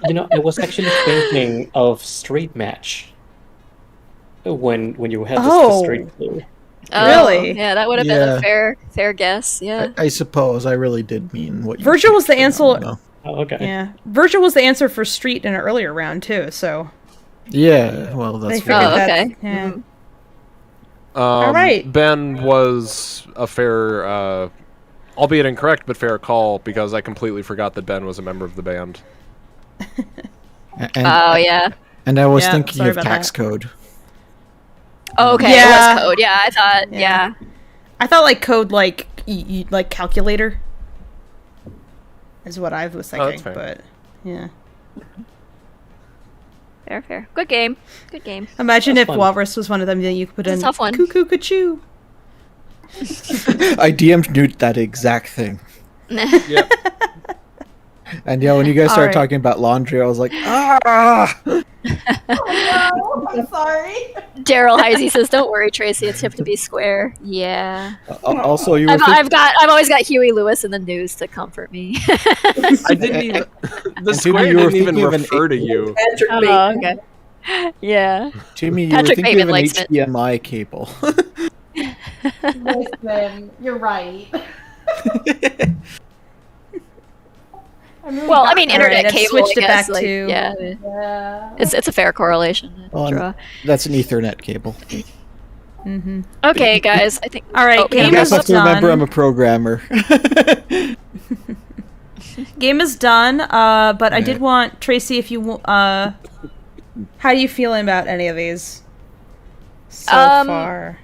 you know, I was actually thinking of Street Match when you had this Oh. street clue. Really? Yeah, that would have been Yeah. a fair guess. Yeah. I suppose I really did mean what you Virgil was the picked, answer. no. Oh, okay. Yeah, Virgil was the answer for street in an earlier round too. So Yeah, well, they that's figured Oh, that. okay. Yeah. All right. Ben was a fair, albeit incorrect, but fair call because I completely forgot that Ben was a member of the band. And, Oh yeah. and I was Yeah, thinking sorry of about tax that. code. Oh, okay, Yeah. it was Code. Yeah, I thought. Yeah. Yeah. I thought like code like like calculator is what I was Oh, thinking, that's fair. but yeah. Fair. Good game. Good game. Imagine That's if fun. Walrus was one of them, then you could put It's a in tough one. cuckoo cuckoo. I DM'd Newt that exact thing. Yep. And yeah, when you guys started Alright. talking about laundry, I was like, ah! Oh, I'm sorry. Daryl Heisey says, "Don't worry, Tracy. It's hip to be square." Yeah. Also, you were I've always got Huey Lewis in the news to comfort me. I didn't even. The square you were didn't even thinking of an refer to you. Patrick Oh, Bateman. okay. Yeah. Timmy, you Patrick were thinking of Bateman an likes it. HDMI cable. Listen, you're right. Well, I mean, All right, internet I've cable. switched I it guess, back like, to- yeah. Yeah. It's a fair correlation to Well, draw. That's an Ethernet cable. Mm-hmm. Okay, guys. I think. All right, Oh, game You guys is have to remember I'm done. a programmer. Game is done. But I did Right. want Tracy, if you how are you feeling about any of these so far?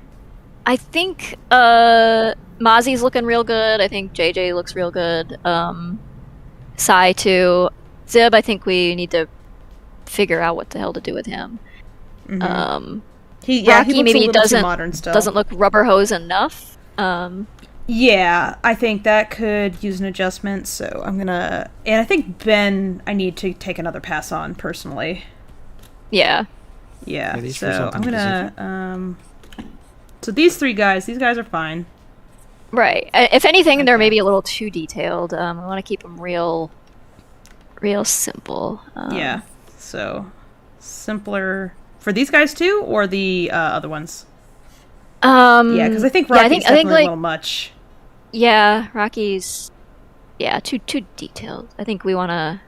I think Mozzie's looking real good. I think JJ looks real good. Sai too. Zib, I think we need to figure out what the hell to do with him. Mhm. Rocky He looks maybe a little too doesn't modern still. doesn't look rubber hose enough. Yeah, I think that could use an adjustment. So I'm gonna, and I think Ben, I need to take another pass on personally. Yeah. Yeah. Are these for So I'm something gonna. So these guys are fine. Right. If anything, they're maybe a little too detailed. I want to keep them real simple. Yeah. So simpler for these guys too, or the other ones. Yeah, because I think yeah, I Rocky's think, definitely a like, little much. yeah, Rocky's, yeah, too detailed. I think we want to.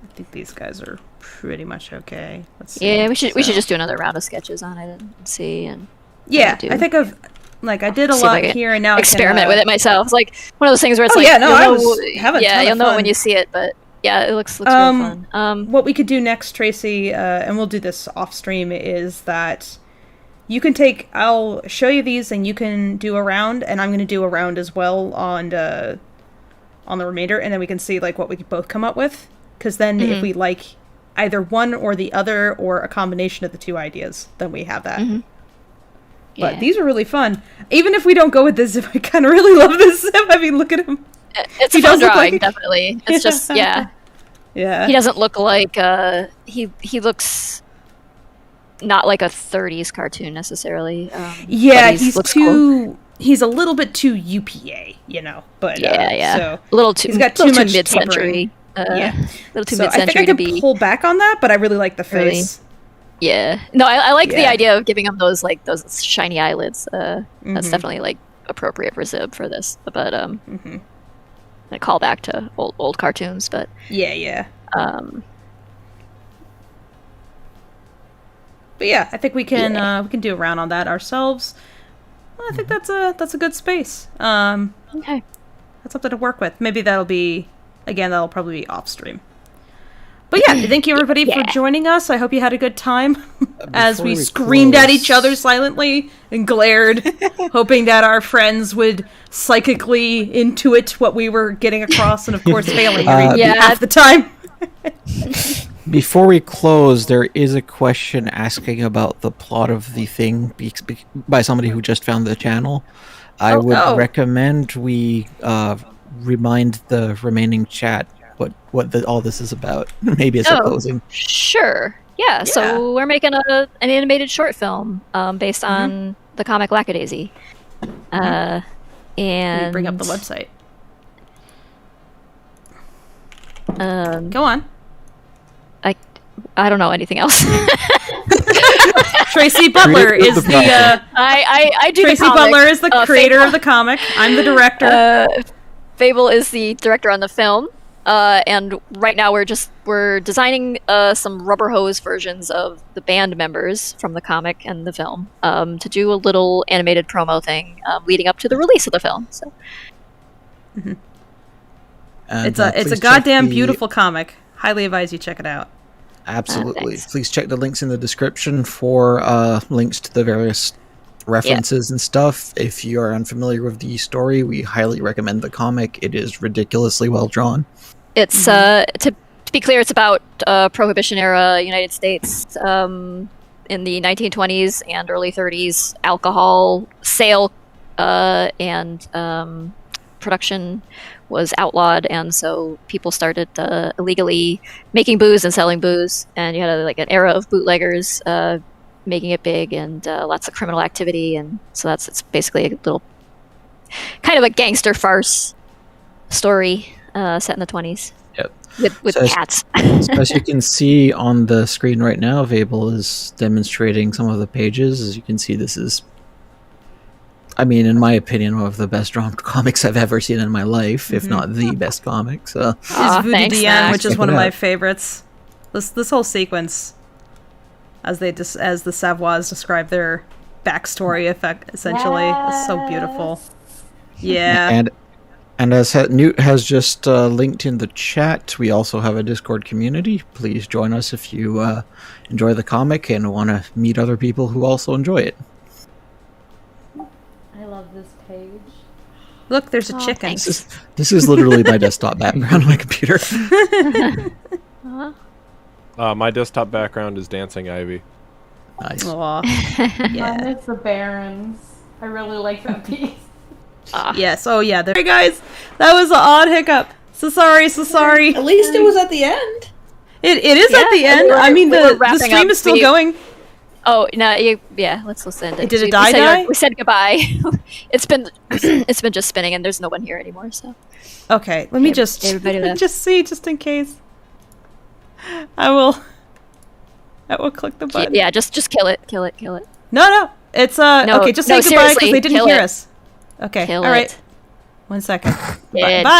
I think these guys are pretty much okay. Let's see. Yeah, we should So- just do another round of sketches on it and see and Yeah, do. I think I've like I did a see if lot I can here, and now experiment I can, with it myself. It's like one of those things where it's Oh, like, yeah, no, you'll I know- was having a yeah, ton of you'll know it when fun. you see it, but yeah, it looks real fun. What we could do next, Tracy, and we'll do this off stream, is that you can take. I'll show you these, and you can do a round, and I'm going to do a round as well on the remainder, and then we can see like what we could both come up with. Because then, if we like either one or the other, or a combination of the two ideas, then we have that. But Yeah. these are really fun. Even if we don't go with this, if I kind of really love this, I mean, look at him. It's he a fun does look drawing, like- definitely. It's just yeah. Yeah. He doesn't look like he looks not like a 30s cartoon necessarily. Yeah, but he's looks too. cool. He's a little bit too UPA, you know. But Yeah. So a little too he's got little too much mid-century. yeah, A little too so I think mid-century I to could be. pull back on that, but I really like the Really? face. Yeah. No, I like the Yeah. idea of giving him those like those shiny eyelids. That's Mhm. definitely like appropriate for Zib for this. But a callback to old cartoons, but Yeah. um But yeah, I think we can do a round on that ourselves. Well, I think that's a good space. okay. That's something to work with. Maybe that'll probably be off stream. But yeah, thank you everybody for joining us. I hope you had a good time as Before we we screamed at close- each other silently and glared, hoping that our friends would psychically intuit what we were getting across, and of course failing every Yeah. half the time. Before we close, there is a question asking about the plot of the thing by somebody who just found the channel. I would recommend we remind the remaining chat what all this is about. Maybe it's a closing. Sure. Yeah. So we're making an animated short film based on the comic Lackadaisy. And Let me bring up the website. Go on. I don't know anything else. Tracy Butler is the I do Tracy the comic. Butler is the creator Fable. of the comic. I'm the director. Fable is the director on the film. And right now we're designing some rubber hose versions of the band members from the comic and the film to do a little animated promo thing leading up to the release of the film. So And, It's a please check goddamn the- beautiful comic. Highly advise you check it out. Absolutely. Thanks. Please check the links in the description for links to the various references and stuff. If you are unfamiliar with the story, we highly recommend the comic. It is ridiculously well drawn. It's to be clear, it's about Prohibition era United States in the 1920s and early 30s. Alcohol sale and production was outlawed, and so people started illegally making booze and selling booze, and you had an era of bootleggers making it big, and lots of criminal activity, and so it's basically a little kind of a gangster farce story set in the 20s. Yep. With So cats. As you can see on the screen right now, Fable is demonstrating some of the pages. As you can see, this is, I mean, in my opinion, one of the best drawn comics I've ever seen in my life, if not the best comic. So, Is Voodoo thanks, DM, Max. which is one of my favorites. This whole sequence, as the Savoys describe their backstory, essentially, is so beautiful. Yeah. And as Newt has just linked in the chat, we also have a Discord community. Please join us if you enjoy the comic and want to meet other people who also enjoy it. I love this page. Look, there's a chicken. Thanks. This is literally my desktop background on my computer. My desktop background is Dancing Ivy. Nice. Aw. Mine Yeah. is the Barons. I really like that piece. Yes. Oh, yeah. There, guys. That was an odd hiccup. So sorry. At least it was at the end. It is at the end. I mean, we were the wrapping stream up. is still going. Oh no! Let's listen. Did it die? We said goodbye. It's been just spinning, and there's no one here anymore. So Okay, let me just everybody left. just see, just in case. I will click the button. yeah, just kill it. No, it's No, okay. Just no, say goodbye because seriously, they didn't kill hear it. us. Okay, Kill all right. it. 1 second. Yeah. Bye.